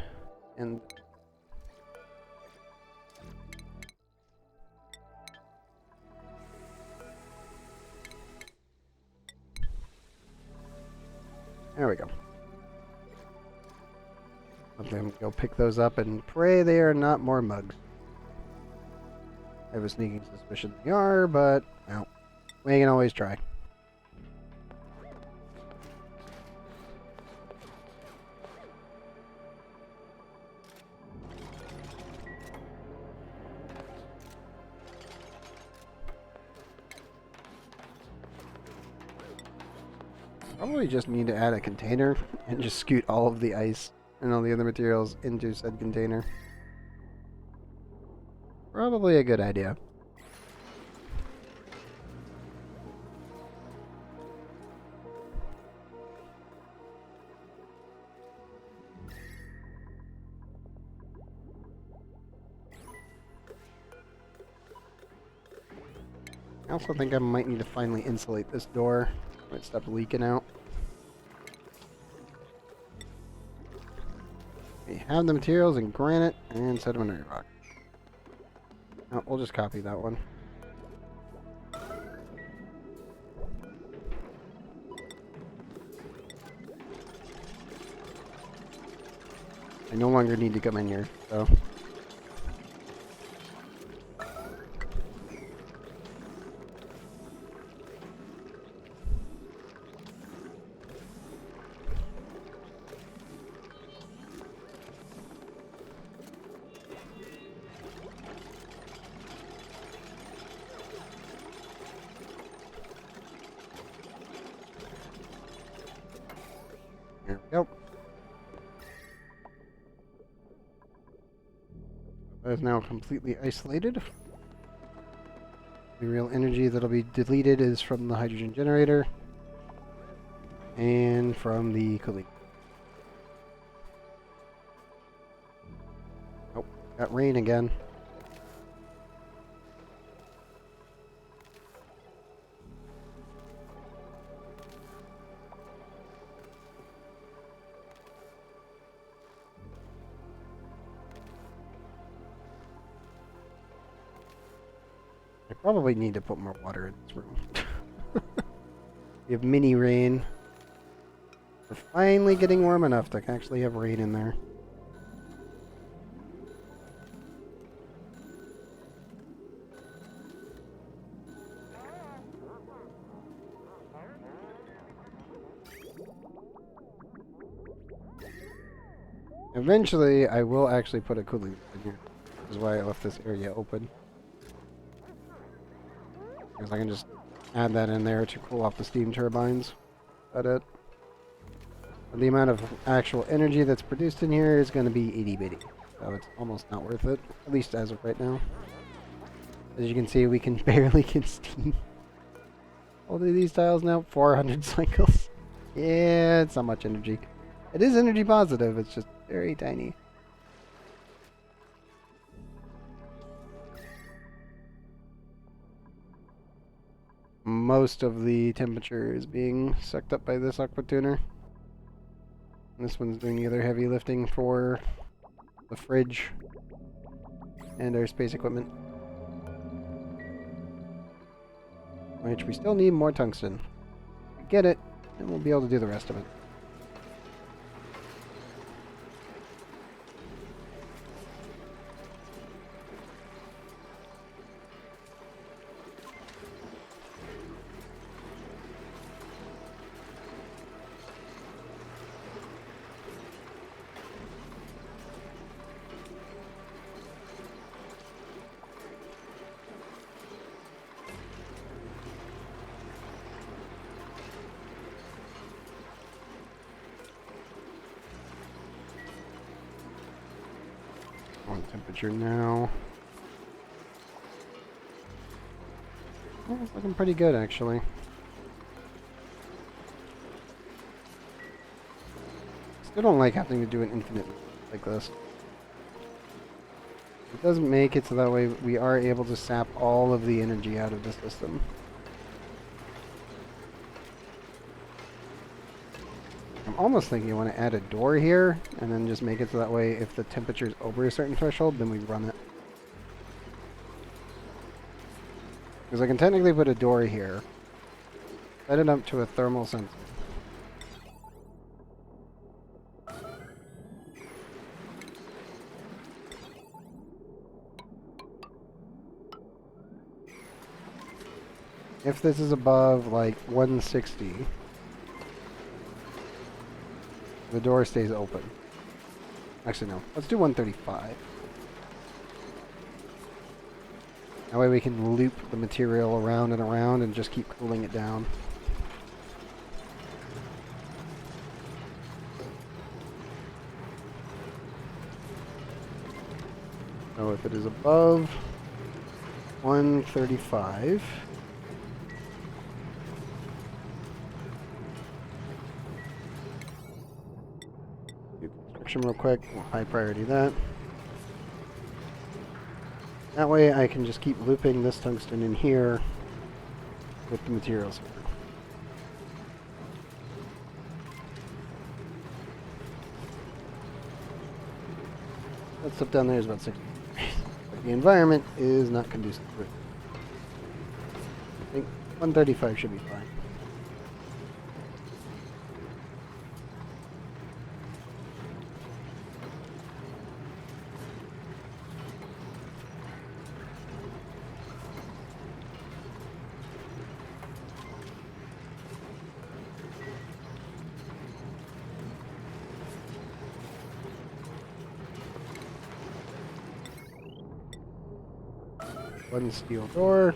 And there we go. I'm going to go pick those up and pray they are not more mugs. I have a sneaking suspicion they are, but well, we can always try. Probably just need to add a container and just scoot all of the ice and all the other materials into said container. Probably a good idea. I also think I might need to finally insulate this door. Might stop leaking out. We have the materials in granite and sedimentary rock. Oh, we'll just copy that one. I no longer need to come in here, so... There we go. That is now completely isolated. The real energy that'll be deleted is from the hydrogen generator and from the cooling. Oh, got rain again. I probably need to put more water in this room. We have mini rain. We're finally getting warm enough to actually have rain in there. Eventually, I will actually put a cooling in here. This is why I left this area open. Because I can just add that in there to cool off the steam turbines. That's it. But the amount of actual energy that's produced in here is going to be itty bitty. So it's almost not worth it. At least as of right now. As you can see, we can barely get steam. All of these tiles now, 400 cycles. Yeah, it's not much energy. It is energy positive, it's just very tiny. Most of the temperature is being sucked up by this aqua tuner. This one's doing the other heavy lifting for the fridge and our space equipment. Which we still need more tungsten. We get it, and we'll be able to do the rest of it. On temperature now. Oh, it's looking pretty good actually. Still don't like having to do an infinite like this. It doesn't make it so that way we are able to sap all of the energy out of the system. I'm almost thinking I want to add a door here, and then just make it so that way if the temperature is over a certain threshold, then we run it. Because I can technically put a door here, set it up to a thermal sensor. If this is above, like, 160... the door stays open. Actually, no. Let's do 135. That way we can loop the material around and around and just keep cooling it down. So if it is above 135, do construction real quick. We'll high priority that. That way I can just keep looping this tungsten in here with the materials. That stuff down there is about 60 degrees. But the environment is not conducive to it. I think 135 should be fine. One steel door.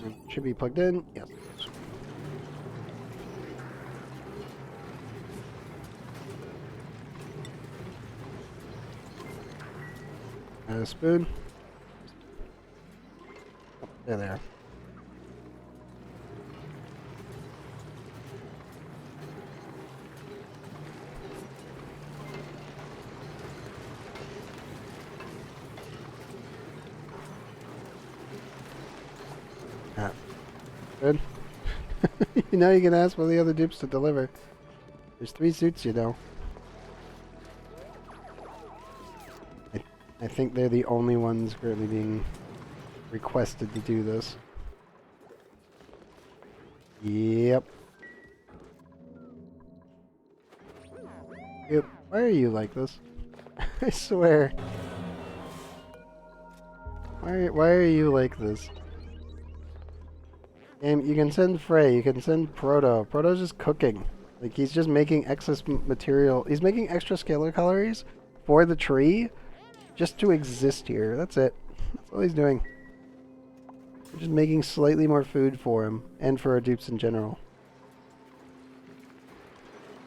It should be plugged in. Yes. A spoon. Oh, there they are. Ah, good. You know you can ask for the other dupes to deliver. There's 3 suits, you know. I think they're the only ones currently being requested to do this. Yep. Yep. Why are you like this? I swear. Why are you like this? And you can send Frey, you can send Proto. Proto's just cooking. Like, he's just making excess material. He's making extra scalar calories for the tree just to exist here. That's it. That's all he's doing. We're just making slightly more food for him and for our dupes in general.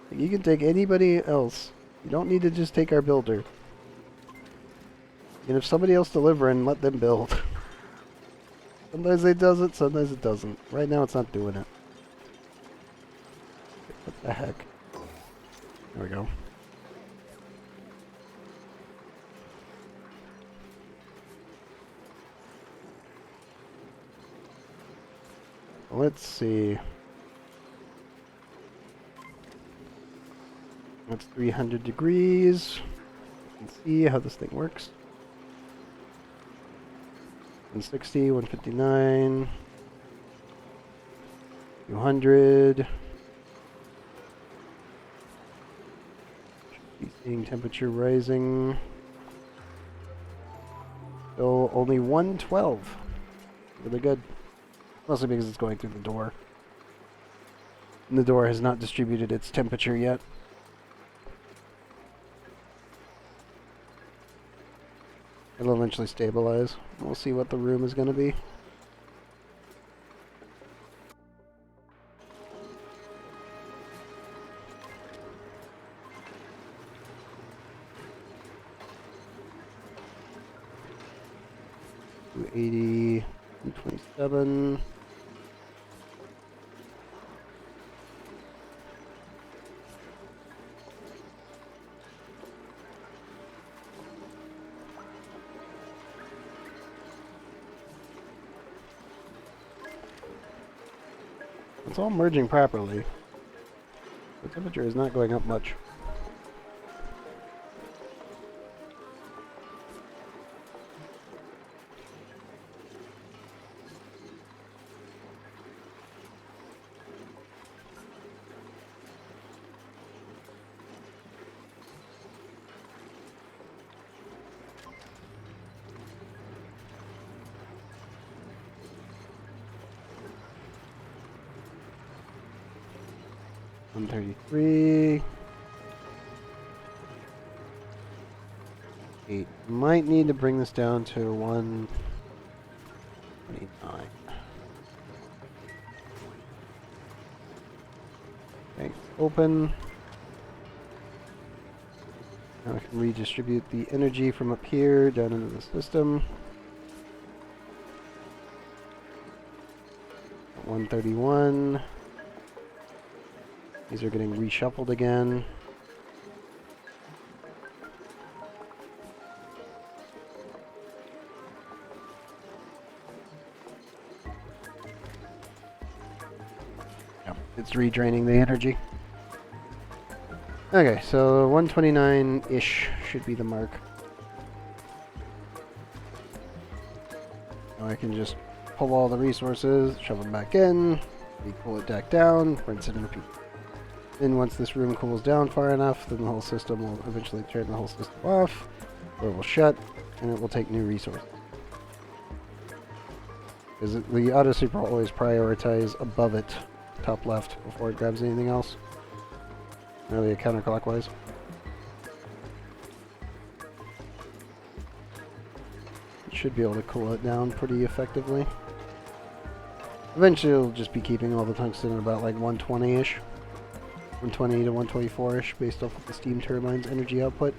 Like, you can take anybody else. You don't need to just take our builder. And if somebody else delivering, let them build. Sometimes it does it, sometimes it doesn't. Right now it's not doing it. What the heck? There we go. Let's see. That's 300 degrees. You can see how this thing works. 160, 159, 200. Should be seeing temperature rising. Still only 112. Really good. Mostly because it's going through the door. And the door has not distributed its temperature yet. It'll eventually stabilize. We'll see what the room is going to be. $280, $227. It's all merging properly. The temperature is not going up much. $133. 8. Might need to bring this down to 129. Okay, open. Now I can redistribute the energy from up here down into the system. 131. These are getting reshuffled again. Yep, it's redraining the energy. Okay, so 129-ish should be the mark. Now I can just pull all the resources, shove them back in, cool it back down, rinse it and repeat. Then once this room cools down far enough, then the whole system will eventually turn the whole system off, or it will shut, and it will take new resources. Because the auto super will always prioritize above it, top left, before it grabs anything else. Really counterclockwise. It should be able to cool it down pretty effectively. Eventually it'll just be keeping all the tungsten at about like 120-ish. 120 to 124-ish based off of the steam turbine's energy output.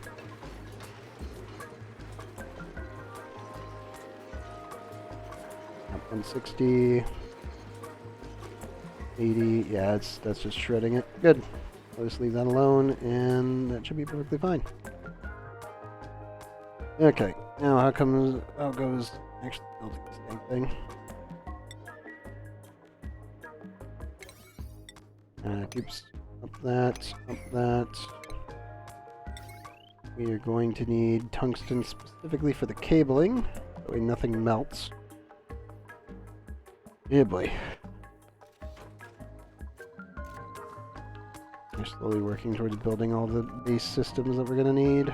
Up 160. 80. Yeah, that's just shredding it. Good. I'll just leave that alone, and that should be perfectly fine. Okay, now how goes actually building this dang thing? Keeps up that. We are going to need tungsten specifically for the cabling, that way nothing melts. Yeah, boy. We're slowly working towards building all the base systems that we're going to need.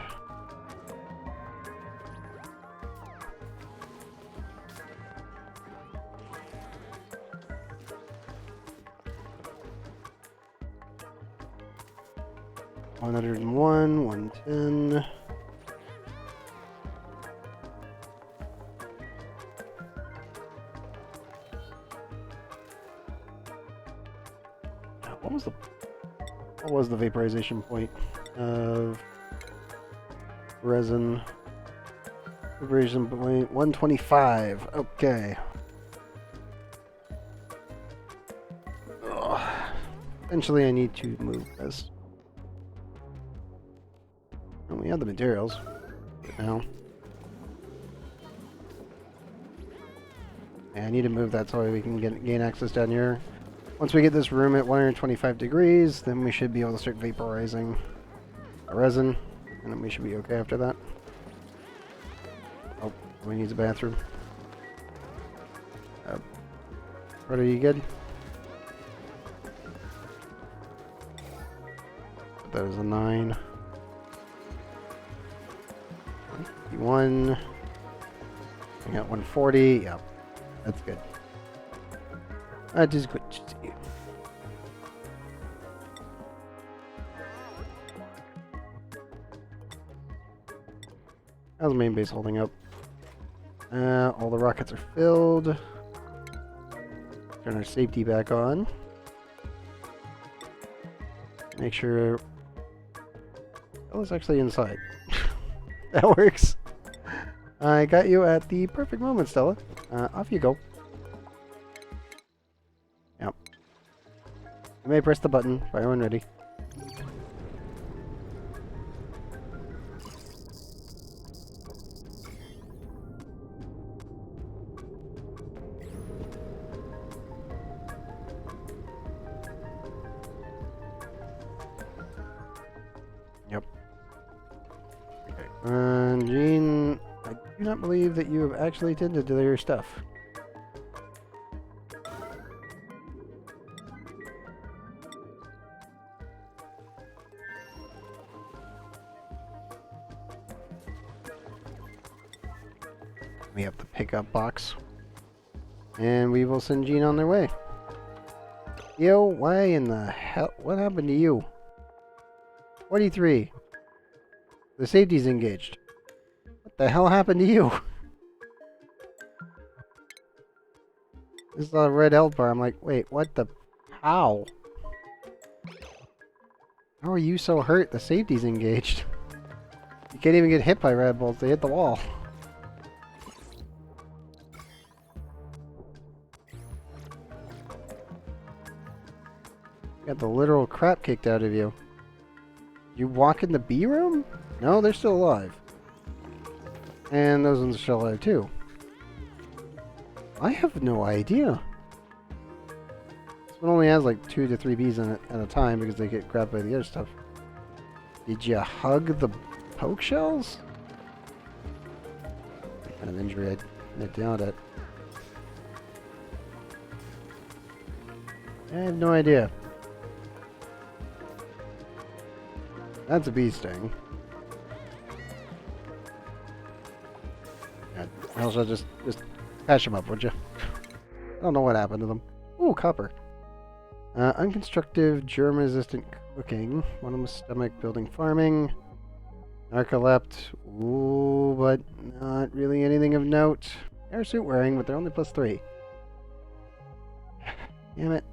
$101, 110. What was the vaporization point of resin? Vaporization point 125. Okay. Ugh. Eventually I need to move this. And we have the materials now. Yeah, I need to move that so we can gain access down here. Once we get this room at 125 degrees, then we should be able to start vaporizing our resin, and then we should be okay after that. Oh, we need a bathroom. What are you good? That is a 9. 1. I got 140. Yep, that's good. That is good to see. How's the main base holding up? All the rockets are filled. Turn our safety back on. Make sure... Oh, it's actually inside. That works. I got you at the perfect moment, Stella. Off you go. Yep. You may press the button. Fire when ready. Yep. Okay. Jean, I do not believe that you have actually tended to your stuff. We have the pickup box. And we will send Jean on their way. Yo, why in the hell? What happened to you? 43. The safety's engaged. What the hell happened to you? This is a red health bar. I'm like, wait, what the... How? How are you so hurt? The safety's engaged. You can't even get hit by red bolts. They hit the wall. Got the literal crap kicked out of you. You walk in the B room? No, they're still alive. And those ones are still alive too. I have no idea. This one only has like 2 to 3 bees in it at a time because they get grabbed by the other stuff. Did you hug the poke shells? What kind of injury I'd doubt it. I have no idea. That's a bee sting. God, hell should I just patch them up, would you? I don't know what happened to them. Ooh, copper. Unconstructive, germ-resistant cooking. One of my stomach building farming. Narcolept. Ooh, but not really anything of note. They're suit wearing, but they're only +3. Damn it.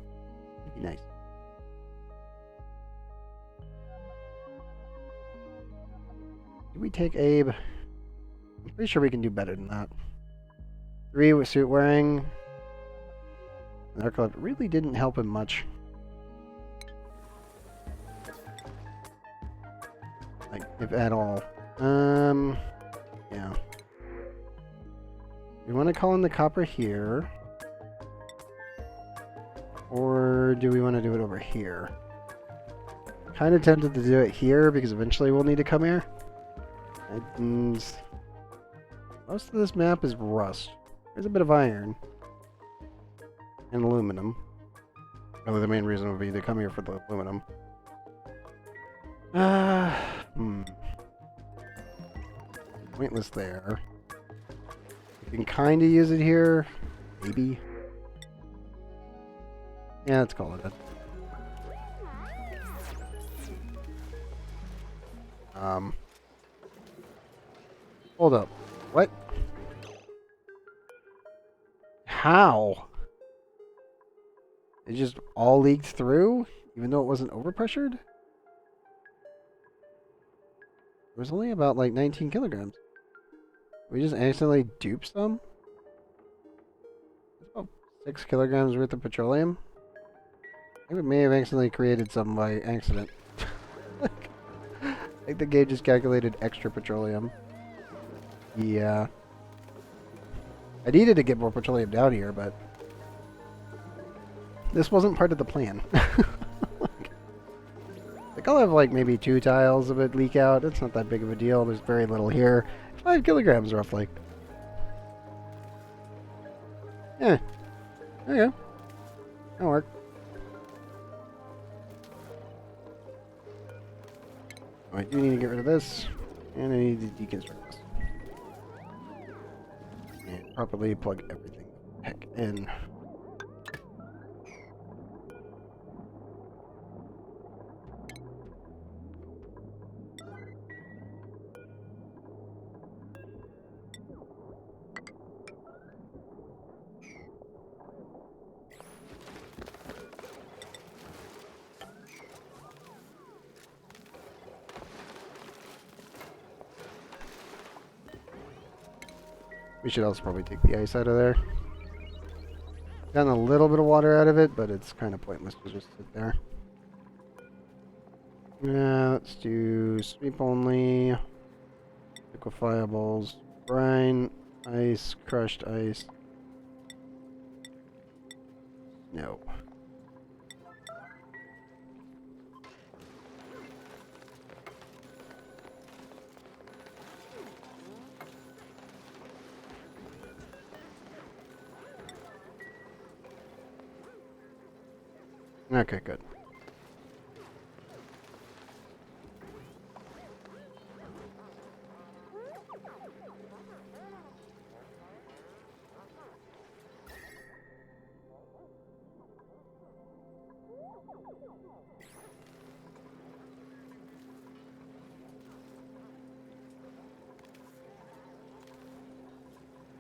That'd be nice. Did we take Abe? I'm pretty sure we can do better than that. 3 with suit wearing. Narcolept really didn't help him much. Like, if at all. Yeah. We want to call in the copper here. Or do we want to do it over here? Kind of tempted to do it here because eventually we'll need to come here. And most of this map is rust. There's a bit of iron. And aluminum. Really, the main reason would be to come here for the aluminum. Pointless there. We can kind of use it here. Maybe. Yeah, let's call it that. Hold up. What? How? It just all leaked through? Even though it wasn't overpressured? It was only about like 19 kilograms. We just accidentally duped some? Oh, 6 kilograms worth of petroleum? I think we may have accidentally created some by accident. I think the game just calculated extra petroleum. Yeah. I needed to get more petroleum down here, but this wasn't part of the plan. Like, I'll have like maybe 2 tiles of it leak out. It's not that big of a deal. There's very little here. 5 kilograms roughly. Yeah. There you go. That'll work. I do need to get rid of this. And I need to deconstruct this. And properly plug everything heck in. We should also probably take the ice out of there. Gotten a little bit of water out of it, but it's kind of pointless to just sit there. Let's do sweep only. Liquefiables. Brine. Ice. Crushed ice. No. Okay, good.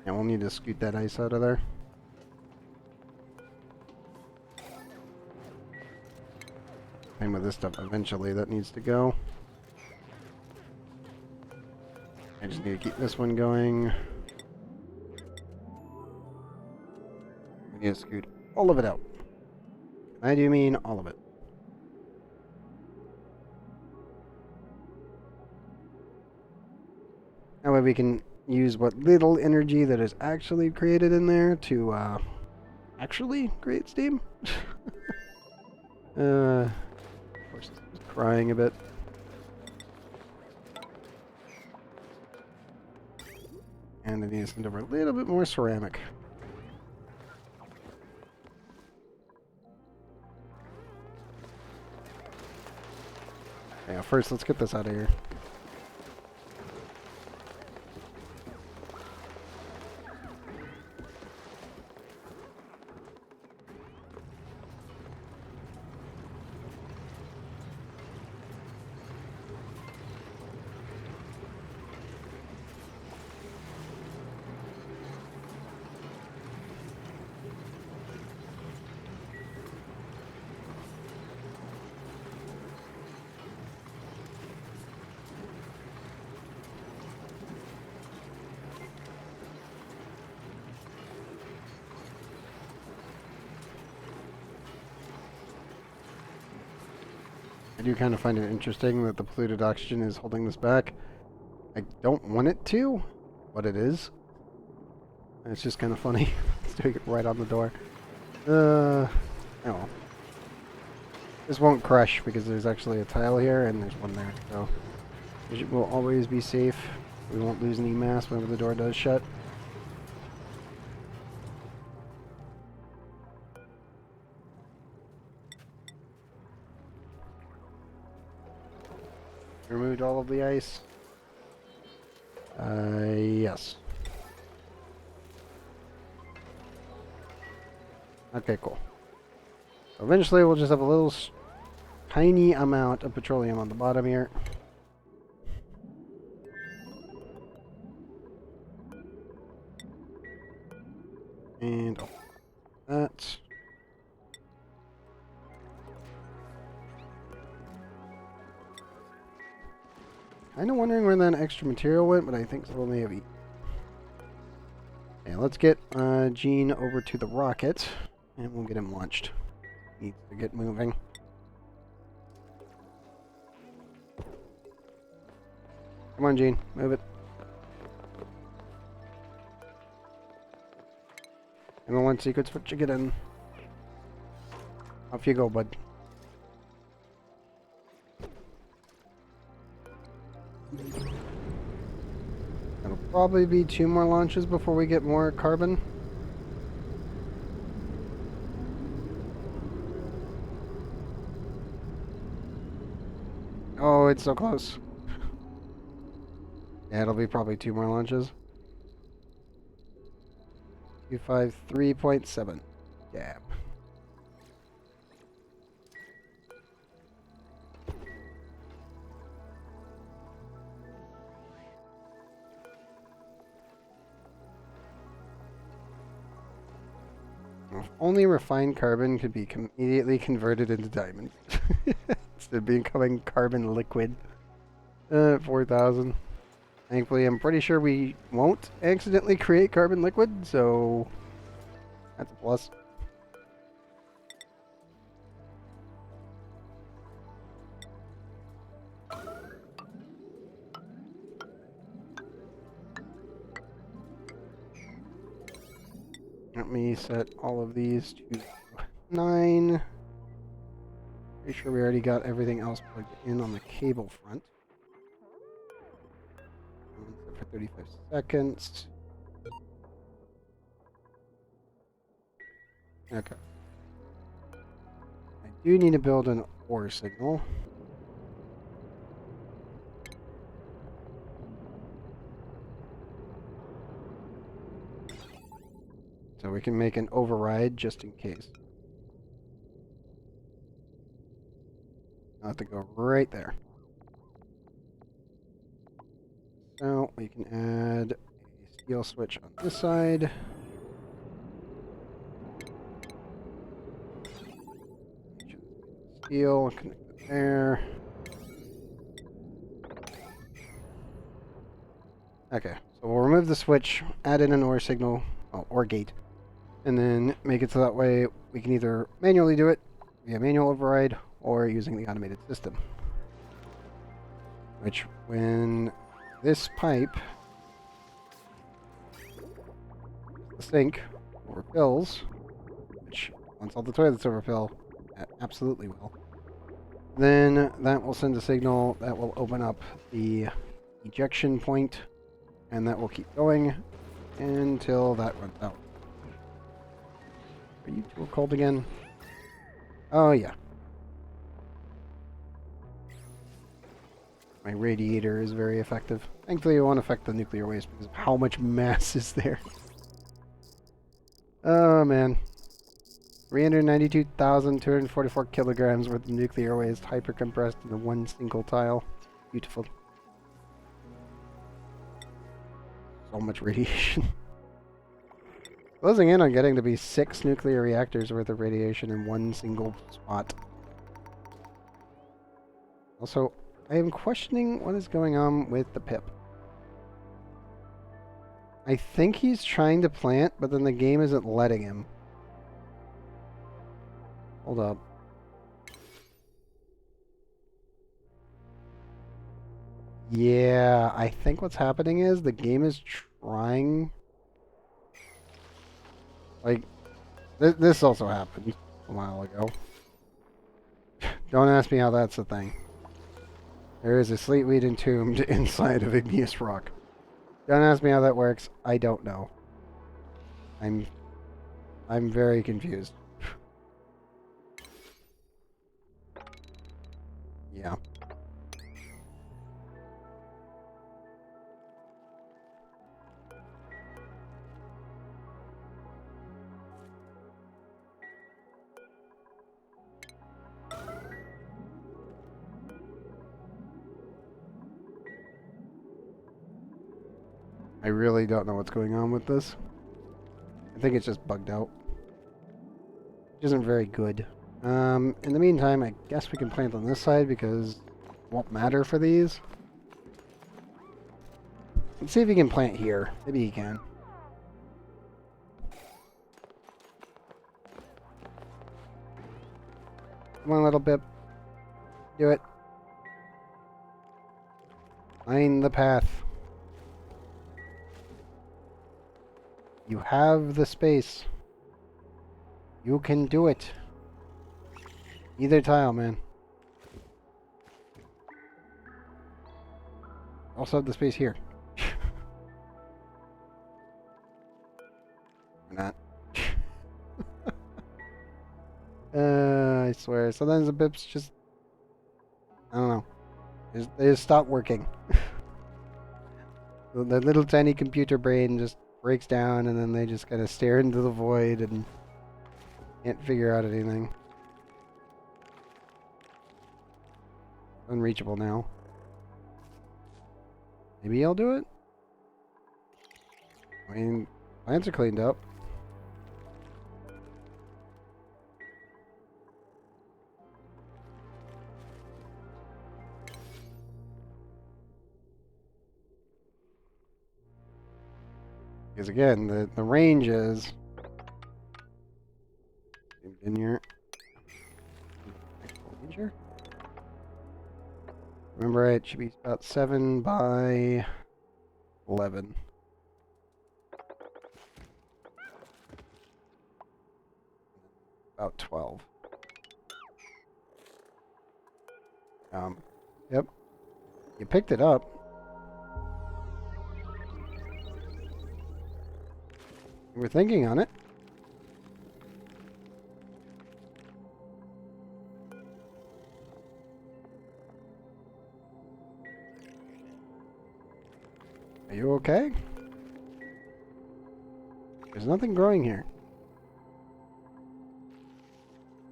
Yeah, we'll need to scoot that ice out of there. Same with this stuff. Eventually that needs to go. I just need to keep this one going. We need to scoot all of it out. I do mean all of it. That way we can use what little energy that is actually created in there to actually create steam. Of course, it's crying a bit. And I need to send over a little bit more ceramic. Yeah, first let's get this out of here. I do kind of find it interesting that the polluted oxygen is holding this back. I don't want it to, but it is. And it's just kind of funny. It's doing it right on the door. Oh. This won't crush because there's actually a tile here and there's one there, so it will always be safe. We won't lose any mass whenever the door does shut. Removed all of the ice. Yes. Okay, cool. So eventually we'll just have a little tiny amount of petroleum on the bottom here. And that. Kind of wondering where that extra material went, but I think someone may have eaten. Yeah, let's get Gene over to the rocket, and we'll get him launched. Needs to get moving. Come on, Gene, move it. And then one sequence, what you get in. Off you go, bud. It'll probably be 2 more launches before we get more carbon. Oh, it's so close. Yeah, it'll be probably 2 more launches. 253.7. Yeah. If only refined carbon could be immediately converted into diamonds. Instead of becoming carbon liquid. 4,000. Thankfully, I'm pretty sure we won't accidentally create carbon liquid, so that's a plus. Let me set all of these to 9. Pretty sure we already got everything else plugged in on the cable front. Set for 35 seconds. Okay. I do need to build an ore signal. So we can make an override just in case. I'll have to go right there. So we can add a steel switch on this side. Steel, connect it there. Okay, so we'll remove the switch, add in an OR signal, well, OR gate, and then make it so that way we can either manually do it via manual override or using the automated system. Which, when this pipe, the sink, overfills, which once all the toilets overfill, that absolutely will, then that will send a signal that will open up the ejection point, and that will keep going until that runs out. Are you too cold again? Oh, yeah. My radiator is very effective. Thankfully, it won't affect the nuclear waste because of how much mass is there. Oh, man. 392,244 kilograms worth of nuclear waste hypercompressed into one single tile. Beautiful. So much radiation. Closing in on getting to be 6 nuclear reactors worth of radiation in one single spot. Also, I am questioning what is going on with the pip. I think he's trying to plant, but then the game isn't letting him. Hold up. Yeah, I think what's happening is the game is trying... Like, this also happened a while ago. Don't ask me how that's a thing. There is a sleetweed entombed inside of igneous rock. Don't ask me how that works. I don't know. I'm very confused. Yeah. I really don't know what's going on with this. I think it's just bugged out. Which isn't very good. In the meantime, I guess we can plant on this side because it won't matter for these. Let's see if he can plant here. Maybe he can. Come on, little Bip. Do it. Find the path. You have the space. You can do it. Either tile, man. Also have the space here. Or not. I swear. Sometimes the bips just... I don't know. They just stop working. The little tiny computer brain just breaks down and then they just kind of stare into the void and can't figure out anything. Unreachable now. Maybe I'll do it? I mean, plants are cleaned up. Because again, the range is in here. Ranger? Remember, it should be about 7 by 11. About 12. Yep. You picked it up. You were thinking on it. Are you okay? There's nothing growing here.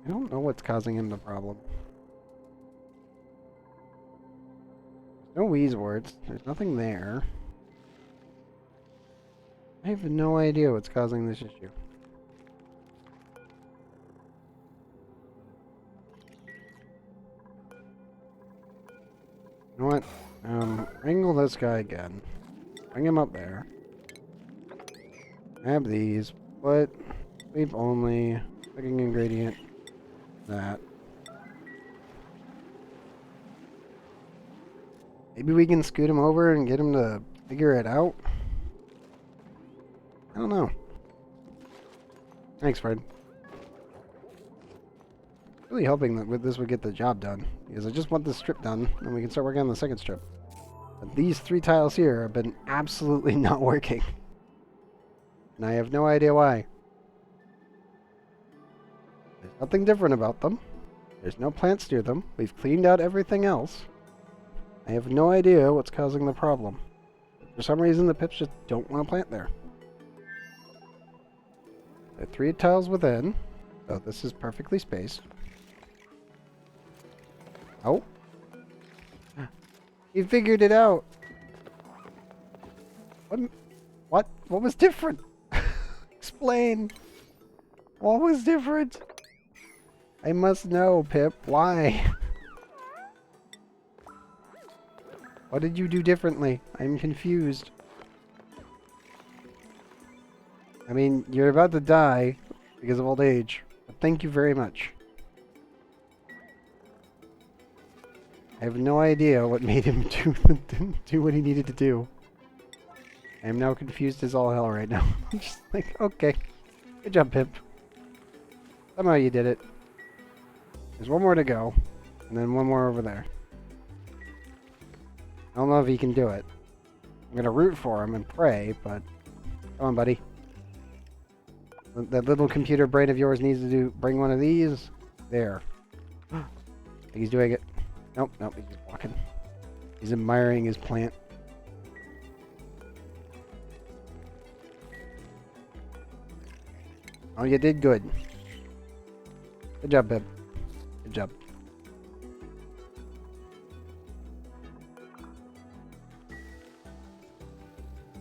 I don't know what's causing him the problem. There's no wheezeworts. There's nothing there. I have no idea what's causing this issue. You know what? Wrangle this guy again. Bring him up there. Grab these. What? Sleep only. Cooking ingredient. That. Maybe we can scoot him over and get him to figure it out? I don't know. Thanks, Fred. Really hoping that with this would get the job done. Because I just want this strip done, and we can start working on the second strip. But these 3 tiles here have been absolutely not working. And I have no idea why. There's nothing different about them. There's no plants near them. We've cleaned out everything else. I have no idea what's causing the problem. For some reason, the pips just don't want to plant there. There are 3 tiles within, so this is perfectly spaced. Oh. You figured it out. What? What was different? Explain. What was different? I must know, Pip. Why? What did you do differently? I'm confused. I mean, you're about to die because of old age, but thank you very much. I have no idea what made him do what he needed to do. I am now confused as all hell right now. I'm just like, okay. Good job, Pip. Somehow you did it. There's one more to go, and then one more over there. I don't know if he can do it. I'm gonna root for him and pray, but come on, buddy. That little computer brain of yours needs to bring one of these. There. He's doing it. Nope, he's just walking. He's admiring his plant. Oh, you did good. Good job, Pip. Good job.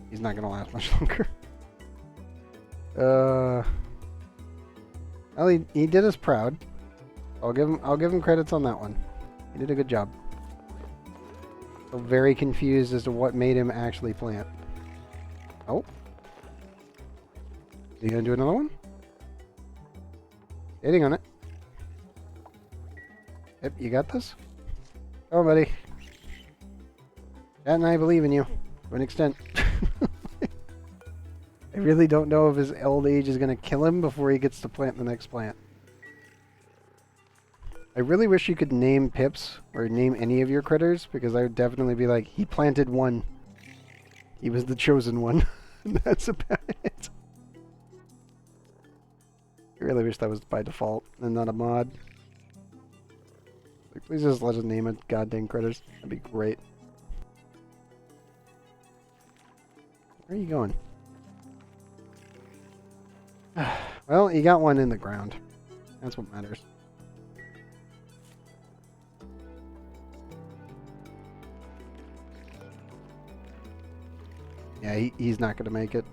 He's not gonna last much longer. Well, he did us proud. I'll give him credits on that one. He did a good job. So very confused as to what made him actually plant. Oh. Is he gonna do another one? Hitting on it. Yep, you got this? Come on, buddy. Dad and I believe in you. To an extent. I really don't know if his old age is going to kill him before he gets to plant the next plant. I really wish you could name pips or name any of your critters, because I would definitely be like, he planted one. He was the chosen one. And that's about it. I really wish that was by default and not a mod. Like, please just let us name it goddamn critters. That'd be great. Where are you going? Well, you got one in the ground. That's what matters. Yeah, he's not going to make it.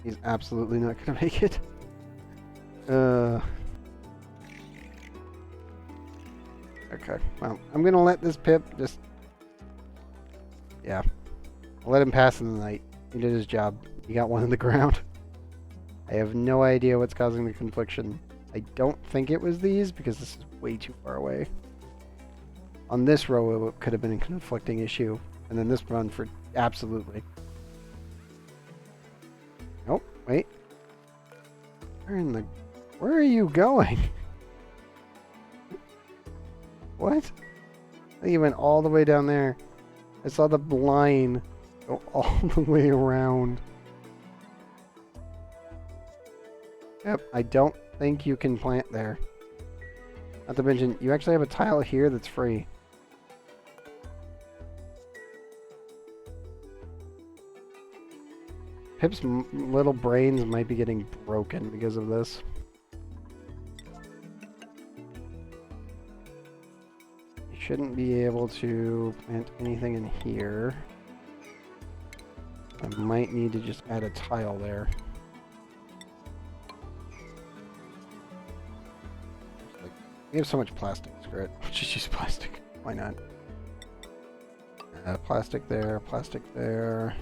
He's absolutely not going to make it. Okay, well, I'm going to let this Pip just... Yeah. I'll let him pass in the night. He did his job. He got one in the ground. I have no idea what's causing the confliction. I don't think it was these, because this is way too far away. On this row, it could have been a conflicting issue. And then this run for absolutely. Nope, wait. Where are you going? What? I think he went all the way down there. I saw the line go all the way around. Yep, I don't think you can plant there. Not to mention, you actually have a tile here that's free. Pip's little brains might be getting broken because of this. You shouldn't be able to plant anything in here. I might need to just add a tile there. We have so much plastic, screw it. Let's just use plastic. Why not? Plastic there, plastic there.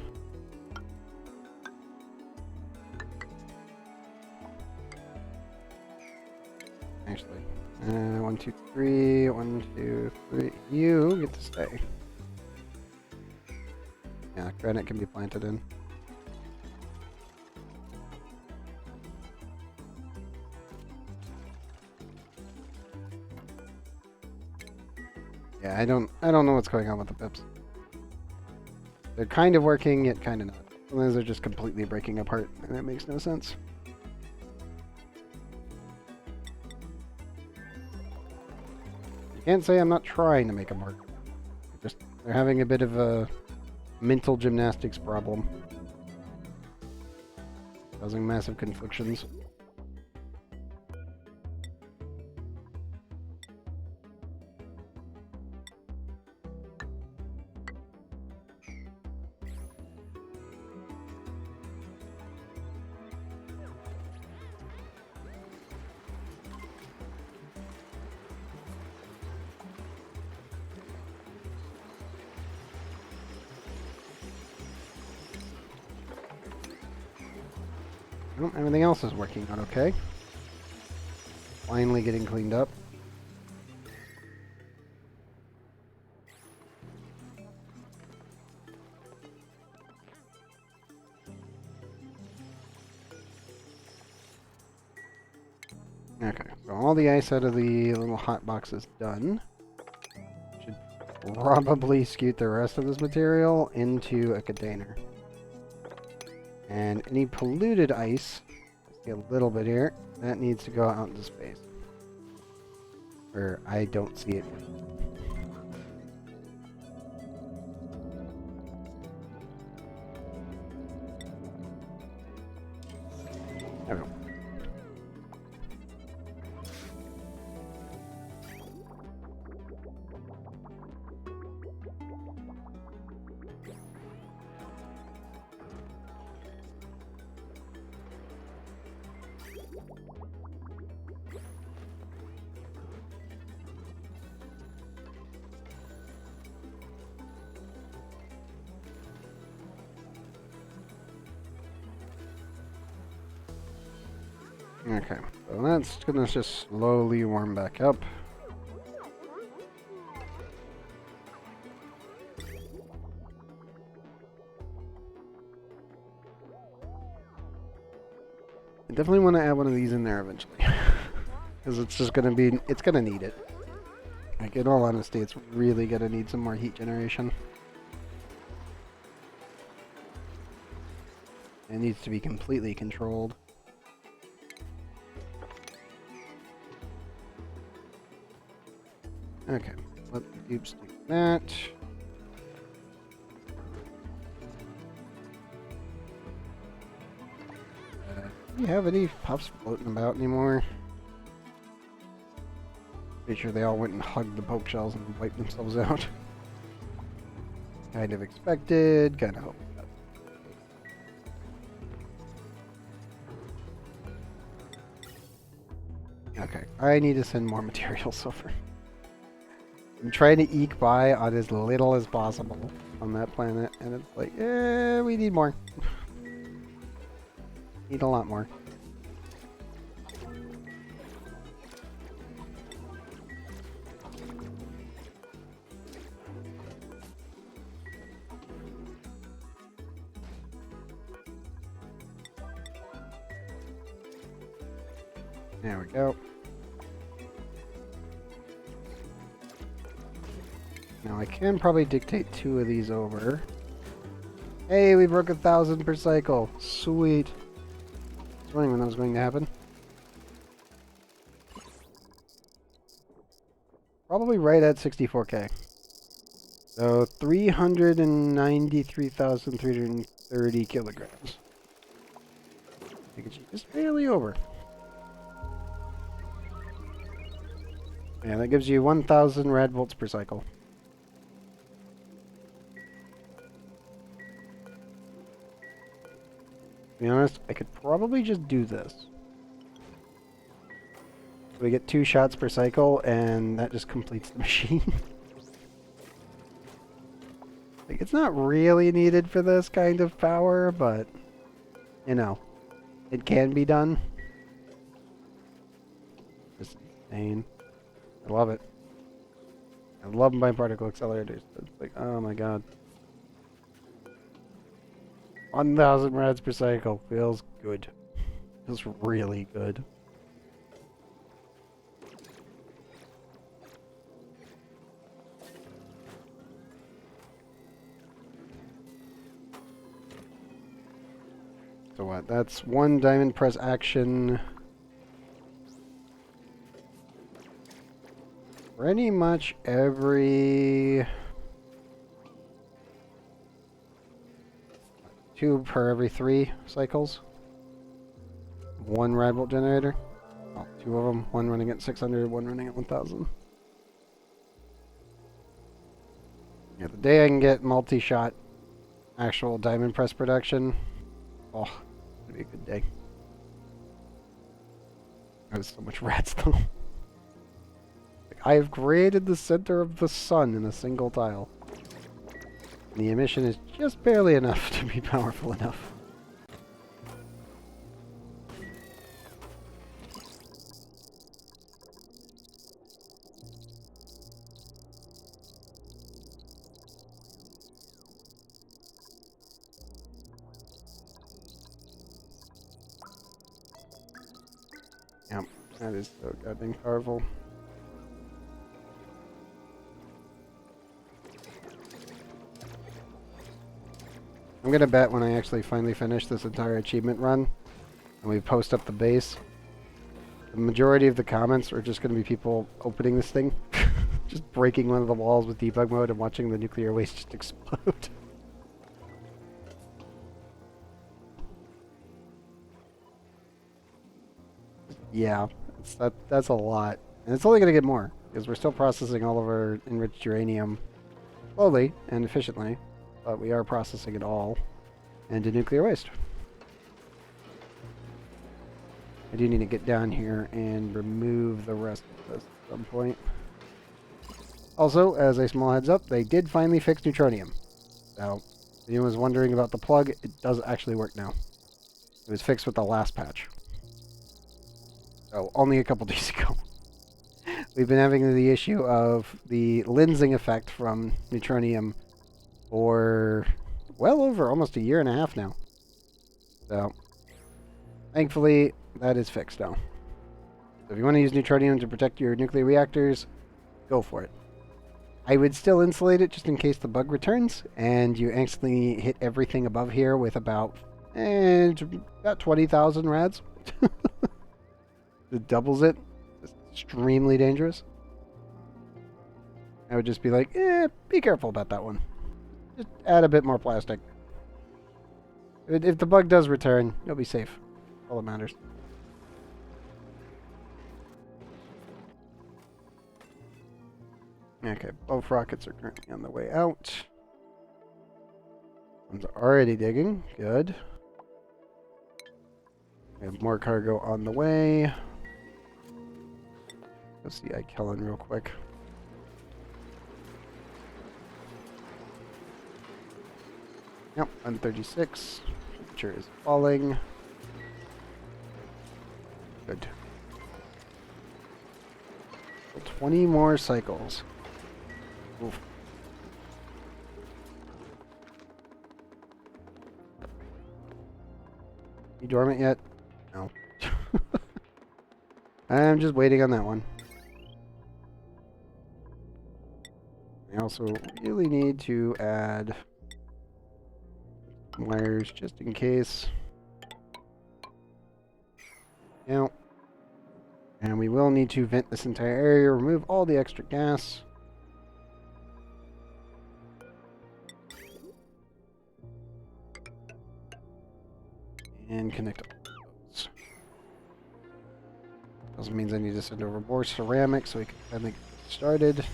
Actually, 1, 2, 3, 1, 2, 3. You get to stay. Yeah, granite can be planted in. Yeah, I don't know what's going on with the pips. They're kind of working, yet kind of not. Sometimes they're just completely breaking apart, and that makes no sense. You can't say I'm not trying to make them work. They're having a bit of a mental gymnastics problem, causing massive conflictions. Well, everything else is working out okay. Finally getting cleaned up. Okay, so all the ice out of the little hot box is done. Should probably scoot the rest of this material into a container. And any polluted ice, I see a little bit here, that needs to go out into space. Where I don't see it. There we go. Okay, so that's gonna just slowly warm back up. I definitely want to add one of these in there eventually. Because it's just gonna be, it's gonna need it. Like, in all honesty, it's really gonna need some more heat generation. It needs to be completely controlled. Okay, let the cubes do that. Do you have any puffs floating about anymore? Pretty sure they all went and hugged the poke shells and wiped themselves out. Kind of expected, kind of hoped. Okay, I need to send more materials over. I'm trying to eke by on as little as possible on that planet, and it's like, we need more. Need a lot more. There we go. Now I can probably dictate 2 of these over. Hey, we broke 1,000 per cycle. Sweet. I was wondering when that was going to happen. Probably right at 64k. So 393,330 kilograms. I think it's just barely over. Yeah, that gives you 1,000 rad volts per cycle. To be honest, I could probably just do this. So we get 2 shots per cycle, and that just completes the machine. Like, it's not really needed for this kind of power, but, you know, it can be done. Just insane. I love it. I love my particle accelerators. It's like, oh my god. 1,000 rads per cycle. Feels good. Feels really good. So what? That's one diamond press action. Pretty much every... 2 per every 3 cycles. One rad bolt generator. Oh, 2 of them. One running at 600, one running at 1,000. Yeah, the day I can get multi-shot actual diamond press production, oh, it'll be a good day. There's so much rats though. Like, I have created the center of the sun in a single tile. And the emission is just barely enough to be powerful enough. Yep, that is so goddamn powerful. I'm gonna bet when I actually finally finish this entire achievement run, and we post up the base, the majority of the comments are just gonna be people opening this thing, just breaking one of the walls with debug mode and watching the nuclear waste just explode. Yeah, that's a lot. And it's only going to get more, because we're still processing all of our enriched uranium slowly and efficiently, but we are processing it all into nuclear waste. I do need to get down here and remove the rest of this at some point. Also, as a small heads up, they did finally fix neutronium. So, if anyone was wondering about the plug, it does actually work now. It was fixed with the last patch. So, only a couple days ago. We've been having the issue of the lensing effect from neutronium for well over almost a year and a half now. So, thankfully, that is fixed now. So if you want to use neutronium to protect your nuclear reactors, go for it. I would still insulate it just in case the bug returns, and you accidentally hit everything above here with about 20,000 rads. It doubles it. It's extremely dangerous. I would just be like, be careful about that one. Just add a bit more plastic. If the bug does return, you'll be safe. All that matters. Okay, both rockets are currently on the way out. One's already digging. Good. We have more cargo on the way. Let's see Kellen real quick. Yep, 136. Temperature is falling. Good. So 20 more cycles. Oof. You dormant yet? No. I'm just waiting on that one. I also really need to add wires just in case. Yeah. And we will need to vent this entire area, remove all the extra gas. And connect all those. Also means I need to send over more ceramic so we can finally get this started.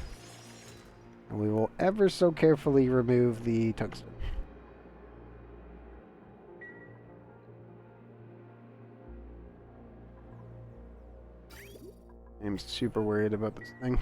And we will ever so carefully remove the tungsten. I'm super worried about this thing.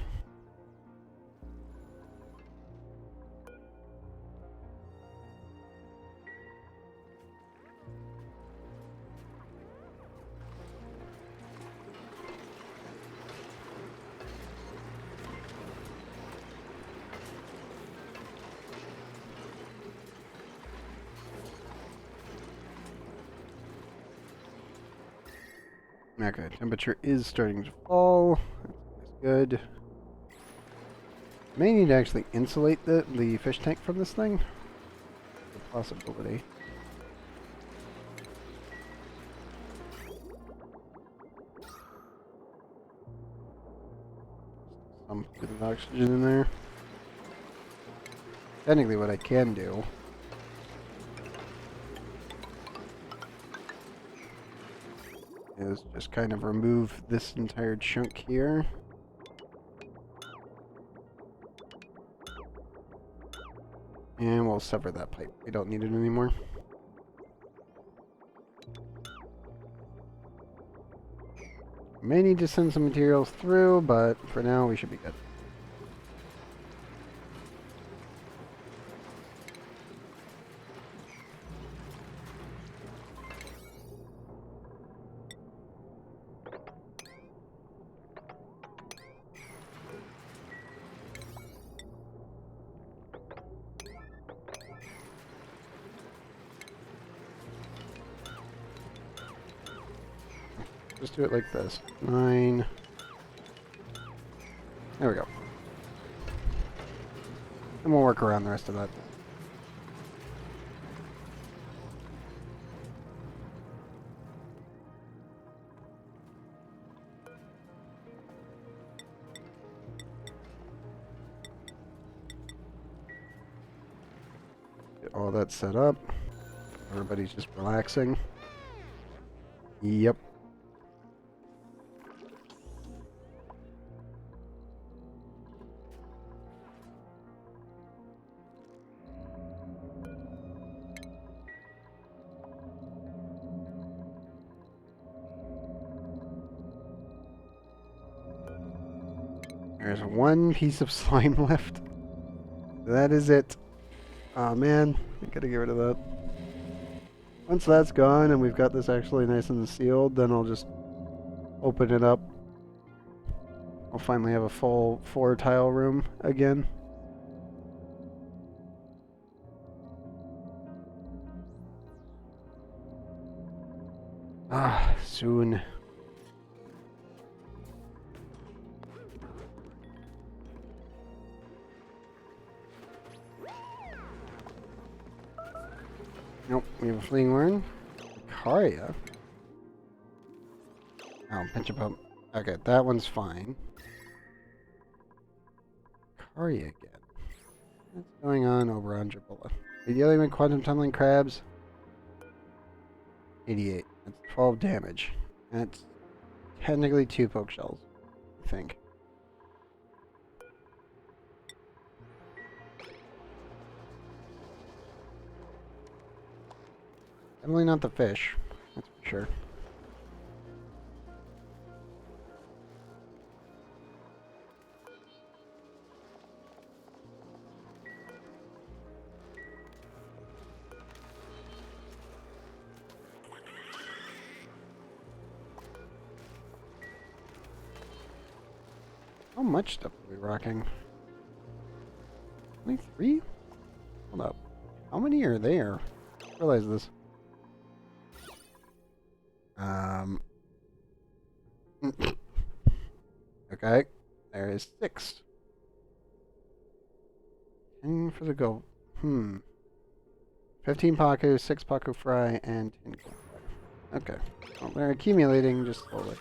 Okay, temperature is starting to fall. That's good. May need to actually insulate the fish tank from this thing. A possibility. Some bit of oxygen in there. Technically what I can do is just kind of remove this entire chunk here. And we'll sever that pipe. We don't need it anymore. May need to send some materials through, but for now we should be good. Just do it like this. 9. There we go. And we'll work around the rest of that. Get all that set up. Everybody's just relaxing. Yep. There's one piece of slime left. That is it. Oh man, I gotta get rid of that. Once that's gone and we've got this actually nice and sealed, then I'll just open it up. I'll finally have a full 4-tile room again. Ah, soon. Nope, we have a fleeing worm. Karia. Oh, pinch a pump. Okay, that one's fine. Karia again. What's going on over on Jabola? Are you dealing with quantum tunneling crabs? 88. That's 12 damage. That's technically 2 poke shells, I think. Definitely not the fish, that's for sure. How much stuff are we rocking? Only 3? Hold up. How many are there? I realize this. Okay. There is 6. 10 for the gold. 15 Paku, 6 Paku Fry, and 10 gold. Okay. Well, they're accumulating just slowly.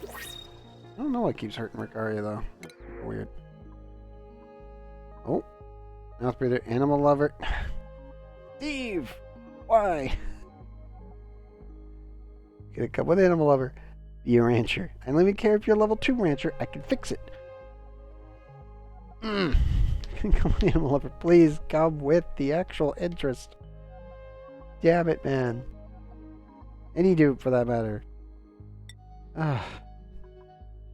I don't know what keeps hurting Ricaria, though. That's weird. Oh. Mouth breather, animal lover. Steve! Why? Get a cup with animal lover. Be a rancher. I don't even care if you're a level 2 rancher. I can fix it. Come on, animal lover. Please come with the actual interest. Damn it, man. Any dude, for that matter. Ah.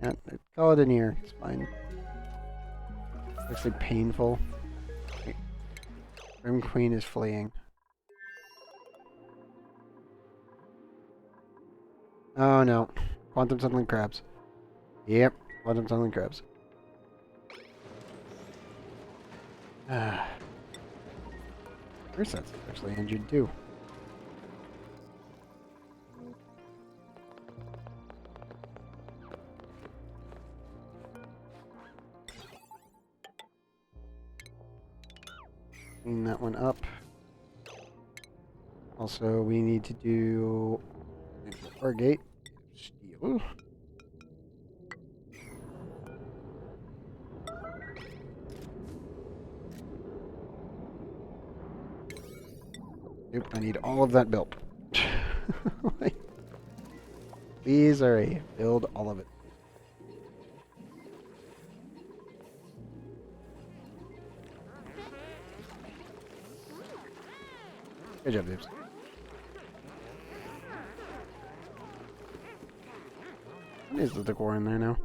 Yeah, call it an ear. It's fine. Looks like painful. Grim Queen is fleeing. Oh no. Quantum tunneling crabs. Yep, quantum tunneling crabs. Ursat's actually injured too. clean that one up. Also, we need to do our gate. Steel. Nope, I need all of that built. Please, alright, build all of it. Good job, dudes. What is the decor in there now?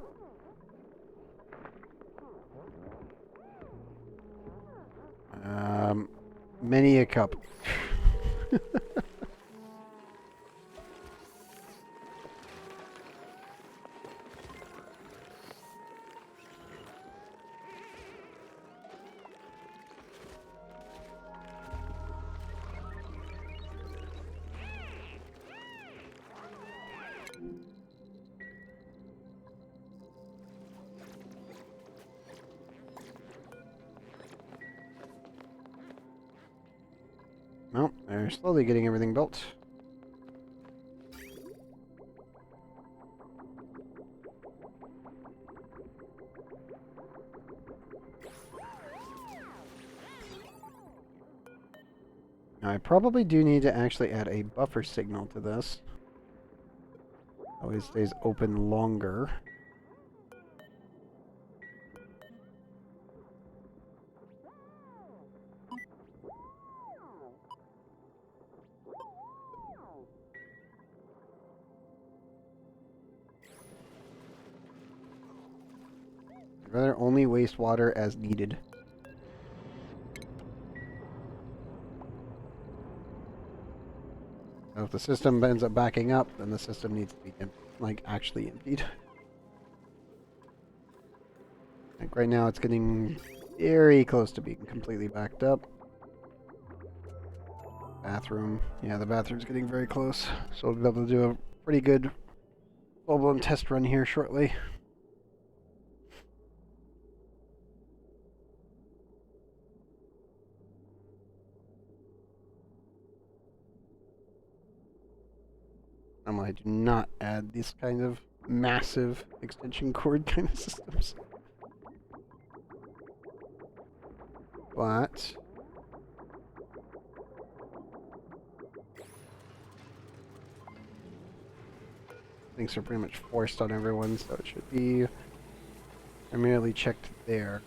Many a cup. Well, they're slowly getting everything built. Now, I probably do need to actually add a buffer signal to this. Always stays open longer. I'd rather only waste water as needed. So if the system ends up backing up, then the system needs to be actually emptied. Like right now, it's getting very close to being completely backed up. Bathroom. Yeah, the bathroom's getting very close. So we'll be able to do a pretty good full-blown test run here shortly. I do not add this kind of massive extension cord kind of systems. But things are pretty much forced on everyone, so it should be primarily checked there.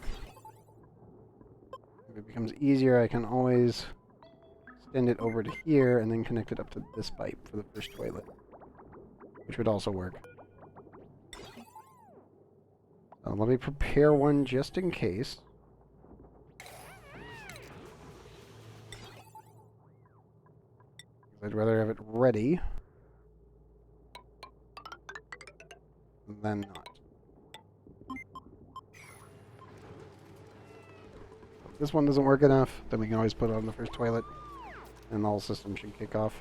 If it becomes easier, I can always extend it over to here and then connect it up to this pipe for the first toilet, which would also work. Let me prepare one just in case. I'd rather have it ready than not. If this one doesn't work enough, then we can always put it on the first toilet, and the whole system should kick off.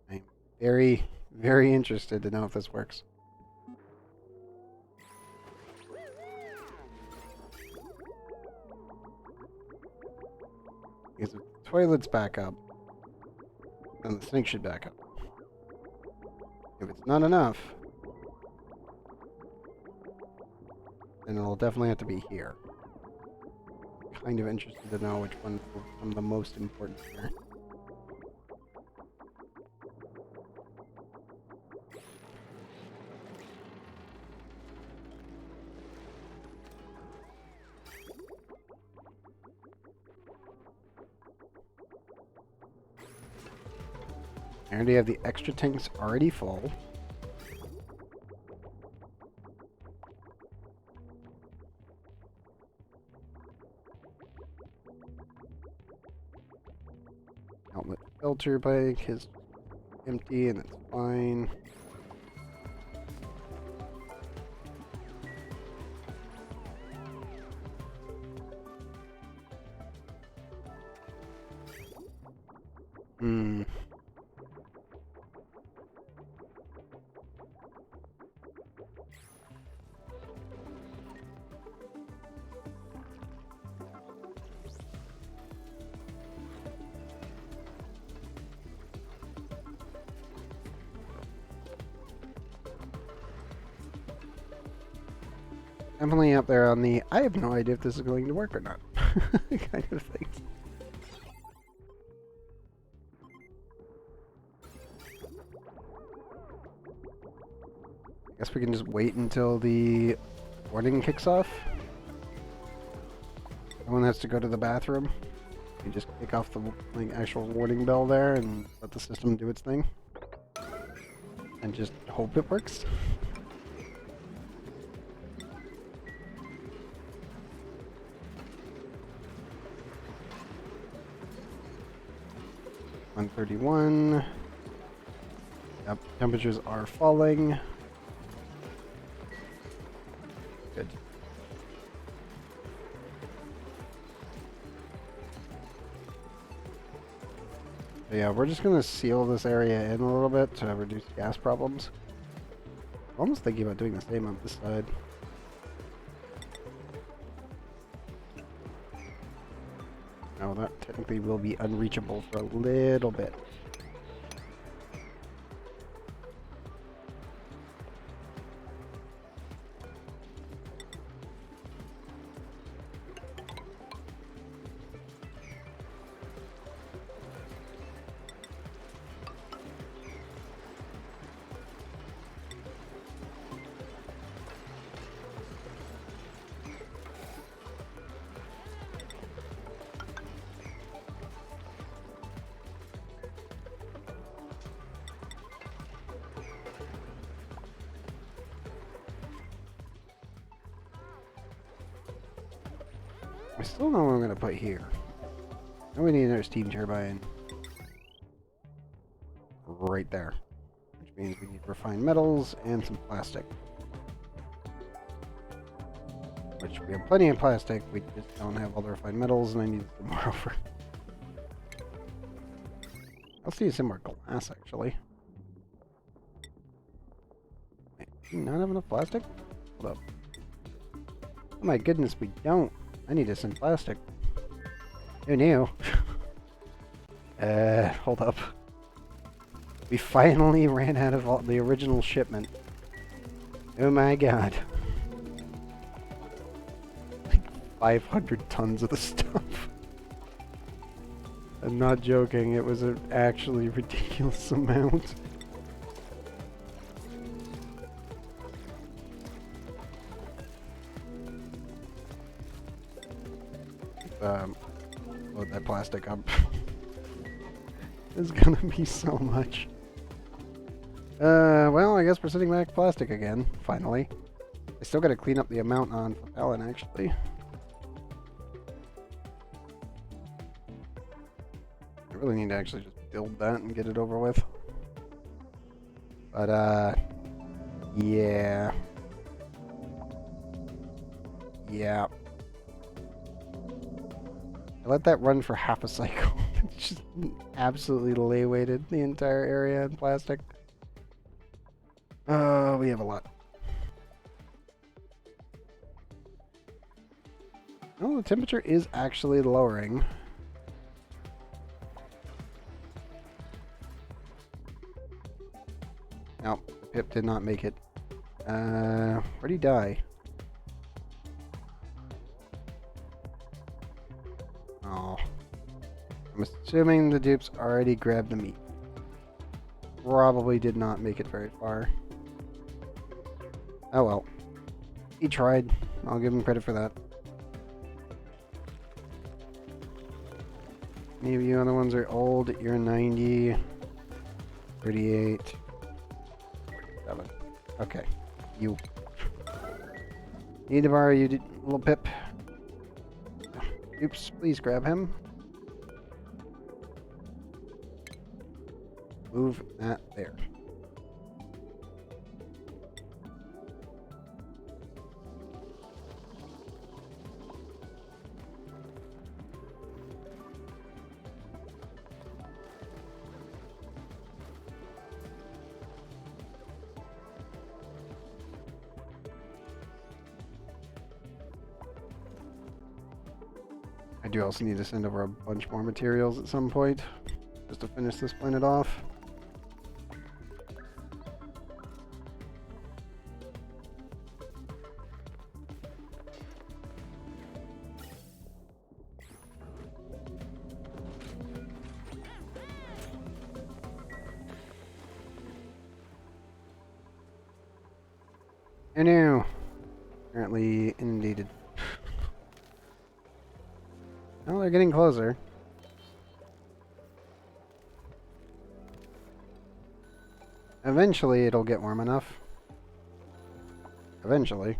I'm very, very interested to know if this works. Because if the toilets back up, then the sink should back up. If it's not enough, then it'll definitely have to be here. Kind of interested to know which one will become the most important here. I already have the extra tanks already full. Outlet filter bank is empty and it's fine. definitely up there on the I have no idea if this is going to work or not kind of thing. Guess we can just wait until the warning kicks off. Someone has to go to the bathroom. You just kick off the like actual warning bell there and let the system do its thing. And just hope it works. $131. Yep, temperatures are falling. Good. So yeah, we're just gonna seal this area in a little bit to reduce gas problems. I'm almost thinking about doing the same on this side. No, that technically will be unreachable for a little bit. I still know what I'm going to put here. Now we need another steam turbine. Right there. Which means we need refined metals and some plastic. Which we have plenty of plastic, we just don't have all the refined metals and I need some more over. I'll see some more glass actually. Wait, do we not have enough plastic? Hold up. Oh my goodness, we don't. I need some plastic. Who knew? Hold up. We finally ran out of all the original shipment. Oh my god. Like 500 tons of the stuff. I'm not joking, it was an actually ridiculous amount. Load that plastic up. It's gonna be so much. Well, I guess we're sitting back plastic again, finally. I still gotta clean up the amount on Alan, actually. I really need to actually just build that and get it over with. But, yeah. Yeah. I let that run for half a cycle. It's just absolutely lay-weighted the entire area in plastic. We have a lot. Oh, the temperature is actually lowering. No, the pip did not make it. Where'd he die? Oh. I'm assuming the dupes already grabbed the meat. Probably did not make it very far. Oh well. He tried. I'll give him credit for that. Any of you other ones are old. You're 90. 38. 47. Okay. You. Need to borrow you, little pip. Oops, please grab him. Move that there. I do also need to send over a bunch more materials at some point, just to finish this planet off. Oh no! Apparently inundated. Well, they're getting closer. Eventually it'll get warm enough. Eventually.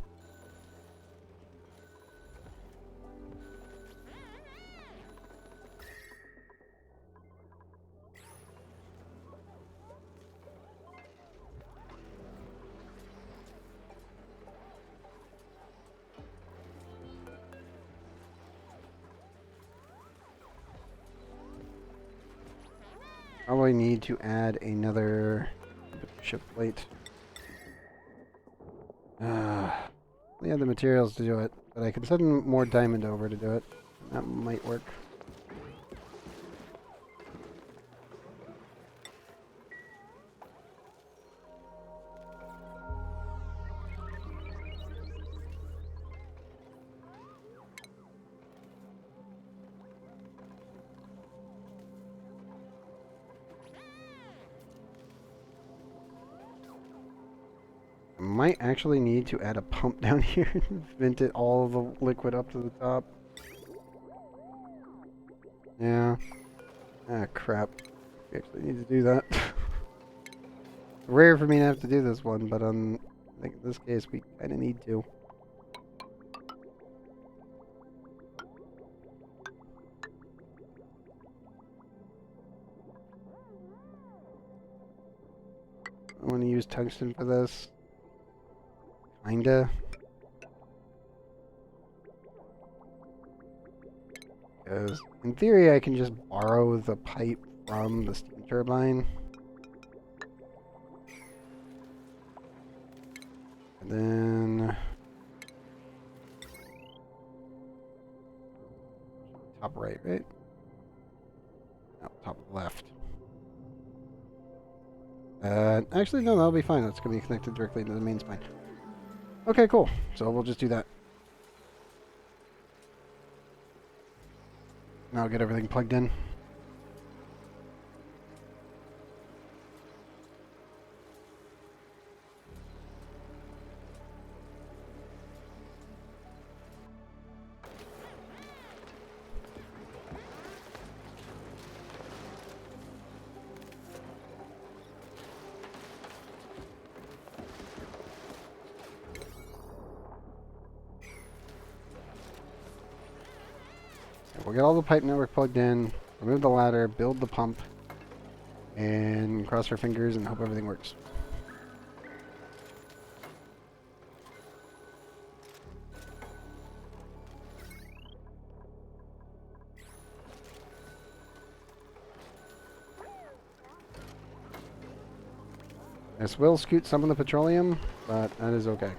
Probably need to add another ship plate. We have the materials to do it, but I can send more diamond over to do it. That might work. I might actually need to add a pump down here and vent it all of the liquid up to the top. Yeah. Ah, crap. We actually need to do that. Rare for me to have to do this one, but I think in this case we kind of need to. I want to use tungsten for this. Kinda. Because in theory I can just borrow the pipe from the steam turbine. And then top right, right? No, top left. Actually, no, that'll be fine. That's going to be connected directly to the main spine. Okay, cool. So we'll just do that. Now I'll get everything plugged in. We'll get all the pipe network plugged in, remove the ladder, build the pump, and cross our fingers and hope everything works. This will scoot some of the petroleum, but that is okay.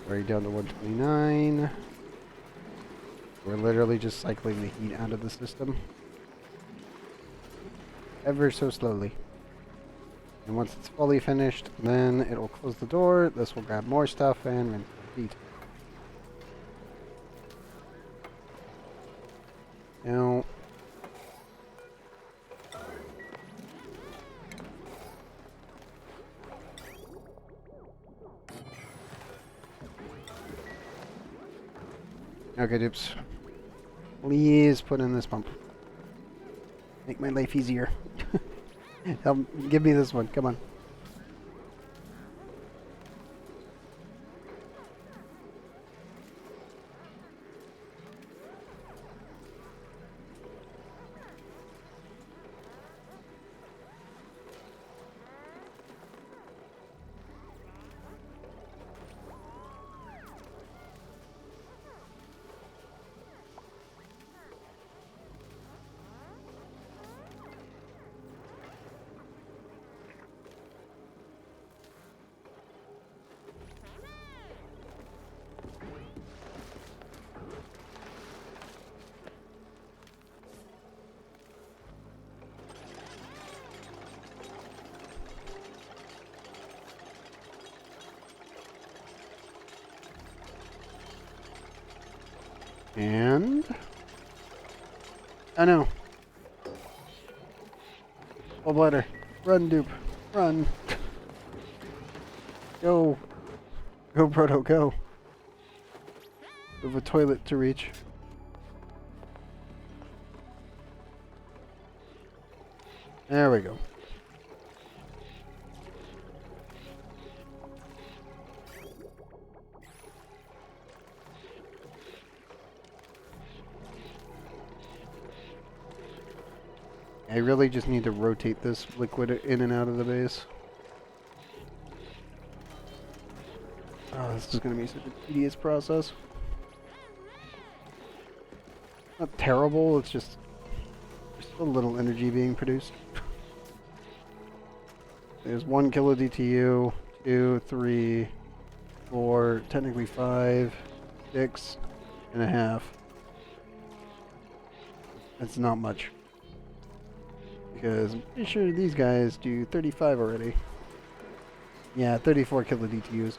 Already down to 129. We're literally just cycling the heat out of the system. Ever so slowly. And once it's fully finished, then it'll close the door. This will grab more stuff and rinse the heat. Now, okay, dupes. Please put in this pump. Make my life easier. Help, give me this one. Come on. And... oh no. Oh, bladder. Run, dupe. Run. Go. Go, Proto, go. We have a toilet to reach. There we go. I really just need to rotate this liquid in and out of the base. Oh, this is going to be such a tedious process. Not terrible, it's just there's a little energy being produced. There's 1 kilo DTU, 2, 3, 4, technically 5, 6 and a half. That's not much. Because I'm pretty sure these guys do 35 already. Yeah, 34 kilo DTUs.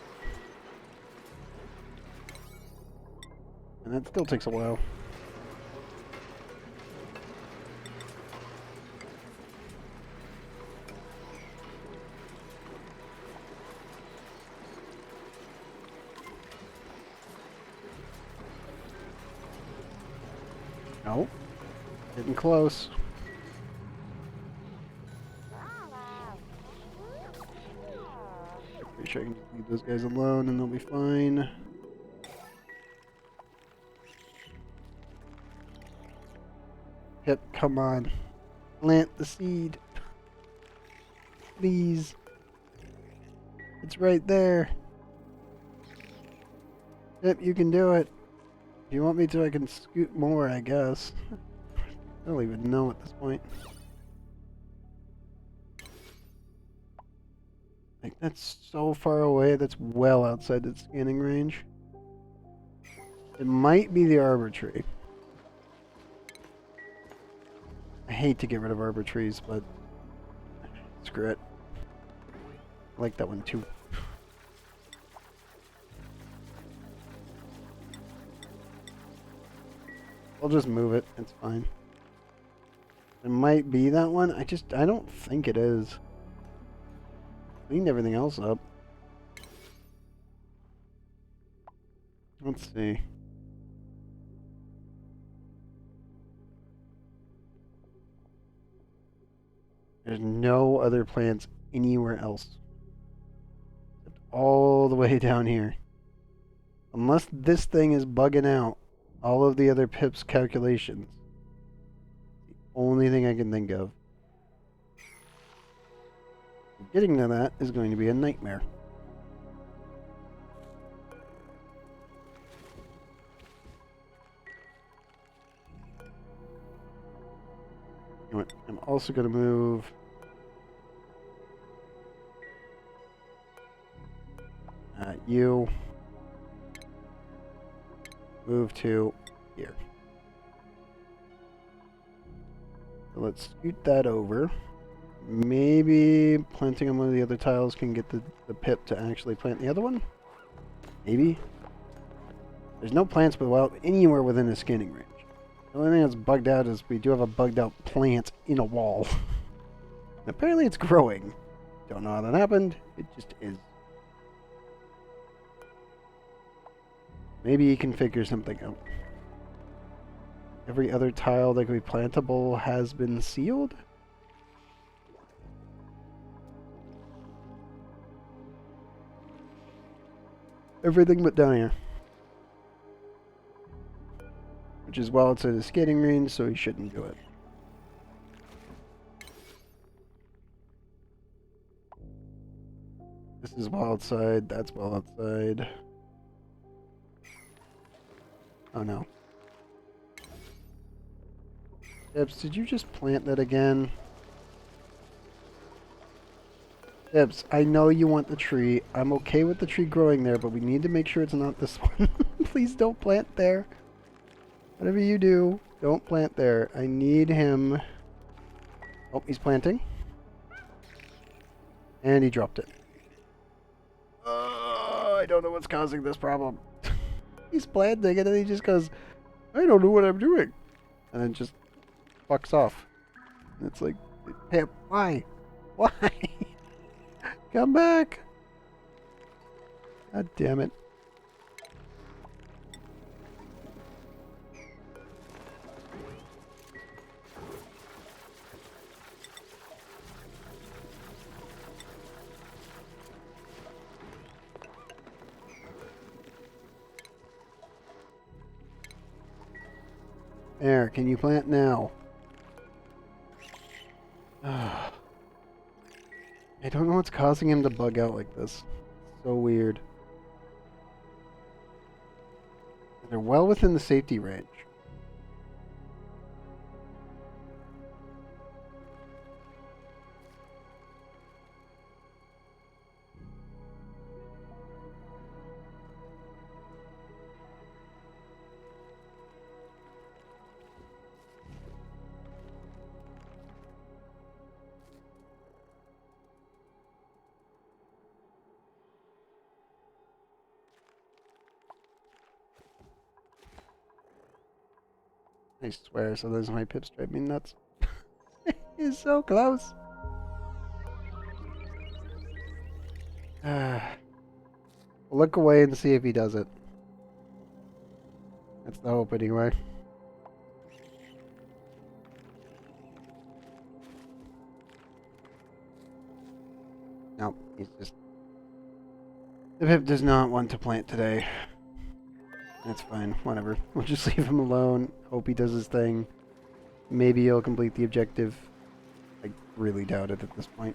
And that still takes a while. Nope. Getting close. Pretty sure I can leave those guys alone and they'll be fine. Yep, come on. Plant the seed. Please. It's right there. Yep, you can do it. If you want me to, I can scoot more, I guess. I don't even know at this point. Like, that's so far away, that's well outside its scanning range. It might be the arbor tree. I hate to get rid of arbor trees, but screw it. I like that one too. I'll just move it, it's fine. It might be that one, I don't think it is. Cleaned everything else up. Let's see. There's no other plants anywhere else. Except all the way down here. Unless this thing is bugging out all of the other pips calculations. The only thing I can think of. Getting to that is going to be a nightmare. You know what? I'm also going to move you move to here. So let's scoot that over. Maybe planting on one of the other tiles can get the pip to actually plant the other one? Maybe? There's no plants anywhere within the scanning range. The only thing that's bugged out is we do have a bugged out plant in a wall. Apparently it's growing. Don't know how that happened. It just is. Maybe you can figure something out. Every other tile that could be plantable has been sealed? Everything but down here. Which is well outside the skating range, so he shouldn't do it. This is well outside, that's well outside. Oh no. Debs, did you just plant that again? Debs, I know you want the tree. I'm okay with the tree growing there, but we need to make sure it's not this one. Please don't plant there. Whatever you do, don't plant there. I need him. Oh, he's planting. And he dropped it. I don't know what's causing this problem. He's planting and then he just goes, I don't know what I'm doing. And then just fucks off. And it's like, hey, why? Why? Come back. God damn it. There, can you plant now? I don't know what's causing him to bug out like this. So weird. They're well within the safety range. I swear, so those my pips drive me nuts. He's so close. We'll look away and see if he does it. That's the hope anyway. Nope, he's just... The pip does not want to plant today. That's fine, whatever. We'll just leave him alone, hope he does his thing. Maybe he'll complete the objective. I really doubt it at this point.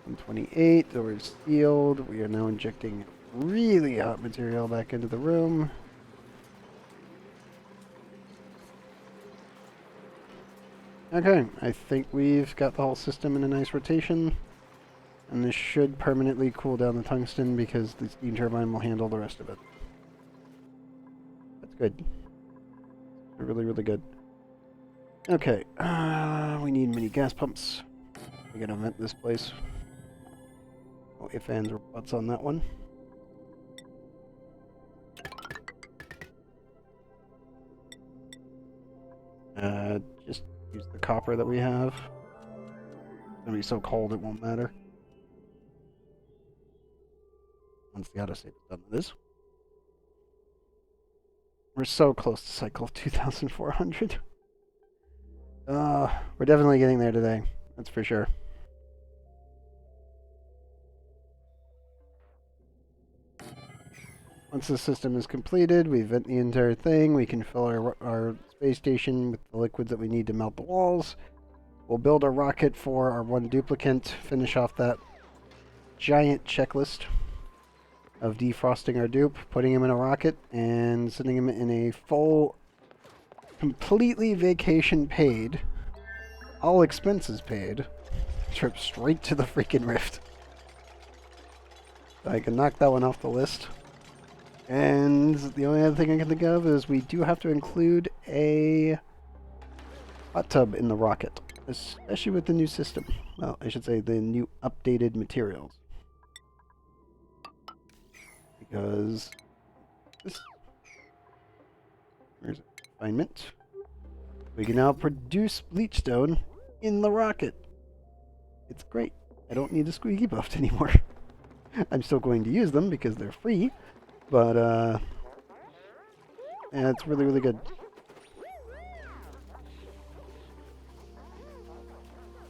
128, doors sealed. We are now injecting really hot material back into the room. Okay, I think we've got the whole system in a nice rotation. And this should permanently cool down the tungsten because the steam turbine will handle the rest of it. That's good. Really, really good. Okay, we need mini gas pumps. We gotta vent this place. Oh, if ands or buts on that one. Just use the copper that we have. It's gonna be so cold it won't matter. Once the autosave is done with this. We're so close to cycle 2,400. We're definitely getting there today. That's for sure. Once the system is completed, we vent the entire thing. We can fill our space station with the liquids that we need to melt the walls. We'll build a rocket for our one duplicant, finish off that giant checklist of defrosting our dupe, putting him in a rocket, and sending him in a full, completely vacation paid, all expenses paid, trip straight to the freaking rift. I can knock that one off the list. And the only other thing I can think of is we do have to include a hot tub in the rocket, especially with the new system. Well, I should say the new updated materials. Because this... Where's it? Refinement. We can now produce bleachstone in the rocket. It's great. I don't need a squeaky buffed anymore. I'm still going to use them because they're free. But, yeah, it's really, really good.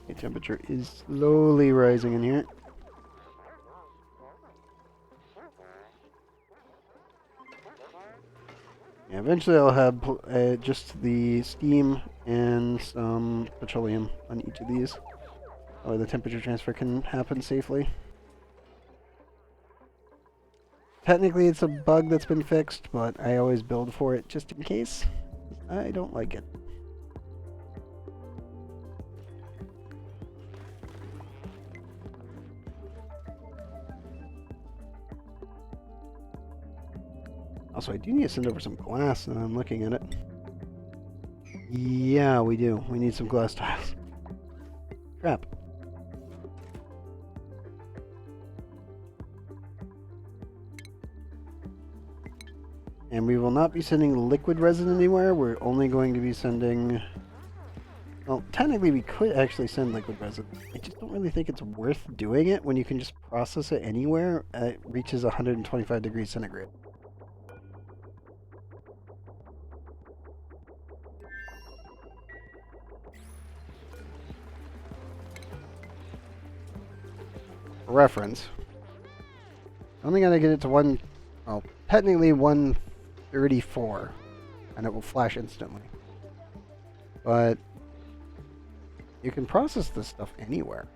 The temperature is slowly rising in here. Yeah, eventually I'll have just the steam and some petroleum on each of these. Or the temperature transfer can happen safely. Technically it's a bug that's been fixed, but I always build for it just in case. I don't like it. Also, I do need to send over some glass, and I'm looking at it. Yeah, we do. We need some glass tiles. Crap. And we will not be sending liquid resin anywhere. We're only going to be sending... Well, technically we could actually send liquid resin. I just don't really think it's worth doing it when you can just process it anywhere. It reaches 125 degrees centigrade. For reference, only gonna get it to well, technically 134, and it will flash instantly. But you can process this stuff anywhere.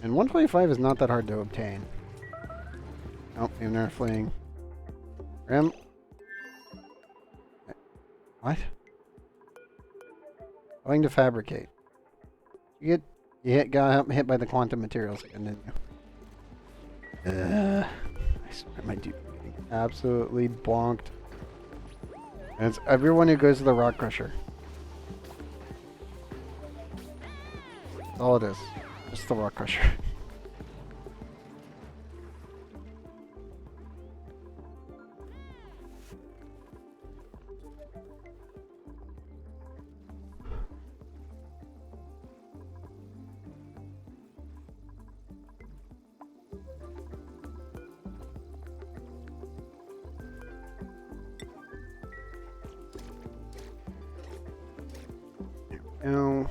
And 125 is not that hard to obtain. Nope, even they're fleeing. Rim. What? Going to fabricate. You got hit by the quantum materials again, didn't you? I swear my dude getting absolutely bonked. And it's everyone who goes to the rock crusher. That's all it is. Just the rock crusher. Now,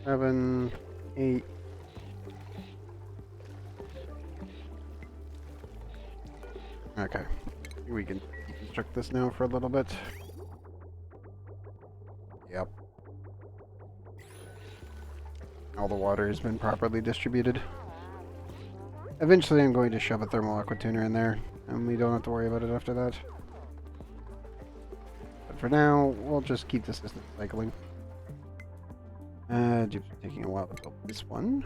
seven, 8. Okay, we can deconstruct this now for a little bit. Yep. All the water has been properly distributed. Eventually I'm going to shove a thermal aqua tuner in there, and we don't have to worry about it after that. But for now, we'll just keep the system cycling. Just taking a while to build this one.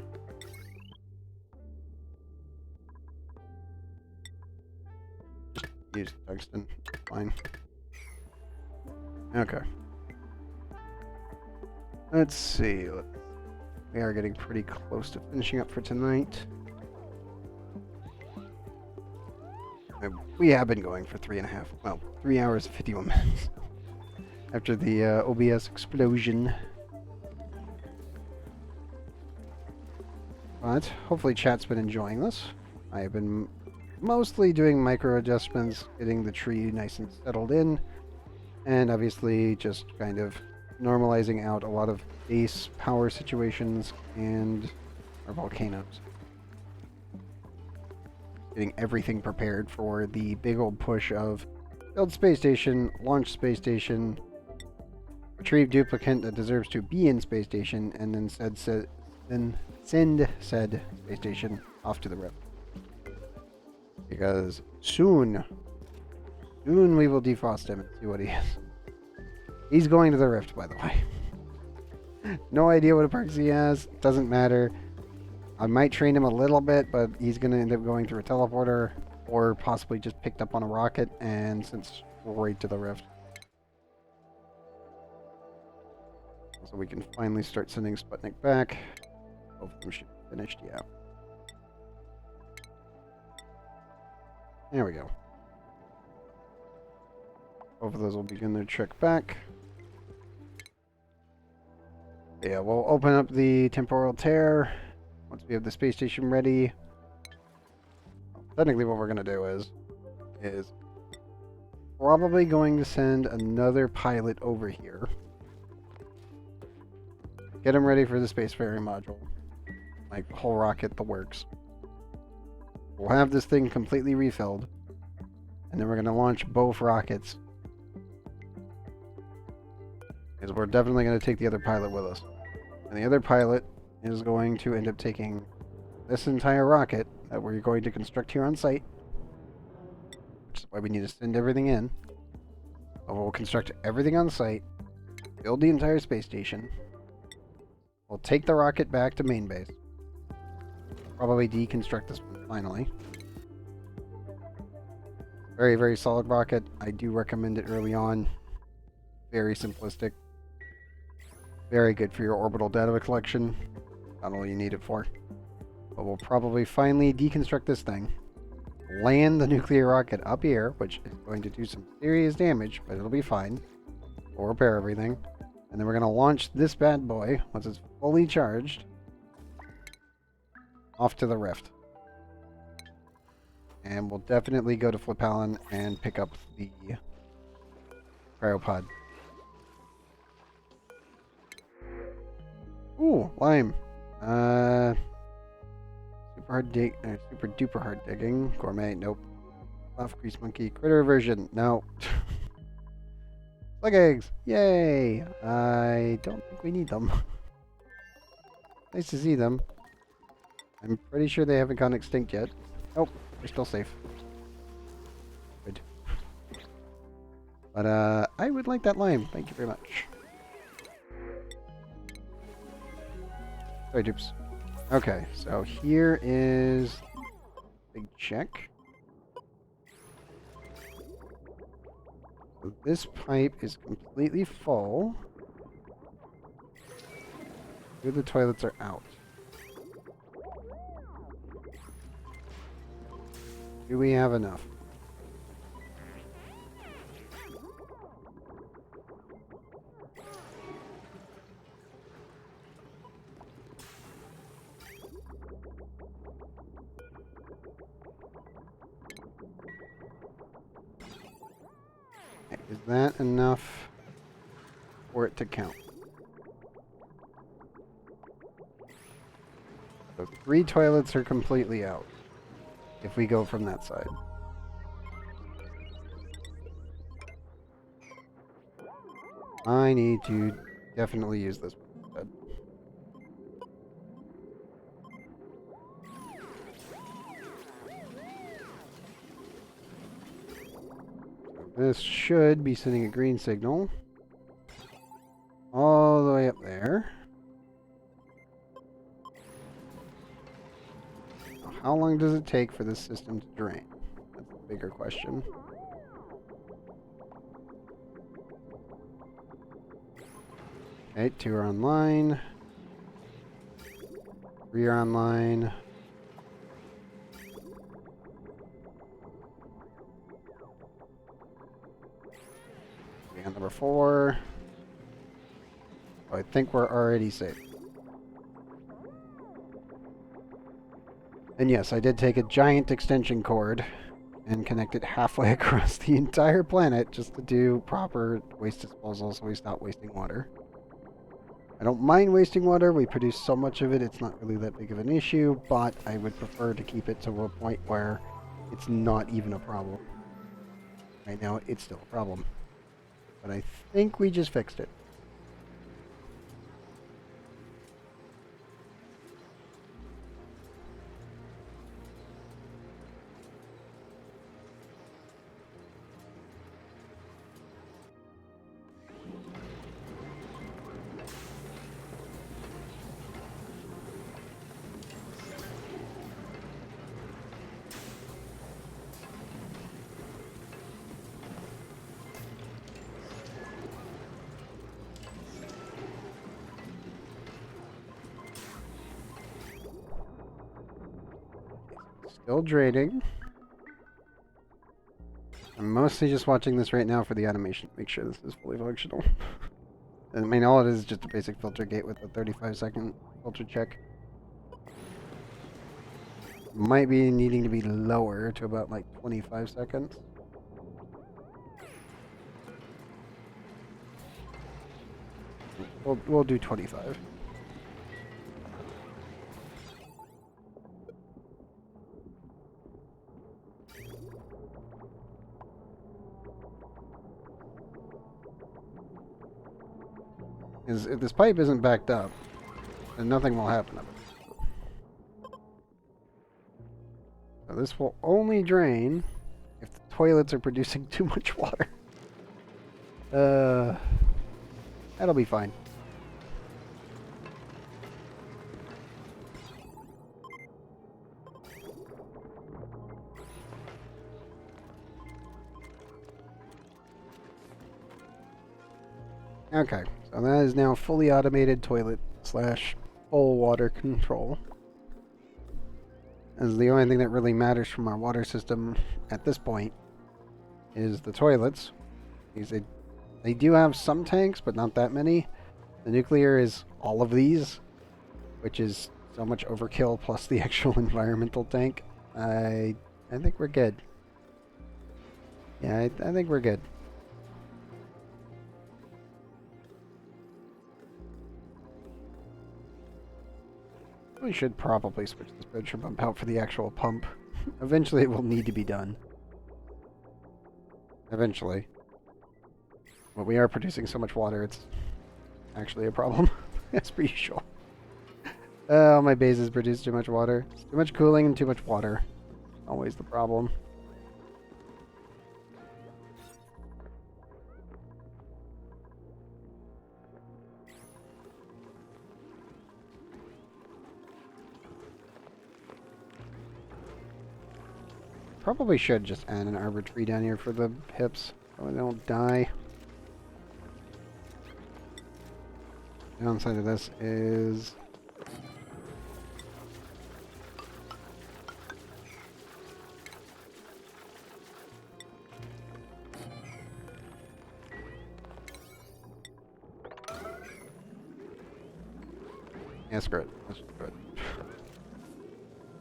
Use tungsten. Fine. Okay. Let's see. We are getting pretty close to finishing up for tonight. We have been going for 3 hours and 51 minutes. After the OBS explosion. But hopefully chat's been enjoying this. I have been mostly doing micro adjustments, getting the tree nice and settled in, and obviously just kind of normalizing out a lot of base power situations and our volcanoes. Getting everything prepared for the big old push of build space station, launch space station, retrieve duplicate that deserves to be in space station, and then send said space station off to the rift. Because soon we will defrost him and see what he is. He's going to the rift, by the way. No idea what perks he has. Doesn't matter. I might train him a little bit, but he's going to end up going through a teleporter, or possibly just picked up on a rocket and sent straight to the rift. So we can finally start sending Sputnik back. Both of them should be finished, yeah. There we go. Both of those will begin their trek back. Yeah, we'll open up the temporal tear once we have the space station ready. Technically what we're going to do is probably going to send another pilot over here. Get him ready for the spacefaring module. Like the whole rocket, the works. We'll have this thing completely refilled, and then we're going to launch both rockets. Because we're definitely going to take the other pilot with us. And the other pilot is going to end up taking this entire rocket that we're going to construct here on site, which is why we need to send everything in. But we'll construct everything on site, build the entire space station. We'll take the rocket back to main base. Probably deconstruct this one finally. Very, very solid rocket. I do recommend it early on. Very simplistic. Very good for your orbital data collection. Not all you need it for. But we'll probably finally deconstruct this thing. Land the nuclear rocket up here, which is going to do some serious damage, but it'll be fine. We'll repair everything. And then we're going to launch this bad boy, once it's fully charged, off to the rift. And we'll definitely go to Flippallen and pick up the cryopod. Ooh, lime. Super duper hard digging. Gourmet, nope. Buff, grease monkey, critter version, no. Slug eggs, yay! I don't think we need them. Nice to see them. I'm pretty sure they haven't gone extinct yet. Nope, they're still safe. Good. But I would like that lime. Thank you very much. Sorry, dupes. Okay, so here is big check. So this pipe is completely full. Two of the toilets are out. Do we have enough? Is that enough for it to count? So 3 toilets are completely out if we go from that side. I need to definitely use this one. This should be sending a green signal all the way up there. How long does it take for this system to drain? That's a bigger question. Okay, 2 are online. 3 are online. On number 4. Oh, I think we're already safe. And yes, I did take a giant extension cord and connect it halfway across the entire planet just to do proper waste disposal so we stop wasting water. I don't mind wasting water. We produce so much of it, it's not really that big of an issue, but I would prefer to keep it to a point where it's not even a problem. Right now, it's still a problem. But I think we just fixed it. Still draining. I'm mostly just watching this right now for the animation to make sure this is fully functional. I mean, all it is just a basic filter gate with a 35-second filter check. Might be needing to be lower to about like 25 seconds. We'll do 25. Because if this pipe isn't backed up, then nothing will happen of it. So this will only drain if the toilets are producing too much water. That'll be fine. Okay, so that is now fully automated toilet slash full water control. As the only thing that really matters from our water system at this point is the toilets. They do have some tanks, but not that many. The nuclear is all of these, which is so much overkill plus the actual environmental tank. I think we're good. Yeah, I think we're good. We should probably switch this pressure pump out for the actual pump. Eventually it will need to be done. Eventually. But we are producing so much water, it's actually a problem, as per usual. Oh, my bases produce too much water. Too much cooling and too much water. Always the problem. Probably should just add an arbor tree down here for the hips, so they don't die. Downside of this is yeah, screw it. Let's just do it.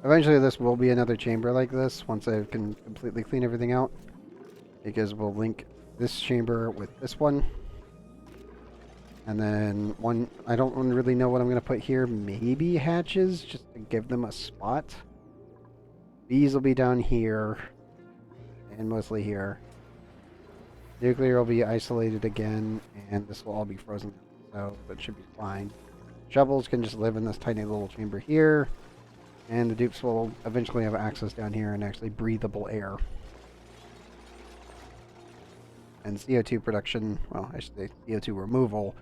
Eventually this will be another chamber like this once I can completely clean everything out, because we'll link this chamber with this one. And then one, I don't really know what I'm going to put here. Maybe hatches, just to give them a spot. These will be down here, and mostly here. Nuclear will be isolated again, and this will all be frozen, so that should be fine. Shovels can just live in this tiny little chamber here, and the dupes will eventually have access down here and actually breathable air. And CO2 production, well, I should say CO2 removal,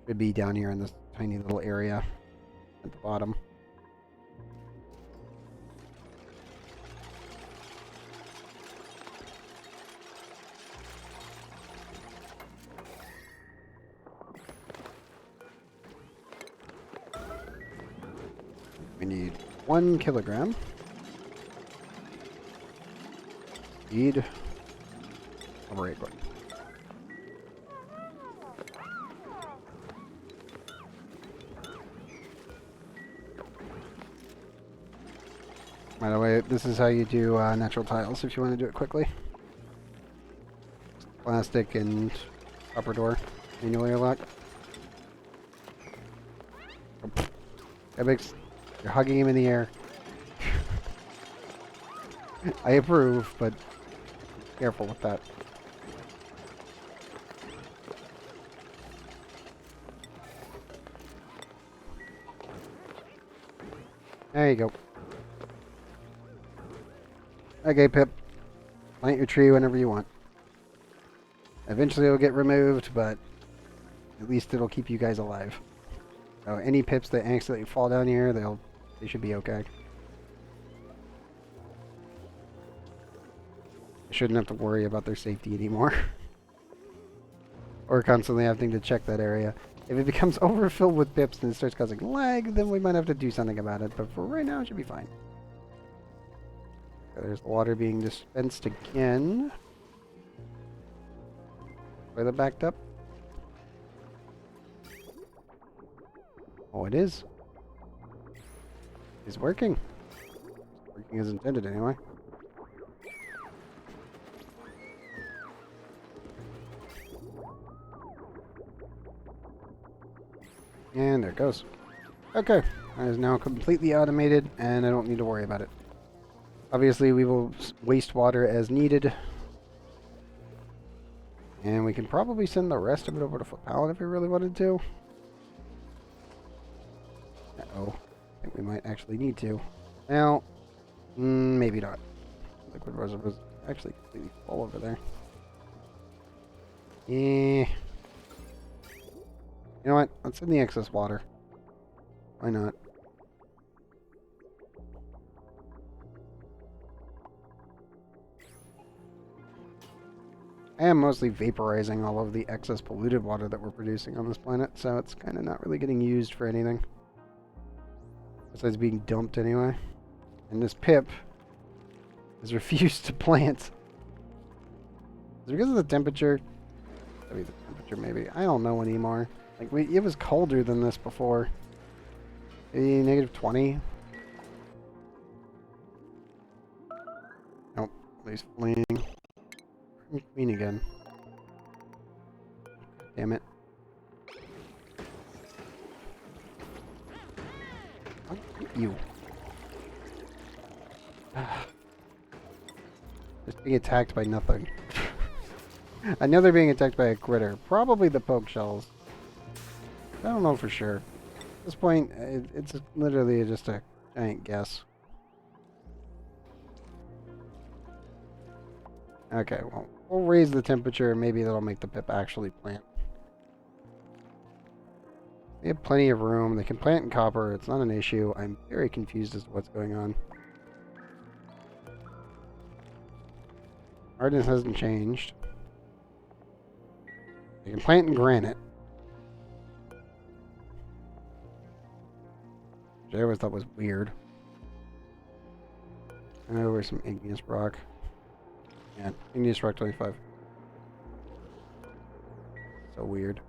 should be down here in this tiny little area at the bottom. We need 1 kilogram. Feed. Alright, good. By the way, this is how you do natural tiles if you want to do it quickly. Plastic and upper door, manually lock. You're hugging him in the air. I approve, but careful with that. There you go. Okay, Pip. Plant your tree whenever you want. Eventually it'll get removed, but at least it'll keep you guys alive. So any pips that accidentally fall down here, they should be okay. I shouldn't have to worry about their safety anymore. Or constantly having to check that area. If it becomes overfilled with pips and it starts causing lag, then we might have to do something about it. But for right now, it should be fine. There's the water being dispensed again. Toilet backed up. Oh, it is. It's working. It's working as intended, anyway. And there it goes. Okay. That is now completely automated, and I don't need to worry about it. Obviously, we will waste water as needed. And we can probably send the rest of it over to Foot Pallet if we really wanted to. Uh-oh. I think we might actually need to. Now, maybe not. Liquid reservoirs. actually completely full over there. Yeah. You know what? Let's send the excess water. Why not? I am mostly vaporizing all of the excess polluted water that we're producing on this planet, so it's kind of not really getting used for anything. Besides being dumped anyway. And this pip has refused to plant. Is it because of the temperature? Maybe the temperature, maybe. I don't know anymore. Like, it was colder than this before. Maybe negative 20? Nope. He's fleeing. Queen again. Damn it. I'll get you. Just being attacked by nothing. I know they're being attacked by a critter. Probably the poke shells. I don't know for sure. At this point, it's literally just a giant guess. Okay, well, we'll raise the temperature and maybe that'll make the pip actually plant. They have plenty of room. They can plant in copper. It's not an issue. I'm very confused as to what's going on. Hardness hasn't changed. They can plant in granite. Which I always thought was weird. I know where's some igneous rock. Yeah, igneous rock 25. So weird.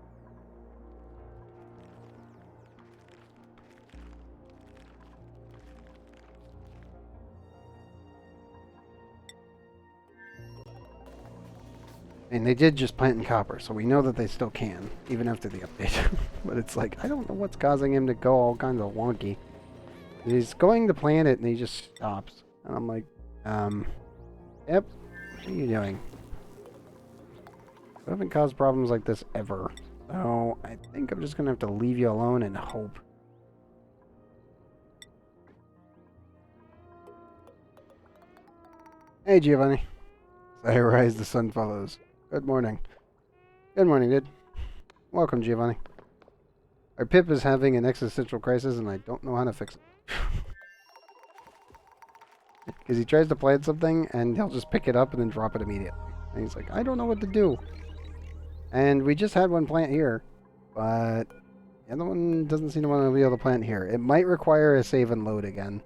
And they did just plant in copper, so we know that they still can, even after the update. But it's like, I don't know what's causing him to go all kinds of wonky. He's going to plant it and he just stops. And I'm like, yep, what are you doing? I haven't caused problems like this ever. So I think I'm just going to have to leave you alone and hope. Hey, Giovanni. I rise, the sun follows. Good morning. Good morning, dude. Welcome, Giovanni. Our Pip is having an existential crisis and I don't know how to fix it. Because he tries to plant something and he'll just pick it up and then drop it immediately. And he's like, I don't know what to do. And we just had one plant here, but the other one doesn't seem to want to be able to plant here. It might require a save and load again.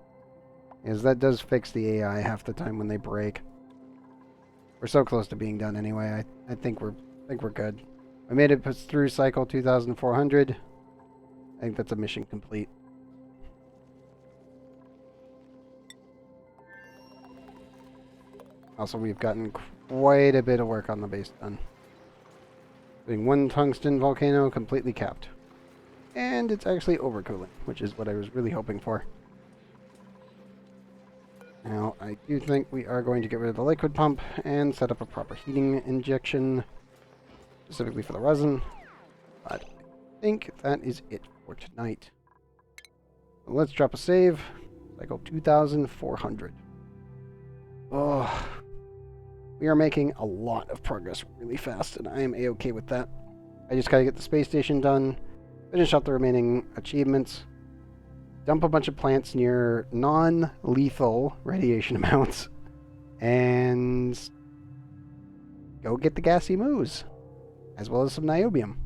Because that does fix the AI half the time when they break. We're so close to being done anyway. I think we're good. I made it through cycle 2400. I think that's a mission complete. Also, we've gotten quite a bit of work on the base done. Getting one tungsten volcano completely capped. And it's actually overcooling, which is what I was really hoping for. Now, I do think we are going to get rid of the liquid pump and set up a proper heating injection, specifically for the resin. But I think that is it for tonight. So let's drop a save. Cycle 2400. Oh, we are making a lot of progress really fast, and I am a-okay with that. I just gotta get the space station done, finish out the remaining achievements, dump a bunch of plants near non-lethal radiation amounts, and go get the gassy moose, as well as some niobium.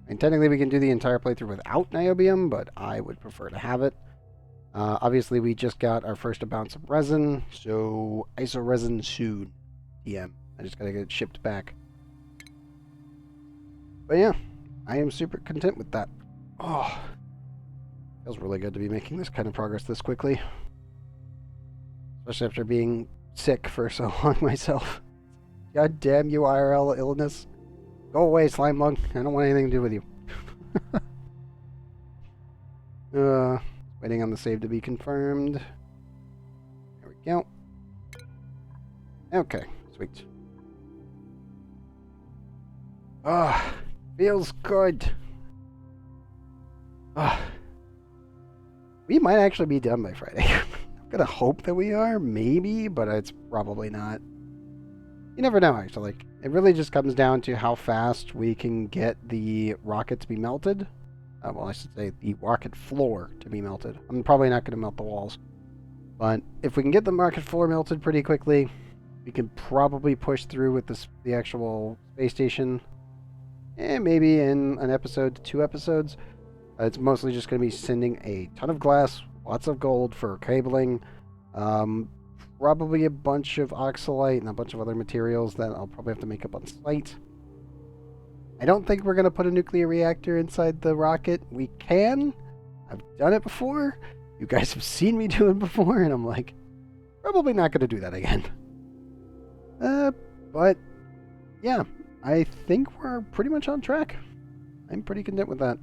And technically we can do the entire playthrough without niobium, but I would prefer to have it. Obviously we just got our first bounce of resin, so ISO resin soon. TM. I just gotta get it shipped back. But yeah, I am super content with that. Oh, feels really good to be making this kind of progress this quickly. Especially after being sick for so long myself. God damn you, IRL illness. Go away, slime lung. I don't want anything to do with you. Waiting on the save to be confirmed. There we go. Okay, sweet. Ah, feels good. Ah. We might actually be done by Friday. gonna hope that we are, maybe, but it's probably not. You never know, actually. It really just comes down to how fast we can get the rocket to be melted. Well, I should say the rocket floor to be melted. I'm probably not going to melt the walls. But if we can get the rocket floor melted pretty quickly, we can probably push through with the actual space station. And maybe in an episode to 2 episodes. It's mostly just going to be sending a ton of glass, lots of gold for cabling, probably a bunch of oxalite and a bunch of other materials that I'll probably have to make up on site. I don't think we're going to put a nuclear reactor inside the rocket. We can. I've done it before. You guys have seen me do it before, and I'm like, probably not going to do that again. But, yeah, I think we're pretty much on track. I'm pretty content with that.